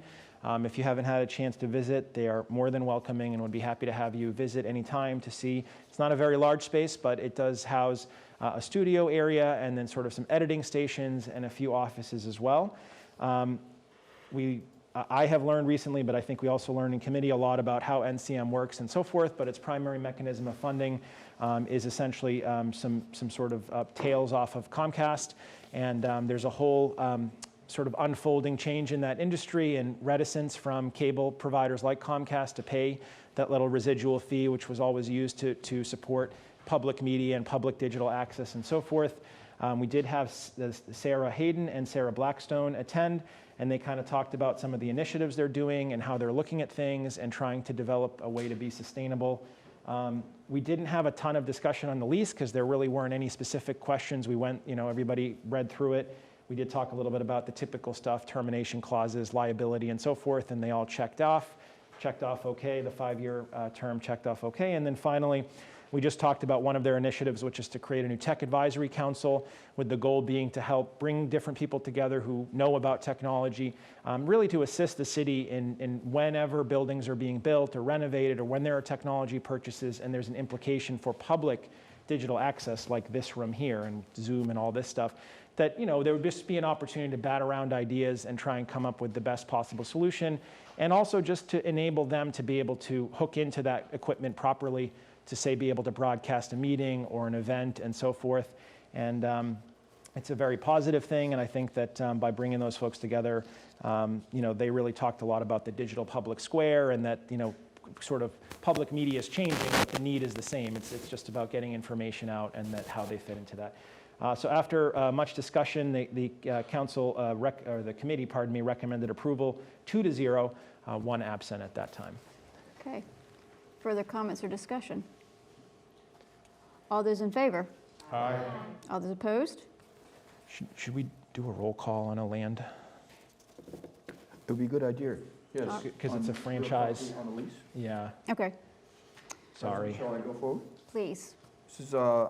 S4: If you haven't had a chance to visit, they are more than welcoming and would be happy to have you visit anytime to see. It's not a very large space, but it does house a studio area and then sort of some editing stations and a few offices as well. I have learned recently, but I think we also learned in committee a lot about how NCM works and so forth, but its primary mechanism of funding is essentially some sort of tails off of Comcast, and there's a whole sort of unfolding change in that industry and reticence from cable providers like Comcast to pay that little residual fee, which was always used to support public media and public digital access and so forth. We did have Sarah Hayden and Sarah Blackstone attend, and they kind of talked about some of the initiatives they're doing and how they're looking at things and trying to develop a way to be sustainable. We didn't have a ton of discussion on the lease because there really weren't any specific questions. We went, everybody read through it. We did talk a little bit about the typical stuff, termination clauses, liability, and so forth, and they all checked off okay. The 5-year term checked off okay. And then finally, we just talked about one of their initiatives, which is to create a new tech advisory council, with the goal being to help bring different people together who know about technology, really to assist the city in whenever buildings are being built or renovated, or when there are technology purchases and there's an implication for public digital access like this room here and Zoom and all this stuff, that there would just be an opportunity to bat around ideas and try and come up with the best possible solution, and also just to enable them to be able to hook into that equipment properly to, say, be able to broadcast a meeting or an event and so forth. And it's a very positive thing, and I think that by bringing those folks together, they really talked a lot about the digital public square, and that sort of public media is changing, but the need is the same. It's just about getting information out and how they fit into that. So after much discussion, the committee, recommended approval 2-0, 1 absent at that time.
S18: Okay. Further comments or discussion? All those in favor?
S7: Aye.
S18: All those opposed?
S4: Should we do a roll call on a land?
S3: It would be a good idea. Yes.
S4: Because it's a franchise.
S3: On a lease?
S4: Yeah.
S18: Okay,
S4: Sorry.
S3: Shall I go forward?
S18: please.
S3: This is a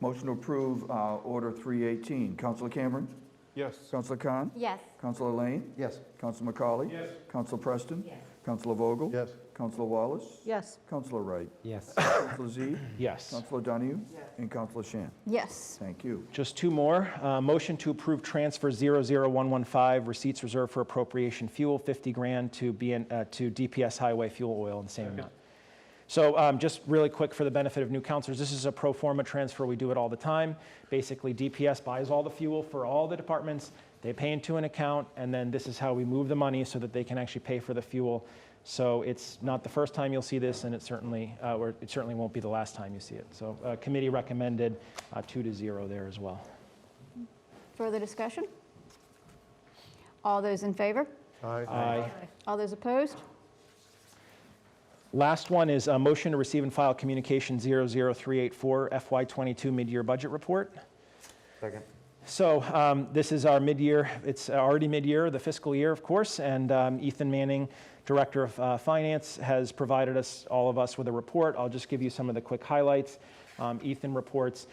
S3: motion to approve Order 318. Councilor Cameron?
S7: Yes.
S3: Councilor Khan?
S5: Yes.
S3: Councilor Lane?
S19: Yes.
S3: Councilor McCauley?
S7: Yes.
S3: Councilor Preston?
S5: Yes.
S3: Councilor Vogel?
S19: Yes.
S3: Councilor Wallace?
S12: Yes.
S3: Councilor Wright?
S20: Yes.
S3: Councilor Z?
S4: Yes.
S3: Councilor Donahue? And Councilor Shan.
S18: Yes.
S3: Thank you.
S4: Just 2 more. Motion to approve transfer 00115, receipts reserved for appropriation fuel, $50,000 to DPS highway fuel oil in the same amount. So just really quick for the benefit of new councilors, this is a pro forma transfer. We do it all the time. Basically, DPS buys all the fuel for all the departments. They pay into an account, and then this is how we move the money so that they can actually pay for the fuel. So it's not the first time you'll see this, and it certainly won't be the last time you see it. So committee recommended 2-0 there as well.
S18: Further discussion? All those in favor?
S19: Aye.
S4: Aye.
S18: All those opposed?
S4: Last one is a motion to receive and file communication 00384 FY22 mid-year budget report.
S15: Second.
S4: So this is our mid-year, it's already mid-year, the fiscal year, of course, and Ethan Manning, Director of Finance, has provided all of us with a report. I'll just give you some of the quick highlights. Ethan reports,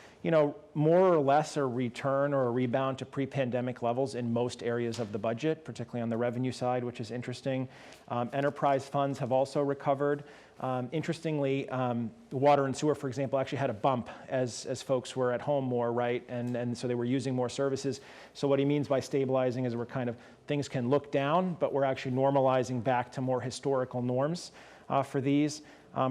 S4: more or less a return or a rebound to pre-pandemic levels in most areas of the budget, particularly on the revenue side, which is interesting. Enterprise funds have also recovered. Interestingly, water and sewer, for example, actually had a bump as folks were at home more, right? And so they were using more services. So what he means by stabilizing is things can look down, but we're actually normalizing back to more historical norms for these.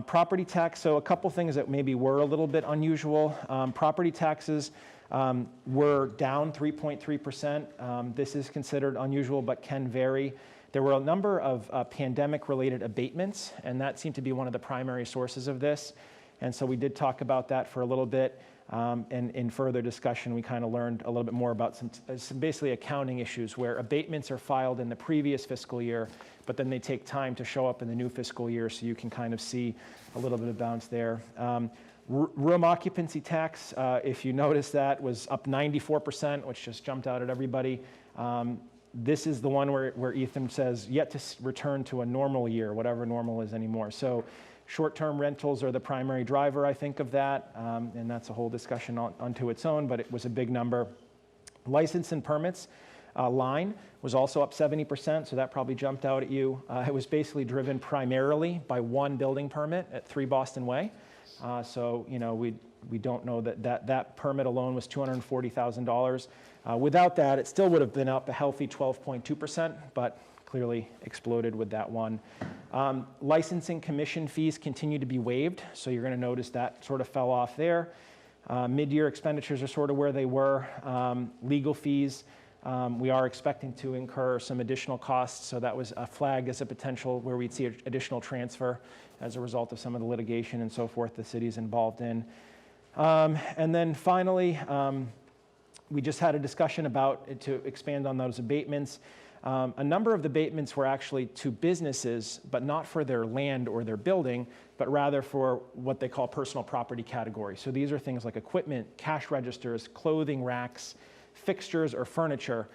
S4: Property tax, so a couple things that maybe were a little bit unusual. Property taxes were down 3.3%. This is considered unusual, but can vary. There were a number of pandemic-related abatements, and that seemed to be one of the primary sources of this. And so we did talk about that for a little bit. And in further discussion, we kind of learned a little bit more about some basically accounting issues where abatements are filed in the previous fiscal year, but then they take time to show up in the new fiscal year, so you can kind of see a little bit of bounce there. Room occupancy tax, if you notice that, was up 94%, which just jumped out at everybody. This is the one where Ethan says, yet to return to a normal year, whatever normal is anymore. So short-term rentals are the primary driver, I think, of that, and that's a whole discussion unto its own, but it was a big number. License and permits line was also up 70%, so that probably jumped out at you. It was basically driven primarily by one building permit at 3 Boston Way. So, we don't know that permit alone was $240,000. Without that, it still would have been up a healthy 12.2%, but clearly exploded with that one. Licensing commission fees continue to be waived, so you're going to notice that sort of fell off there. Mid-year expenditures are sort of where they were. Legal fees, we are expecting to incur some additional costs, so that was flagged as a potential where we'd see additional transfer as a result of some of the litigation and so forth the city's involved in. And then finally, we just had a discussion about, to expand on those abatements, a number of the abatements were actually to businesses, but not for their land or their building, but rather for what they call personal property category. So these are things like equipment, cash registers, clothing racks, fixtures, or furniture,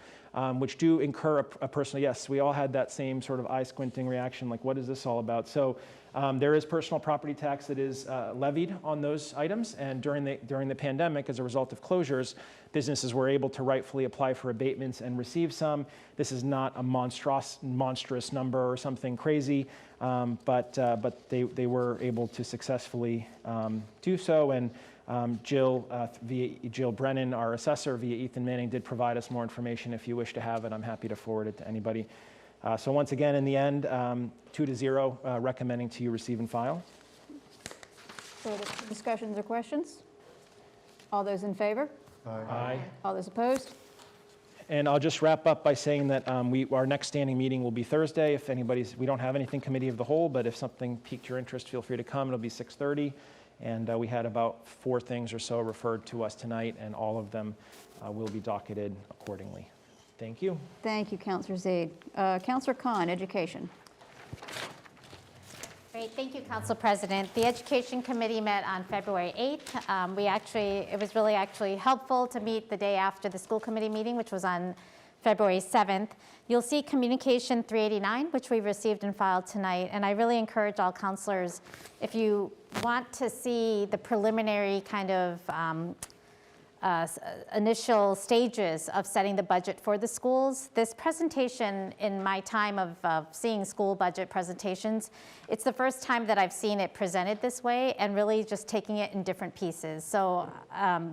S4: which do incur a personal, yes, we all had that same sort of eye squinting reaction, like what is this all about? So there is personal property tax that is levied on those items, and during the pandemic, as a result of closures, businesses were able to rightfully apply for abatements and receive some. This is not a monstrous number or something crazy, but they were able to successfully do so, and Jill Brennan, our assessor, via Ethan Manning, did provide us more information. If you wish to have it, I'm happy to forward it to anybody. So once again, in the end, 2-0, recommending to you receive and file.
S18: Further discussions or questions? All those in favor?
S4: Aye.
S18: All those opposed?
S4: And I'll just wrap up by saying that our next standing meeting will be Thursday. If we don't have anything committee of the whole, but if something piqued your interest, feel free to come. It'll be 6:30. And we had about 4 things or so referred to us tonight, and all of them will be docketed accordingly. Thank you.
S18: Thank you, Councilor Zaid. Councilor Khan, Education.
S5: Great, thank you, Council President. The Education Committee met on February 8th. It was really actually helpful to meet the day after the school committee meeting, which was on February 7th. You'll see Communication 389, which we received and filed tonight, and I really encourage all counselors, if you want to see the preliminary kind of initial stages of setting the budget for the schools. This presentation, in my time of seeing school budget presentations, it's the first time that I've seen it presented this way and really just taking it in different pieces. So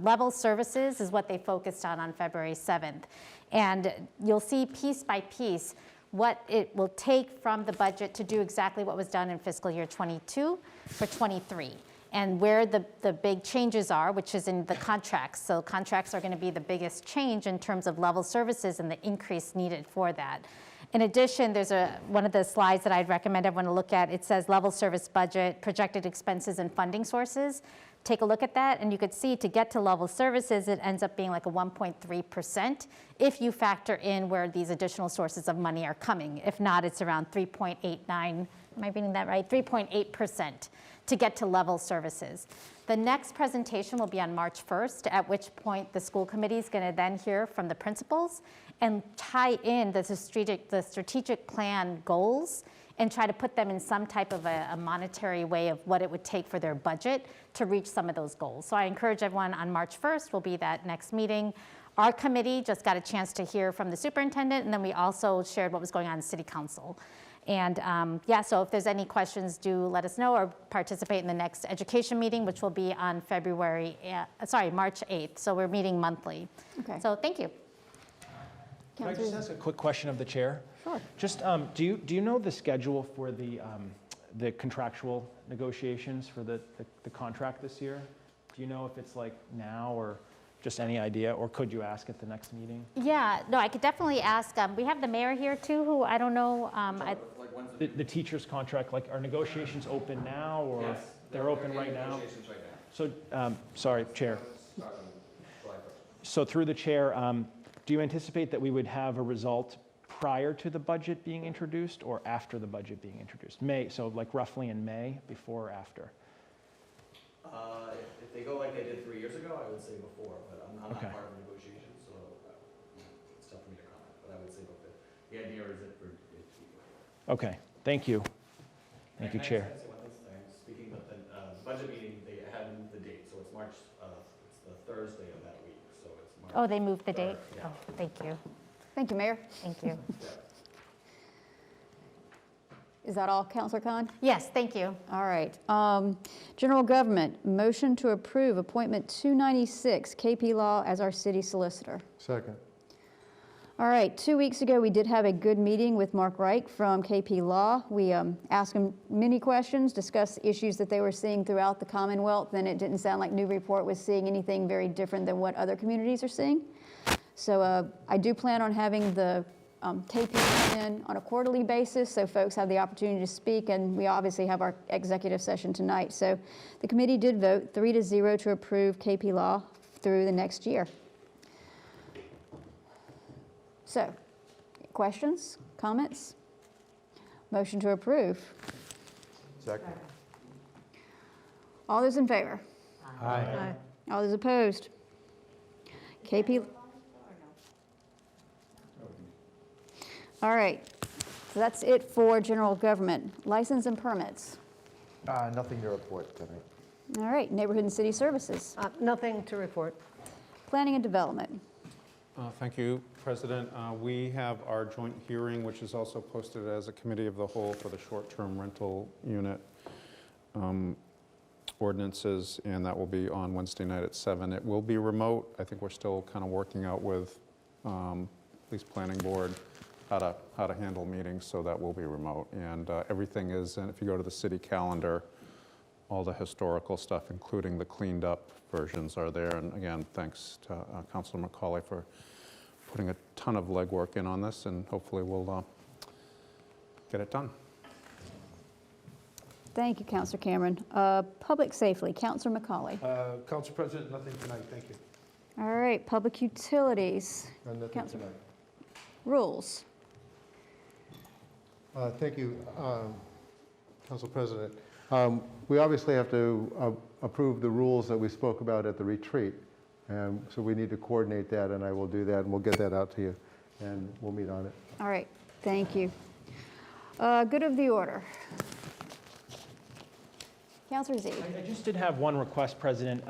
S5: level services is what they focused on February 7th. And you'll see piece by piece what it will take from the budget to do exactly what was done in fiscal year 22 for 23. And where the big changes are, which is in the contracts. So contracts are going to be the biggest change in terms of level services and the increase needed for that. In addition, there's one of the slides that I'd recommend everyone to look at. It says level service budget, projected expenses and funding sources. take a look at that, and you could see to get to level services, it ends up being like a 1.3% if you factor in where these additional sources of money are coming. If not, it's around 3.89, am I reading that right? 3.8% to get to level services. The next presentation will be on March 1st, at which point the school committee is going to then hear from the principals and tie in the strategic plan goals and try to put them in some type of a monetary way of what it would take for their budget to reach some of those goals. So I encourage everyone on March 1st will be that next meeting. Our committee just got a chance to hear from the superintendent, and then we also shared what was going on in city council. And yeah, so if there's any questions, do let us know or participate in the next education meeting, which will be on March 8th. So we're meeting monthly.
S18: Okay.
S5: So thank you.
S4: Can I just ask a quick question of the chair?
S18: Sure.
S4: Just, do you know the schedule for the contractual negotiations for the contract this year? Do you know if it's like now or just any idea, or could you ask at the next meeting?
S5: Yeah, no, I could definitely ask. We have the mayor here too, who I don't know.
S4: The teacher's contract, like, are negotiations open now, or
S21: Yes,
S4: they're open right now?
S21: Negotiations right now.
S4: So, sorry, Chair. So through the chair, do you anticipate that we would have a result prior to the budget being introduced or after the budget being introduced? May, so like roughly in May, before or after?
S14: If they go like they did 3 years ago, I would say before, but I'm not
S4: Okay.
S14: part of the negotiations, so it's tough for me to comment, but I would say before. The idea is that for it to be before.
S4: Okay, thank you. Thank you, Chair.
S14: Can I just say one thing? I'm speaking, but the budget meeting, they had moved the date, so it's March, it's the Thursday of that week, so it's March.
S5: Oh, they moved the date?
S14: 3rd, yeah.
S5: Oh, thank you.
S18: Thank you, Mayor.
S5: Thank you.
S18: Is that all, Councilor Khan?
S5: Yes, thank you.
S18: All right. General Government, motion to approve appointment 296, KP Law as our city solicitor.
S19: Second.
S18: All right, 2 weeks ago, we did have a good meeting with Mark Reich from KP Law. We asked him many questions, discussed issues that they were seeing throughout the Commonwealth, and it didn't sound like Newburyport was seeing anything very different than what other communities are seeing. So I do plan on having the KP come in on a quarterly basis, so folks have the opportunity to speak, and we obviously have our executive session tonight. So the committee did vote 3-0 to approve KP Law through the next year. So, questions, comments? Motion to approve.
S19: Second.
S18: All those in favor?
S19: Aye.
S18: All those opposed? KP. All right, so that's it for general government. License and permits.
S15: Nothing to report tonight.
S18: All right, neighborhood and city services.
S17: Nothing to report.
S18: Planning and development.
S7: Thank you, President. We have our joint hearing, which is also posted as a committee of the whole for the short-term rental unit ordinances, and that will be on Wednesday night at 7. It will be remote. I think we're still kind of working out with at least planning board how to handle meetings, so that will be remote. And everything is, and if you go to the city calendar, all the historical stuff, including the cleaned up versions, are there. And again, thanks to Councilor McCauley for putting a ton of legwork in on this, and hopefully we'll get it done.
S18: Thank you, Councilor Cameron. Public safety, Councilor McCauley.
S6: Council President, nothing tonight, thank you.
S18: All right, public utilities.
S19: Nothing
S18: Councilor.
S19: tonight.
S18: Rules.
S19: Thank you, Council President. We obviously have to approve the rules that we spoke about at the retreat. So we need to coordinate that, and I will do that, and we'll get that out to you, and we'll meet on it.
S18: All right, thank you. Good of the order. Councilor Z.
S4: I just did have one request, President.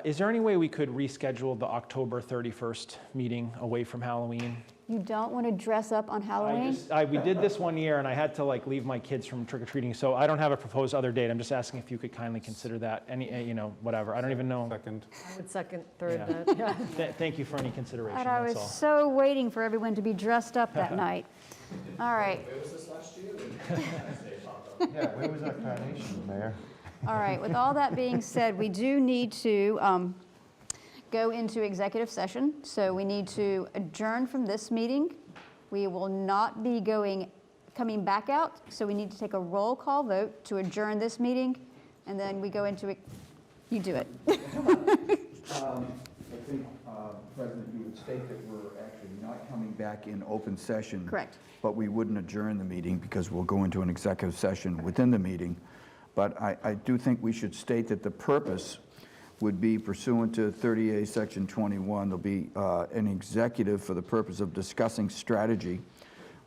S4: Is there any way we could reschedule the October 31st meeting away from Halloween?
S18: You don't want to dress up on Halloween?
S4: We did this one year, and I had to leave my kids from trick-or-treating, so I don't have a proposed other date. I'm just asking if you could kindly consider that. Any, whatever. I don't even know.
S7: Second.
S17: I would second, third
S4: Yeah.
S17: that, yeah.
S4: Thank you for any consideration,
S18: And I
S4: that's
S18: was
S4: all.
S18: so waiting for everyone to be dressed up that night. All right.
S14: Where was this last year?
S19: Yeah, where was our carnation, Mayor?
S18: All right, with all that being said, we do need to go into executive session. So we need to adjourn from this meeting. We will not be coming back out. So we need to take a roll call vote to adjourn this meeting. And then we go into You do it.
S3: I think, President, you would state that we're actually not coming back in open session.
S18: Correct.
S3: But we wouldn't adjourn the meeting because we'll go into an executive session within the meeting. But I do think we should state that the purpose would be pursuant to 30A Section 21. There'll be an executive for the purpose of discussing strategy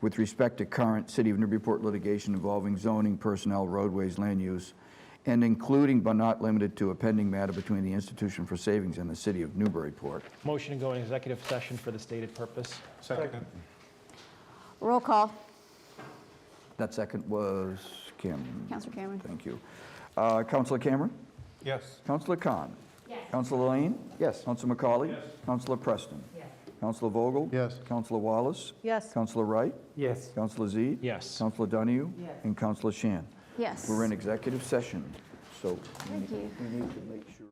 S3: with respect to current City of Newburyport litigation involving zoning, personnel, roadways, land use, and including but not limited to a pending matter between the Institution for Savings and the City of Newburyport.
S4: Motion to go in executive session for the stated purpose.
S7: Second.
S18: Roll call.
S3: That second was Cameron.
S18: Councilor Cameron.
S3: Thank you. Councilor Cameron?
S7: Yes.
S3: Councilor Khan? Yes. Councilor Lane? Yes. Councilor McCauley? Yes. Councilor Preston? Yes. Councilor Vogel?
S19: Yes.
S3: Councilor Wallace?
S17: Yes.
S3: Councilor Wright?
S7: Yes.
S3: Councilor Z?
S4: Yes.
S3: Councilor Donahue?
S17: Yes.
S3: And Councilor Shan.
S18: Yes.
S3: We're in executive session, so
S18: Thank you.
S3: we need to make sure.